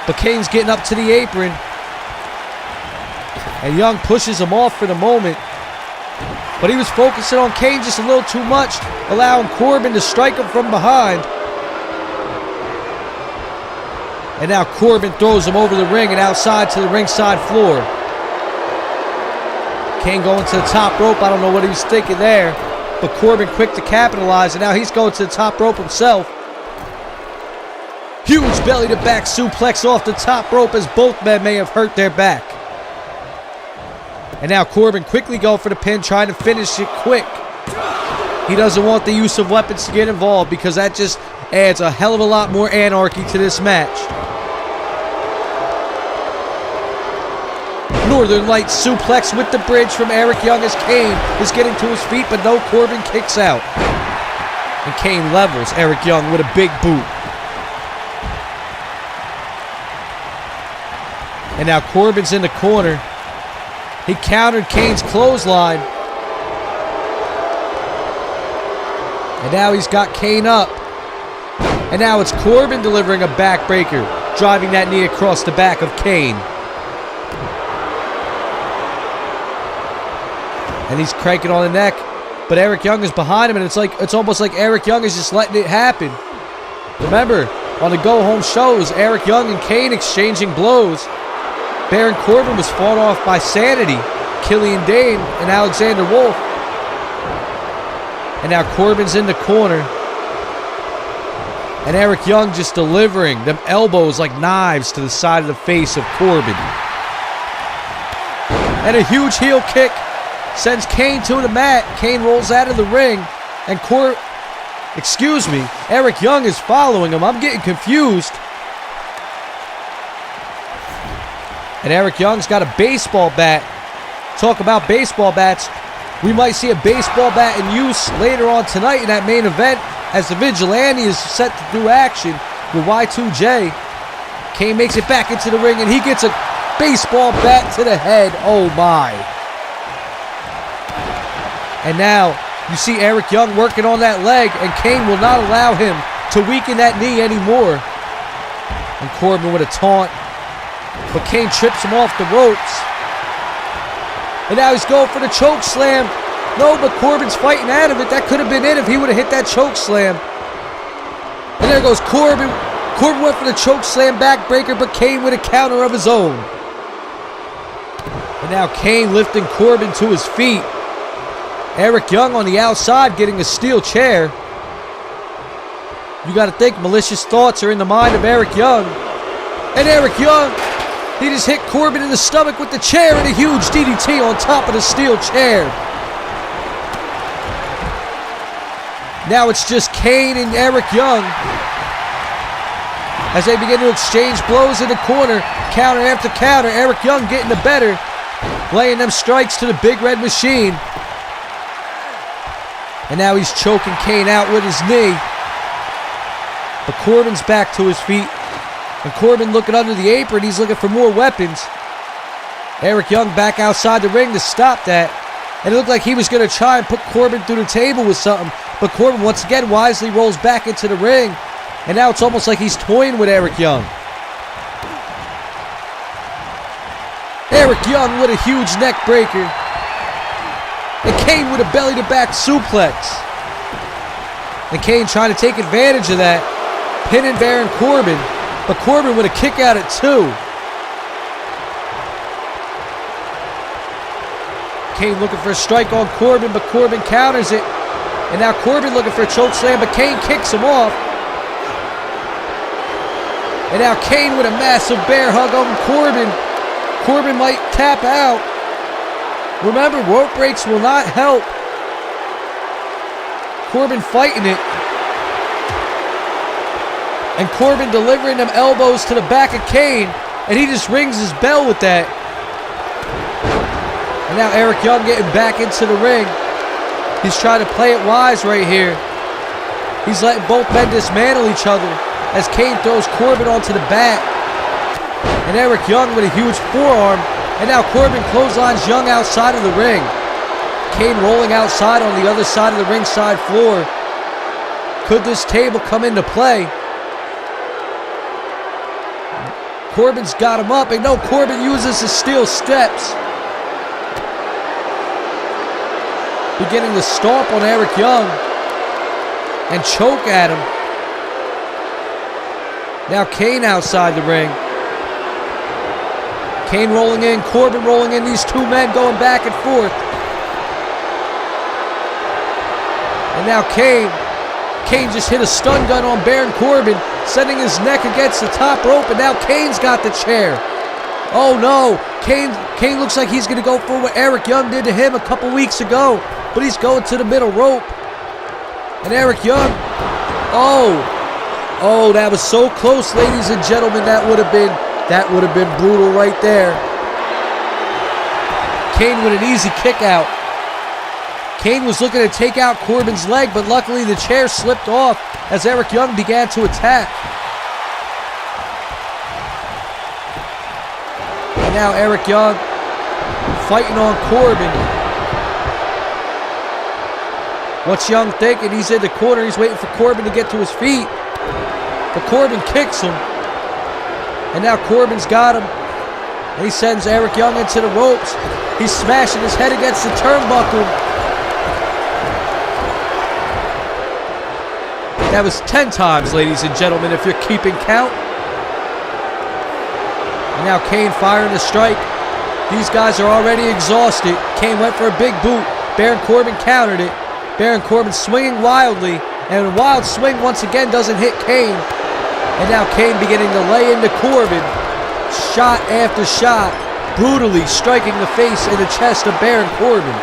S2: But Kane's getting up to the apron, and Young pushes him off for the moment. But he was focusing on Kane just a little too much, allowing Corbin to strike him from behind. And now Corbin throws him over the ring and outside to the ringside floor. Kane going to the top rope. I don't know what he was thinking there. But Corbin quick to capitalize, and now he's going to the top rope himself. Huge belly-to-back suplex off the top rope as both men may have hurt their back. And now Corbin quickly going for the pin, trying to finish it quick. He doesn't want the use of weapons to get involved because that just adds a hell of a lot more anarchy to this match. Northern Lights suplex with the bridge from Eric Young as Kane is getting to his feet, but no, Corbin kicks out. And Kane levels Eric Young with a big boot. And now Corbin's in the corner. He countered Kane's clothesline. And now he's got Kane up. And now it's Corbin delivering a backbreaker, driving that knee across the back of Kane. And he's cranking on the neck, but Eric Young is behind him, and it's almost like Eric Young is just letting it happen. Remember, on the go-home shows, Eric Young and Kane exchanging blows. Baron Corbin was fought off by Sanity, Killian Dane, and Alexander Wolf. And now Corbin's in the corner. And Eric Young just delivering them elbows like knives to the side of the face of Corbin. And a huge heel kick sends Kane to the mat. Kane rolls out of the ring, and Eric Young is following him. I'm getting confused. And Eric Young's got a baseball bat. Talk about baseball bats. We might see a baseball bat in use later on tonight in that main event as the Vigilante is set to do action with Y2J. Kane makes it back into the ring, and he gets a baseball bat to the head. Oh my. And now you see Eric Young working on that leg, and Kane will not allow him to weaken that knee anymore. And Corbin with a taunt, but Kane trips him off the ropes. And now he's going for the choke slam. No, but Corbin's fighting out of it. That could have been it if he would have hit that choke slam. And there goes Corbin. Corbin went for the choke slam backbreaker, but Kane with a counter of his own. And now Kane lifting Corbin to his feet. Eric Young on the outside getting a steel chair. You got to think malicious thoughts are in the mind of Eric Young. And Eric Young, he just hit Corbin in the stomach with the chair and a huge DDT on top of the steel chair. Now it's just Kane and Eric Young as they begin to exchange blows in the corner. Counter after counter. Eric Young getting the better, laying them strikes to the Big Red Machine. And now he's choking Kane out with his knee. But Corbin's back to his feet. And Corbin looking under the apron. He's looking for more weapons. Eric Young back outside the ring to stop that. And it looked like he was going to try and put Corbin through the table with something. But Corbin once again wisely rolls back into the ring. And now it's almost like he's toying with Eric Young. Eric Young with a huge neck breaker. And Kane with a belly-to-back suplex. And Kane trying to take advantage of that. Pinning Baron Corbin. But Corbin with a kick out at 2. Kane looking for a strike on Corbin, but Corbin counters it. And now Corbin looking for a choke slam, but Kane kicks him off. And now Kane with a massive bear hug on Corbin. Corbin might tap out. Remember, rope breaks will not help. Corbin fighting it. And Corbin delivering them elbows to the back of Kane. And he just rings his bell with that. And now Eric Young getting back into the ring. He's trying to play it wise right here. He's letting both men dismantle each other as Kane throws Corbin onto the back. And Eric Young with a huge forearm. And now Corbin clotheslines Young outside of the ring. Kane rolling outside on the other side of the ringside floor. Could this table come into play? Corbin's got him up. And no, Corbin uses his steel steps. Beginning to stomp on Eric Young and choke at him. Now Kane outside the ring. Kane rolling in, Corbin rolling in, these two men going back and forth. And now Kane just hit a stun gun on Baron Corbin, sending his neck against the top rope, and now Kane's got the chair. Oh no, Kane looks like he's going to go for what Eric Young did to him a couple weeks ago. But he's going to the middle rope. And Eric Young, oh, that was so close, ladies and gentlemen. That would have been brutal right there. Kane with an easy kick out. Kane was looking to take out Corbin's leg, but luckily the chair slipped off as Eric Young began to attack. And now Eric Young fighting on Corbin. What's Young thinking? He's in the corner. He's waiting for Corbin to get to his feet. But Corbin kicks him. And now Corbin's got him. And he sends Eric Young into the ropes. He's smashing his head against the turnbuckle. That was 10 times, ladies and gentlemen, if you're keeping count. And now Kane firing the strike. These guys are already exhausted. Kane went for a big boot. Baron Corbin countered it. Baron Corbin swinging wildly, and a wild swing once again doesn't hit Kane. And now Kane beginning to lay into Corbin, shot after shot, brutally striking the face and the chest of Baron Corbin.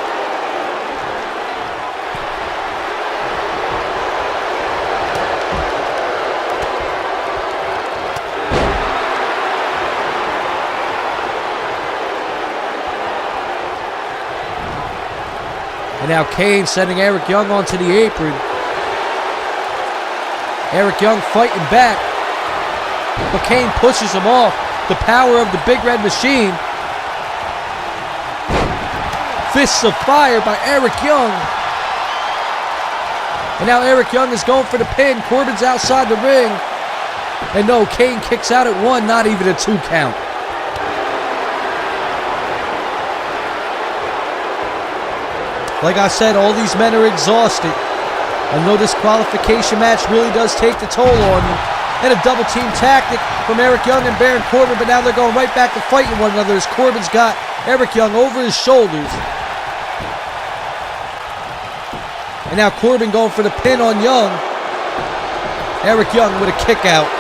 S2: And now Kane sending Eric Young onto the apron. Eric Young fighting back. But Kane pushes him off. The power of the Big Red Machine. Fists of Fire by Eric Young. And now Eric Young is going for the pin. Corbin's outside the ring. And no, Kane kicks out at 1, not even a 2 count. Like I said, all these men are exhausted. I know this qualification match really does take the toll on you. And a double team tactic from Eric Young and Baron Corbin, but now they're going right back to fighting one another as Corbin's got Eric Young over his shoulders. And now Corbin going for the pin on Young. Eric Young with a kick out.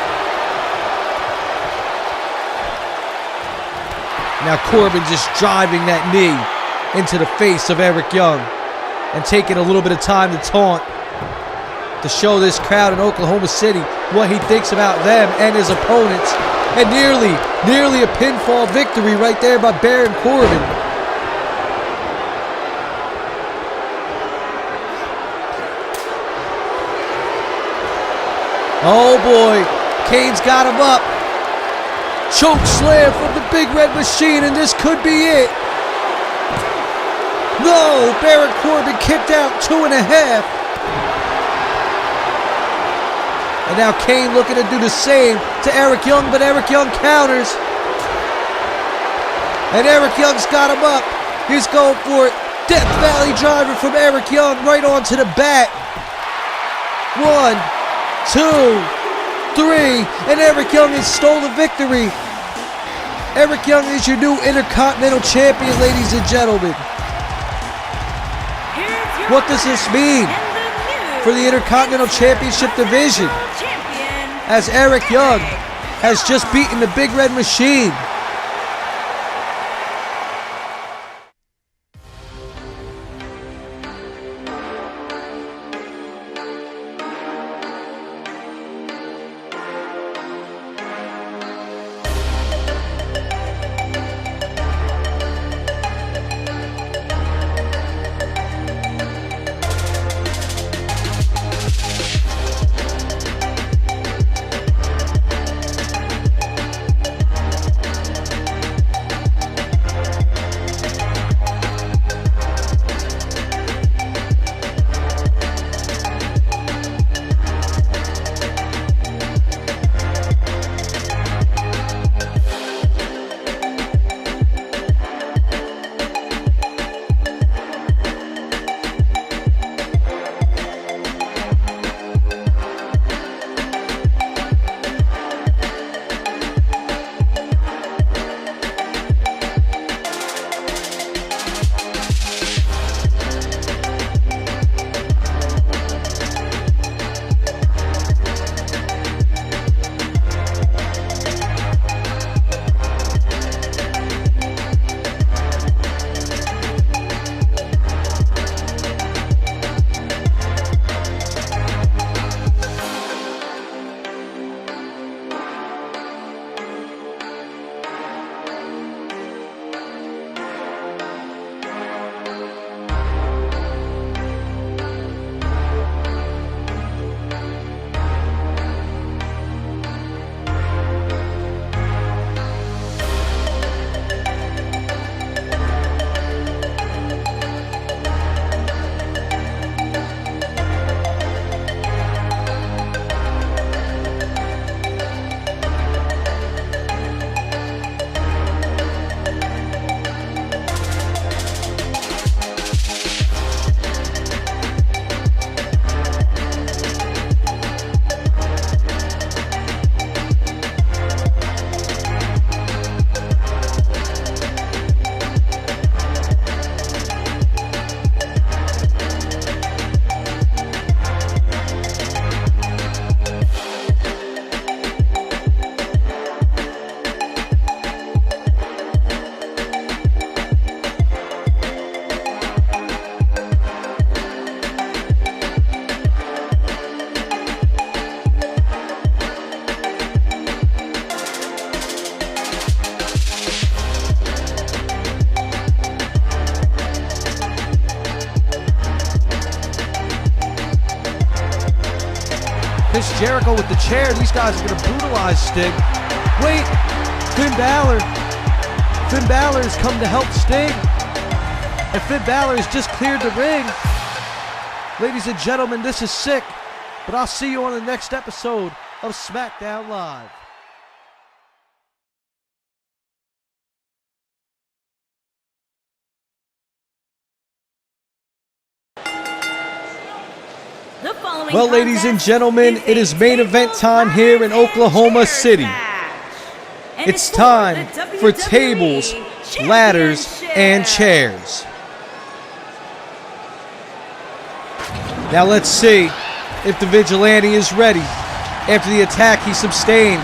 S2: Now Corbin just driving that knee into the face of Eric Young and taking a little bit of time to taunt, to show this crowd in Oklahoma City what he thinks about them and his opponents. And nearly a pinfall victory right there by Baron Corbin. Oh boy, Kane's got him up. Choke slam from the Big Red Machine, and this could be it. No, Baron Corbin kicked out 2.5. And now Kane looking to do the same to Eric Young, but Eric Young counters. And Eric Young's got him up. He's going for it. Death Valley driver from Eric Young right onto the back. 1, 2, 3, and Eric Young has stole the victory. Eric Young is your new Intercontinental Champion, ladies and gentlemen. What does this mean for the Intercontinental Championship division? As Eric Young has just beaten the Big Red Machine. Chris Jericho with the chair. These guys are going to brutalize Sting. Wait, Finn Balor. Finn Balor has come to help Sting. And Finn Balor has just cleared the ring. Ladies and gentlemen, this is sick. But I'll see you on the next episode of SmackDown Live. Well, ladies and gentlemen, it is main event time here in Oklahoma City. It's time for tables, ladders, and chairs. Now let's see if the Vigilante is ready after the attack he sustained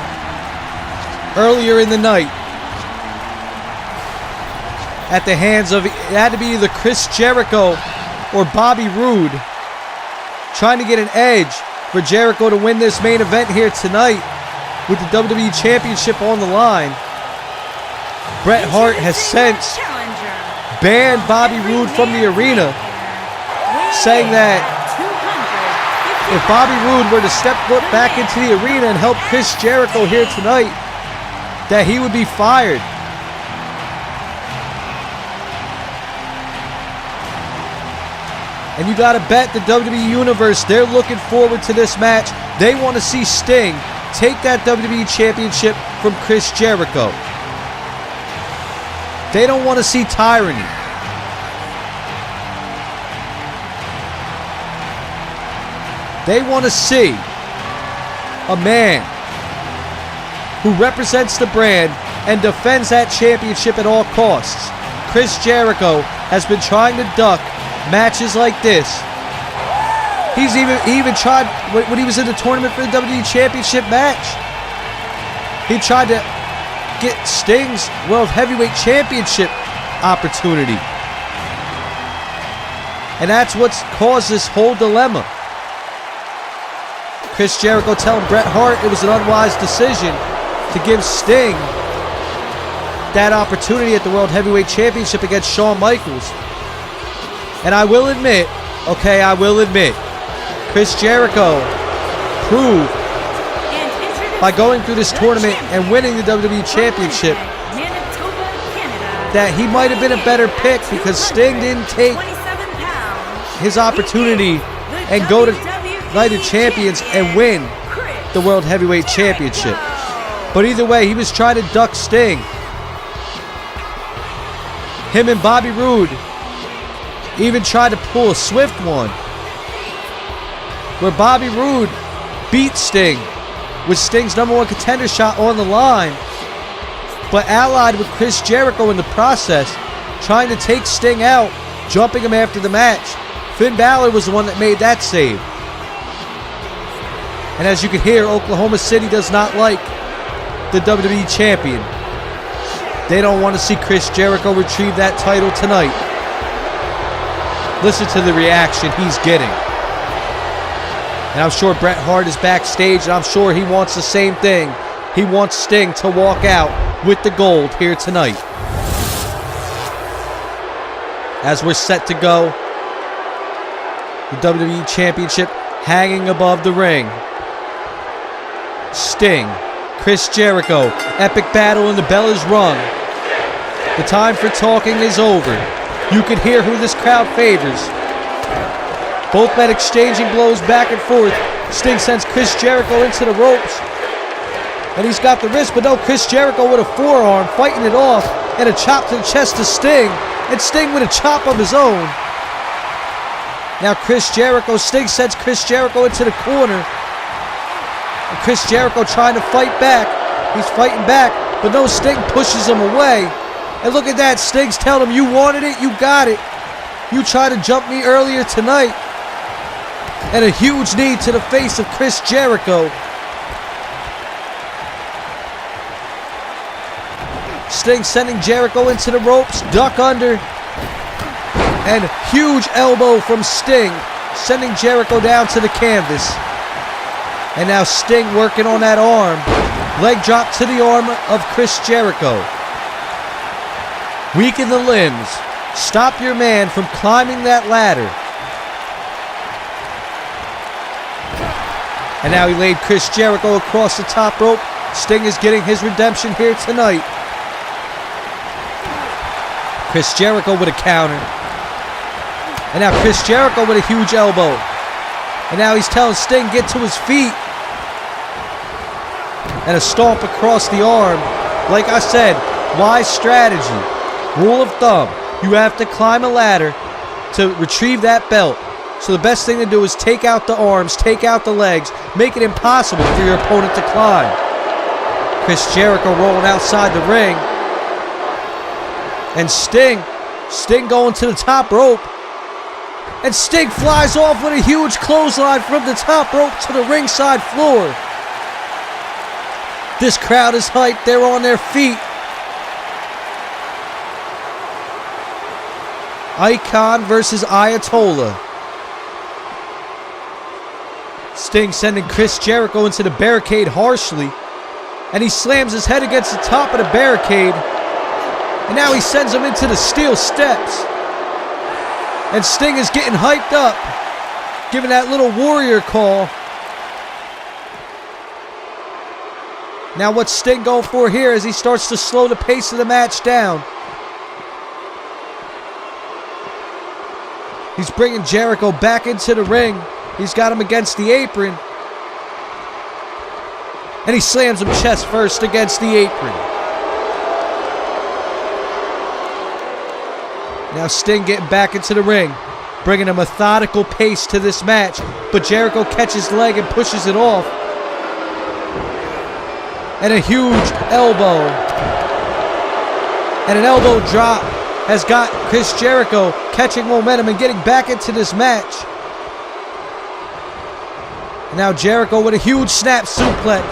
S2: earlier in the night at the hands of, it had to be either Chris Jericho or Bobby Roode, trying to get an edge for Jericho to win this main event here tonight with the WWE Championship on the line. Bret Hart has since banned Bobby Roode from the arena, saying that if Bobby Roode were to step foot back into the arena and help Chris Jericho here tonight, that he would be fired. And you gotta bet the WWE Universe, they're looking forward to this match. They want to see Sting take that WWE Championship from Chris Jericho. They don't want to see tyranny. They want to see a man who represents the brand and defends that championship at all costs. Chris Jericho has been trying to duck matches like this. He even tried, when he was in the tournament for the WWE Championship match, he tried to get Sting's World Heavyweight Championship opportunity. And that's what's caused this whole dilemma. Chris Jericho telling Bret Hart it was an unwise decision to give Sting that opportunity at the World Heavyweight Championship against Shawn Michaels. And I will admit, Chris Jericho proved by going through this tournament and winning the WWE Championship that he might have been a better pick, because Sting didn't take his opportunity and go to Night of Champions and win the World Heavyweight Championship. But either way, he was trying to duck Sting. Him and Bobby Roode even tried to pull a swift one, where Bobby Roode beat Sting with Sting's #1 contender shot on the line, but allied with Chris Jericho in the process, trying to take Sting out, jumping him after the match. Finn Balor was the one that made that save. And as you can hear, Oklahoma City does not like the WWE Champion. They don't want to see Chris Jericho retrieve that title tonight. Listen to the reaction he's getting. And I'm sure Bret Hart is backstage, and I'm sure he wants the same thing. He wants Sting to walk out with the gold here tonight. As we're set to go, the WWE Championship hanging above the ring. Sting, Chris Jericho, epic battle and the bell is rung. The time for talking is over. You can hear who this crowd favors. Both men exchanging blows back and forth. Sting sends Chris Jericho into the ropes. And he's got the wrist, but no, Chris Jericho with a forearm, fighting it off, and a chop to the chest to Sting. And Sting with a chop of his own. Now Sting sends Chris Jericho into the corner. And Chris Jericho trying to fight back. He's fighting back, but no, Sting pushes him away. And look at that, Sting's telling him, you wanted it, you got it. You tried to jump me earlier tonight. And a huge knee to the face of Chris Jericho. Sting sending Jericho into the ropes, duck under. And huge elbow from Sting, sending Jericho down to the canvas. And now Sting working on that arm. Leg drop to the arm of Chris Jericho. Weaken the limbs. Stop your man from climbing that ladder. And now he laid Chris Jericho across the top rope. Sting is getting his redemption here tonight. Chris Jericho with a counter. And now Chris Jericho with a huge elbow. And now he's telling Sting get to his feet. And a stomp across the arm. Like I said, wise strategy. Rule of thumb. You have to climb a ladder to retrieve that belt. So the best thing to do is take out the arms, take out the legs, make it impossible for your opponent to climb. Chris Jericho rolling outside the ring. And Sting going to the top rope. And Sting flies off with a huge clothesline from the top rope to the ringside floor. This crowd is hyped. They're on their feet. Icon versus Ayatollah. Sting sending Chris Jericho into the barricade harshly. And he slams his head against the top of the barricade. And now he sends him into the steel steps. And Sting is getting hyped up, giving that little warrior call. Now what's Sting going for here as he starts to slow the pace of the match down? He's bringing Jericho back into the ring. He's got him against the apron. And he slams him chest first against the apron. Now Sting getting back into the ring. bringing a methodical pace to this match. But Jericho catches leg and pushes it off. And a huge elbow. And an elbow drop has got Chris Jericho catching momentum and getting back into this match. And now Jericho with a huge snap suplex.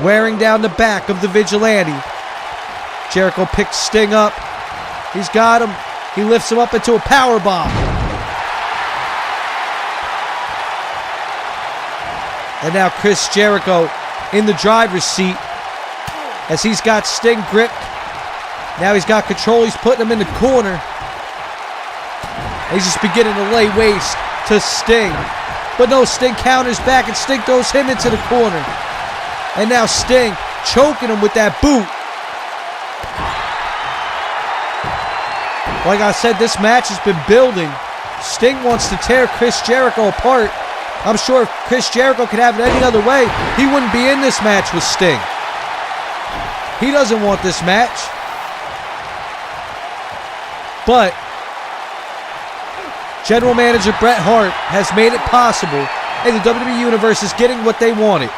S2: Wearing down the back of the Vigilante. Jericho picks Sting up. He's got him. He lifts him up into a powerbomb. And now Chris Jericho in the driver's seat as he's got Sting gripped. Now he's got control. He's putting him in the corner. He's just beginning to lay waste to Sting. But no, Sting counters back and Sting throws him into the corner. And now Sting choking him with that boot. Like I said, this match has been building. Sting wants to tear Chris Jericho apart. I'm sure if Chris Jericho could have it any other way, he wouldn't be in this match with Sting. He doesn't want this match. But General Manager Bret Hart has made it possible, and the WWE Universe is getting what they wanted.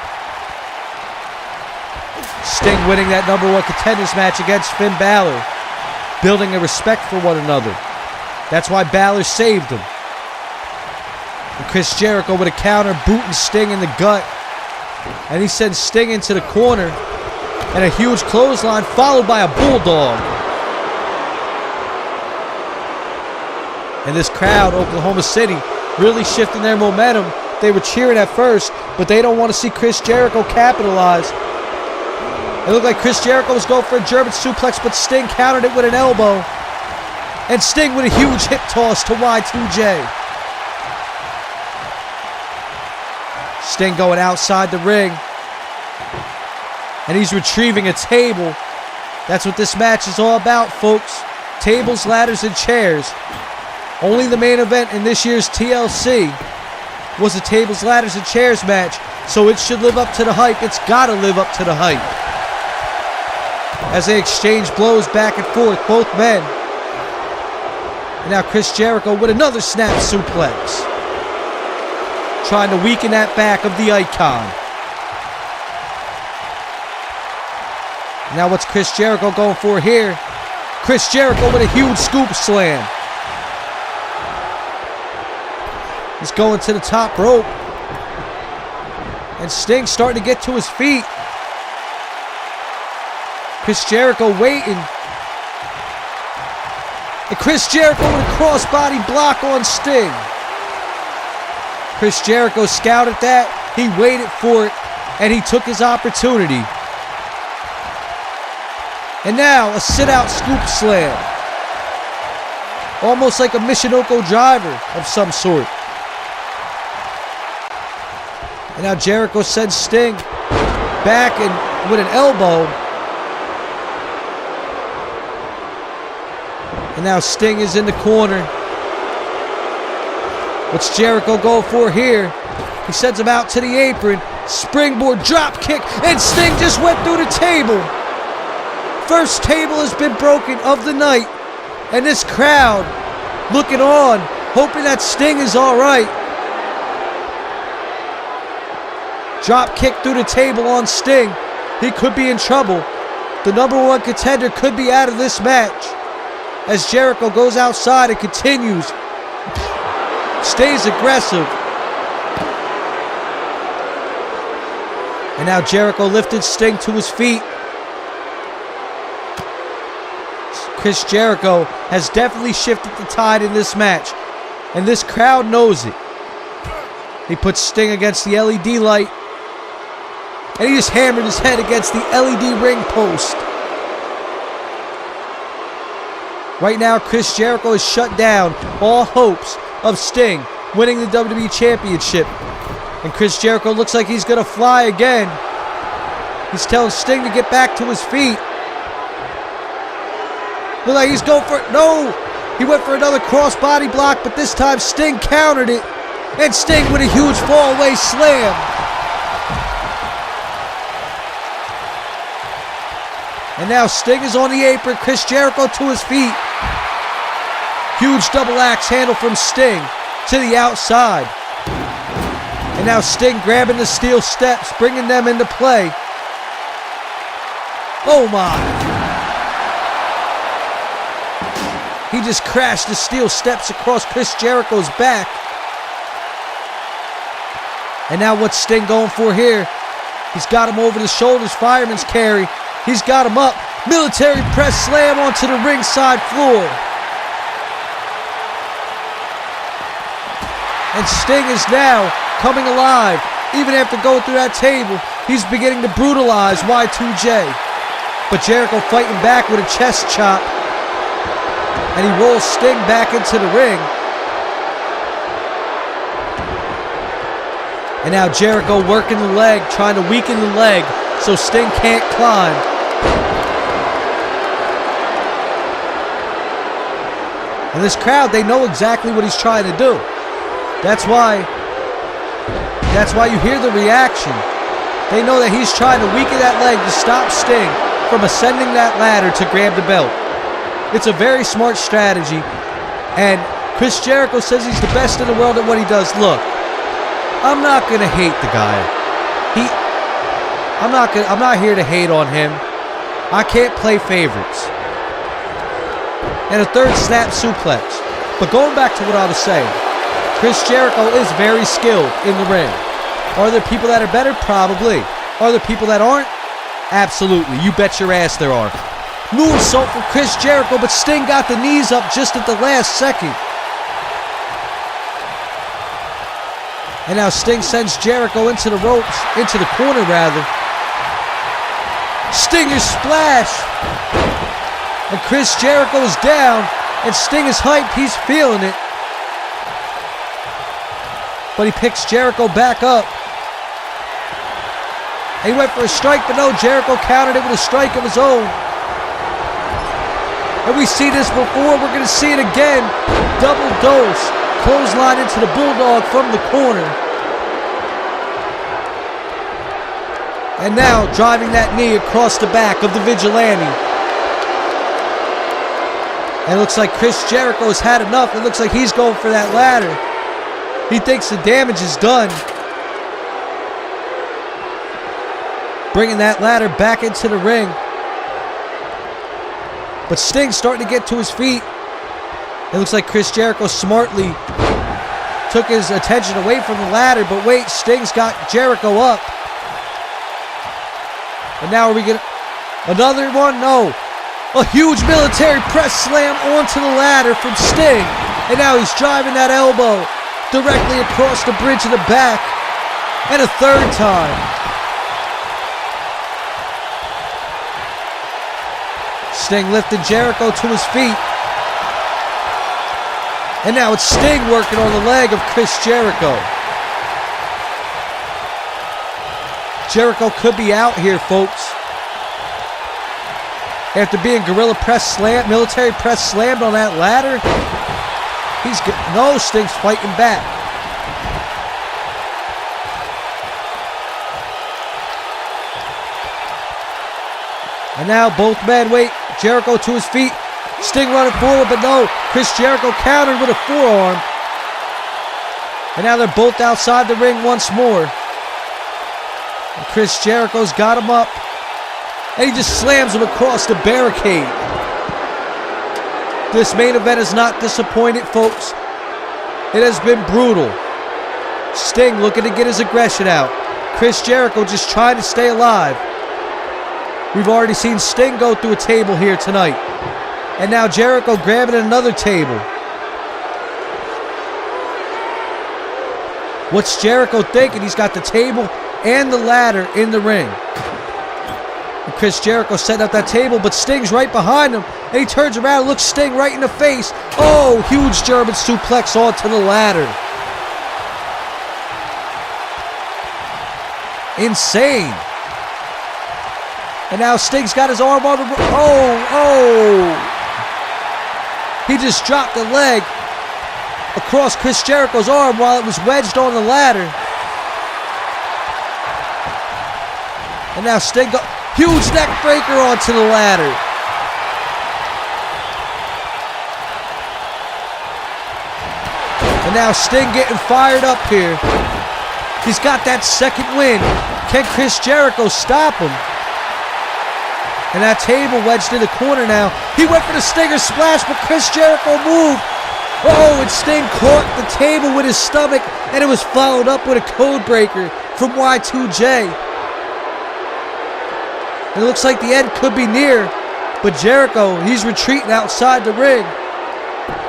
S2: Sting winning that #1 contenders match against Finn Balor, building a respect for one another. That's why Balor saved him. And Chris Jericho with a counter, booting Sting in the gut. And he sends Sting into the corner. And a huge clothesline followed by a bulldog. And this crowd, Oklahoma City, really shifting their momentum. They were cheering at first, but they don't want to see Chris Jericho capitalize. It looked like Chris Jericho was going for a German suplex, but Sting countered it with an elbow. And Sting with a huge hip toss to Y2J. Sting going outside the ring. And he's retrieving a table. That's what this match is all about, folks. Tables, ladders, and chairs. Only the main event in this year's TLC was a tables, ladders, and chairs match. So it should live up to the hype. It's got to live up to the hype. As they exchange blows back and forth, both men. And now Chris Jericho with another snap suplex. Trying to weaken that back of the icon. Now what's Chris Jericho going for here? Chris Jericho with a huge scoop slam. He's going to the top rope. And Sting's starting to get to his feet. Chris Jericho waiting. And Chris Jericho with a crossbody block on Sting. Chris Jericho scouted that. He waited for it. And he took his opportunity. And now a sit-out scoop slam. Almost like a Michinoku driver of some sort. And now Jericho sends Sting back and with an elbow. And now Sting is in the corner. What's Jericho going for here? He sends him out to the apron. Springboard drop kick. And Sting just went through the table. First table has been broken of the night. And this crowd looking on, hoping that Sting is all right. Drop kick through the table on Sting. He could be in trouble. The #1 contender could be out of this match. As Jericho goes outside and continues. Stays aggressive. And now Jericho lifted Sting to his feet. Chris Jericho has definitely shifted the tide in this match. And this crowd knows it. He puts Sting against the LED light. And he just hammered his head against the LED ring post. Right now, Chris Jericho has shut down all hopes of Sting winning the WWE Championship. And Chris Jericho looks like he's going to fly again. He's telling Sting to get back to his feet. Look like he's going for it. No! He went for another crossbody block, but this time Sting countered it. And Sting with a huge fall-away slam. And now Sting is on the apron. Chris Jericho to his feet. Huge double axe handle from Sting to the outside. And now Sting grabbing the steel steps, bringing them into play. Oh my. He just crashed the steel steps across Chris Jericho's back. And now what's Sting going for here? He's got him over the shoulders, fireman's carry. He's got him up. Military press slam onto the ringside floor. And Sting is now coming alive. Even after going through that table, he's beginning to brutalize Y2J. But Jericho fighting back with a chest chop. And he rolls Sting back into the ring. And now Jericho working the leg, trying to weaken the leg so Sting can't climb. And this crowd, they know exactly what he's trying to do. That's why you hear the reaction. They know that he's trying to weaken that leg to stop Sting from ascending that ladder to grab the belt. It's a very smart strategy. And Chris Jericho says he's the best in the world at what he does. Look, I'm not gonna hate the guy. I'm not here to hate on him. I can't play favorites. And a third snap suplex. But going back to what I was saying, Chris Jericho is very skilled in the ring. Are there people that are better? Probably. Are there people that aren't? Absolutely. You bet your ass there are. Moonsault from Chris Jericho, but Sting got the knees up just at the last second. And now Sting sends Jericho into the ropes, into the corner rather. Stinger splash. And Chris Jericho is down, and Sting is hyped. He's feeling it. But he picks Jericho back up. And he went for a strike, but no, Jericho countered it with a strike of his own. And we see this before, we're going to see it again. Double dose. Clothesline into the Bulldog from the corner. And now driving that knee across the back of the Vigilante. And it looks like Chris Jericho's had enough. It looks like he's going for that ladder. He thinks the damage is done. Bringing that ladder back into the ring. But Sting's starting to get to his feet. It looks like Chris Jericho smartly took his attention away from the ladder. But wait, Sting's got Jericho up. And now are we going to... Another one? No. A huge military press slam onto the ladder from Sting. And now he's driving that elbow directly across the bridge of the back. And a third time. Sting lifted Jericho to his feet. And now it's Sting working on the leg of Chris Jericho. Jericho could be out here, folks. After being gorilla press slam, military press slammed on that ladder. No, Sting's fighting back. And now both men wait. Jericho to his feet. Sting running forward, but no. Chris Jericho countered with a forearm. And now they're both outside the ring once more. And Chris Jericho's got him up. And he just slams him across the barricade. This main event is not disappointed, folks. It has been brutal. Sting looking to get his aggression out. Chris Jericho just trying to stay alive. We've already seen Sting go through a table here tonight. And now Jericho grabbing another table. What's Jericho thinking? He's got the table and the ladder in the ring. And Chris Jericho setting up that table, but Sting's right behind him. And he turns around and looks Sting right in the face. Oh, huge German suplex onto the ladder. Insane. And now Sting's got his arm on the... Oh. He just dropped the leg across Chris Jericho's arm while it was wedged on the ladder. And now Sting got... Huge neck breaker onto the ladder. now Sting getting fired up here. He's got that second win. Can Chris Jericho stop him? And that table wedged in the corner now. He went for the Stinger splash, but Chris Jericho moved. Oh, and Sting caught the table with his stomach, and it was followed up with a code breaker from Y2J. And it looks like the end could be near, but Jericho, he's retreating outside the ring.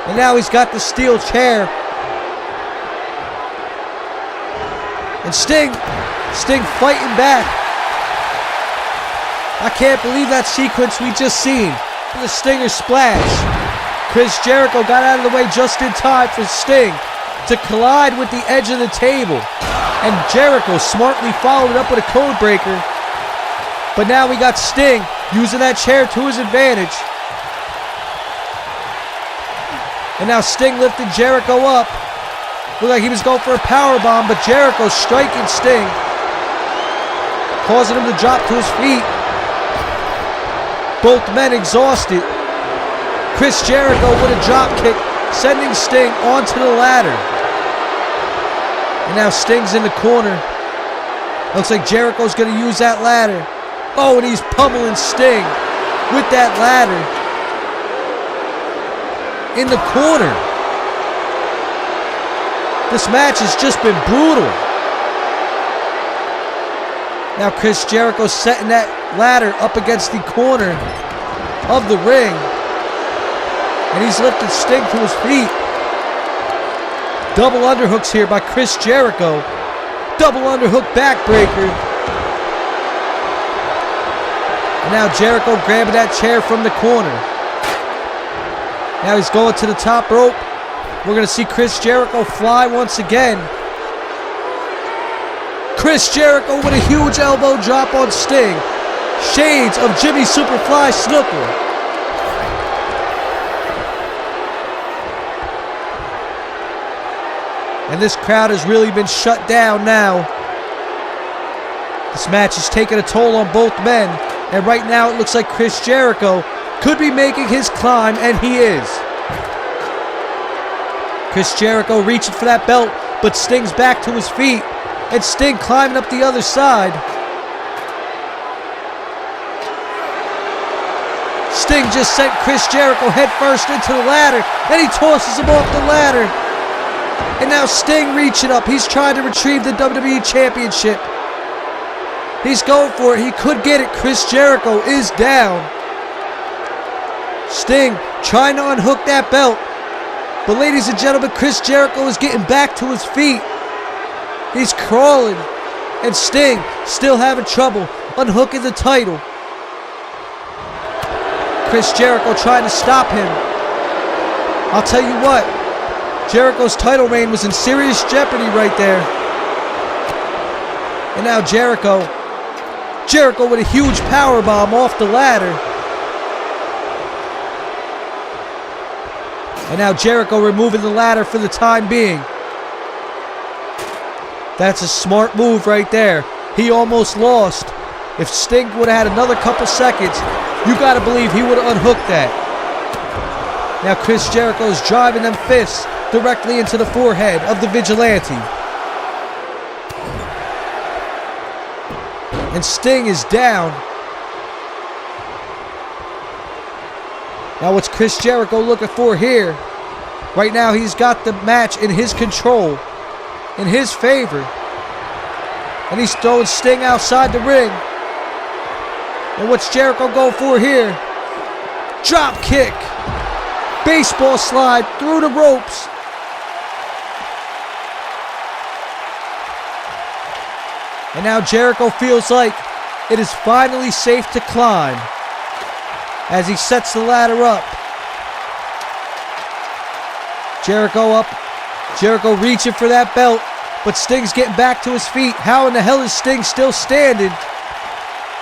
S2: And now he's got the steel chair. And Sting fighting back. I can't believe that sequence we just seen. The Stinger splash. Chris Jericho got out of the way just in time for Sting to collide with the edge of the table. And Jericho smartly followed it up with a code breaker. But now we got Sting using that chair to his advantage. And now Sting lifted Jericho up. Looked like he was going for a powerbomb, but Jericho striking Sting, causing him to drop to his feet. Both men exhausted. Chris Jericho with a drop kick, sending Sting onto the ladder. And now Sting's in the corner. Looks like Jericho's going to use that ladder. Oh, and he's pummeling Sting with that ladder in the corner. This match has just been brutal. Now Chris Jericho's setting that ladder up against the corner of the ring. And he's lifted Sting to his feet. Double underhooks here by Chris Jericho. Double underhook backbreaker. And now Jericho grabbing that chair from the corner. Now he's going to the top rope. We're going to see Chris Jericho fly once again. Chris Jericho with a huge elbow drop on Sting. Shades of Jimmy Superfly Snuka. And this crowd has really been shut down now. This match is taking a toll on both men. And right now it looks like Chris Jericho could be making his climb, and he is. Chris Jericho reaching for that belt, but Sting's back to his feet. And Sting climbing up the other side. Sting just sent Chris Jericho headfirst into the ladder, and he tosses him off the ladder. And now Sting reaching up. He's trying to retrieve the WWE Championship. He's going for it. He could get it. Chris Jericho is down. Sting trying to unhook that belt. But ladies and gentlemen, Chris Jericho is getting back to his feet. He's crawling. And Sting still having trouble unhooking the title. Chris Jericho trying to stop him. I'll tell you what, Jericho's title reign was in serious jeopardy right there. And now Jericho with a huge powerbomb off the ladder. And now Jericho removing the ladder for the time being. That's a smart move right there. He almost lost. If Sting would have had another couple seconds, you got to believe he would have unhooked that. Now Chris Jericho is driving them fists directly into the forehead of the Vigilante. And Sting is down. Now what's Chris Jericho looking for here? Right now he's got the match in his control, in his favor. And he's throwing Sting outside the ring. And what's Jericho going for here? Drop kick. Baseball slide through the ropes. And now Jericho feels like it is finally safe to climb as he sets the ladder up. Jericho up. Jericho reaching for that belt, but Sting's getting back to his feet. How in the hell is Sting still standing?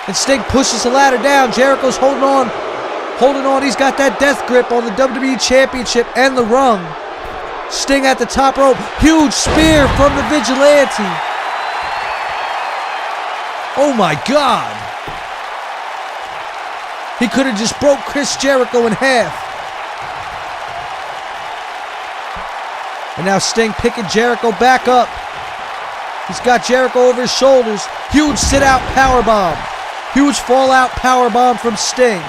S2: And Sting pushes the ladder down. Jericho's holding on. He's got that death grip on the WWE Championship and the rung. Sting at the top rope. Huge spear from the Vigilante. Oh my God. He could have just broke Chris Jericho in half. And now Sting picking Jericho back up. He's got Jericho over his shoulders. Huge sit-out powerbomb. Huge fallout powerbomb from Sting.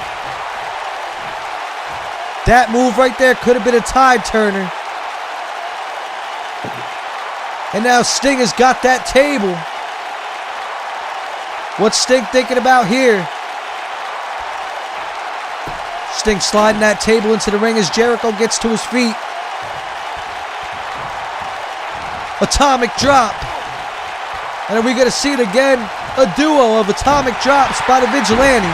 S2: That move right there could have been a tide turner. And now Sting has got that table. What's Sting thinking about here? Sting sliding that table into the ring as Jericho gets to his feet. Atomic drop. And are we going to see it again? A duo of atomic drops by the Vigilante.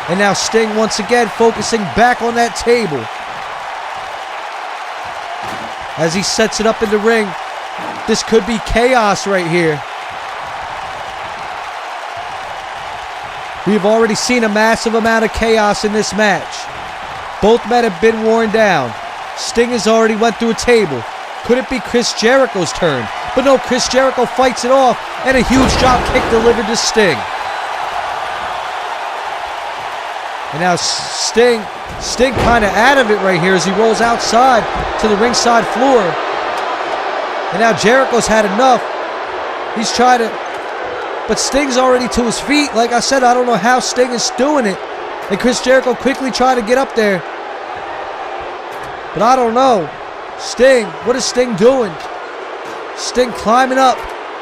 S2: And now Sting once again focusing back on that table. As he sets it up in the ring. This could be chaos right here. We've already seen a massive amount of chaos in this match. Both men have been worn down. Sting has already went through a table. Could it be Chris Jericho's turn? But no, Chris Jericho fights it off, and a huge drop kick delivered to Sting. And now Sting kind of out of it right here as he rolls outside to the ringside floor. And now Jericho's had enough. He's trying to... But Sting's already to his feet. Like I said, I don't know how Sting is doing it. And Chris Jericho quickly tried to get up there. But I don't know. Sting, what is Sting doing? Sting climbing up.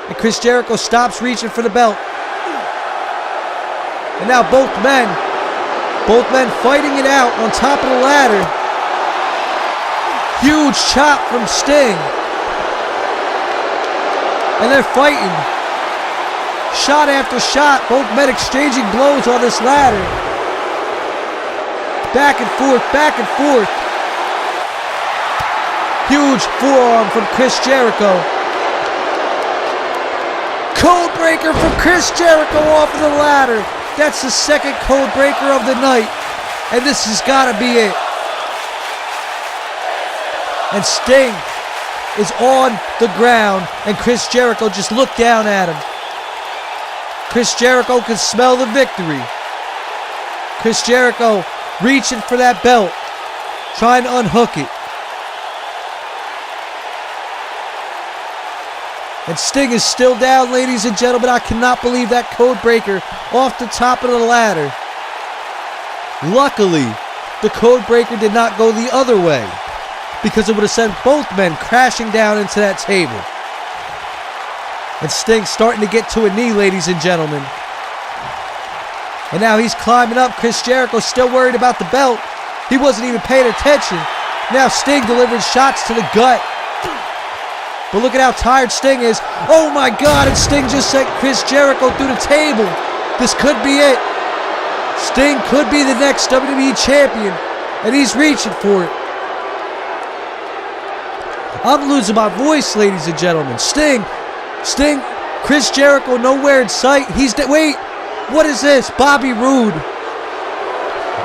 S2: And Chris Jericho stops reaching for the belt. And now both men fighting it out on top of the ladder. Huge chop from Sting. And they're fighting. Shot after shot, both men exchanging blows on this ladder. Back and forth, back and forth. Huge forearm from Chris Jericho. Code breaker from Chris Jericho off of the ladder. That's the second code breaker of the night. And this has got to be it. And Sting is on the ground. And Chris Jericho just looked down at him. Chris Jericho can smell the victory. Chris Jericho reaching for that belt, trying to unhook it. And Sting is still down, ladies and gentlemen. I cannot believe that code breaker off the top of the ladder. Luckily, the code breaker did not go the other way, because it would have sent both men crashing down into that table. And Sting starting to get to a knee, ladies and gentlemen. And now he's climbing up. Chris Jericho still worried about the belt. He wasn't even paying attention. Now Sting delivering shots to the gut. But look at how tired Sting is. Oh my God, and Sting just sent Chris Jericho through the table. This could be it. Sting could be the next WWE Champion. And he's reaching for it. I'm losing my voice, ladies and gentlemen. Sting, Chris Jericho nowhere in sight. Wait, what is this? Bobby Roode.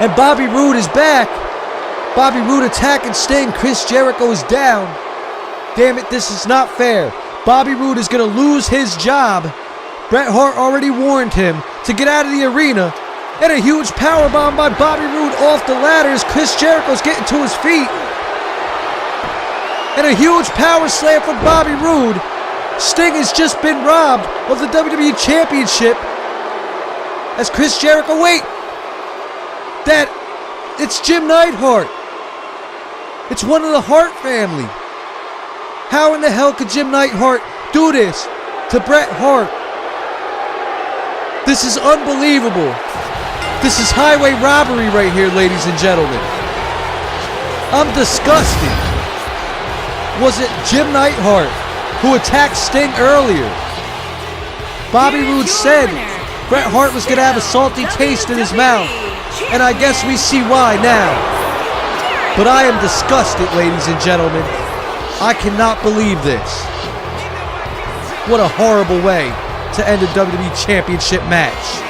S2: And Bobby Roode is back. Bobby Roode attacking Sting. Chris Jericho is down. Damn it, this is not fair. Bobby Roode is going to lose his job. Bret Hart already warned him to get out of the arena. And a huge powerbomb by Bobby Roode off the ladder as Chris Jericho's getting to his feet. And a huge power slam from Bobby Roode. Sting has just been robbed of the WWE Championship. As Chris Jericho, it's Jim Neidhart. It's one of the Hart family. How in the hell could Jim Neidhart do this to Bret Hart? This is unbelievable. This is highway robbery right here, ladies and gentlemen. I'm disgusted. Was it Jim Neidhart who attacked Sting earlier? Bobby Roode said Bret Hart was going to have a salty taste in his mouth. And I guess we see why now. But I am disgusted, ladies and gentlemen. I cannot believe this. What a horrible way to end a WWE Championship match.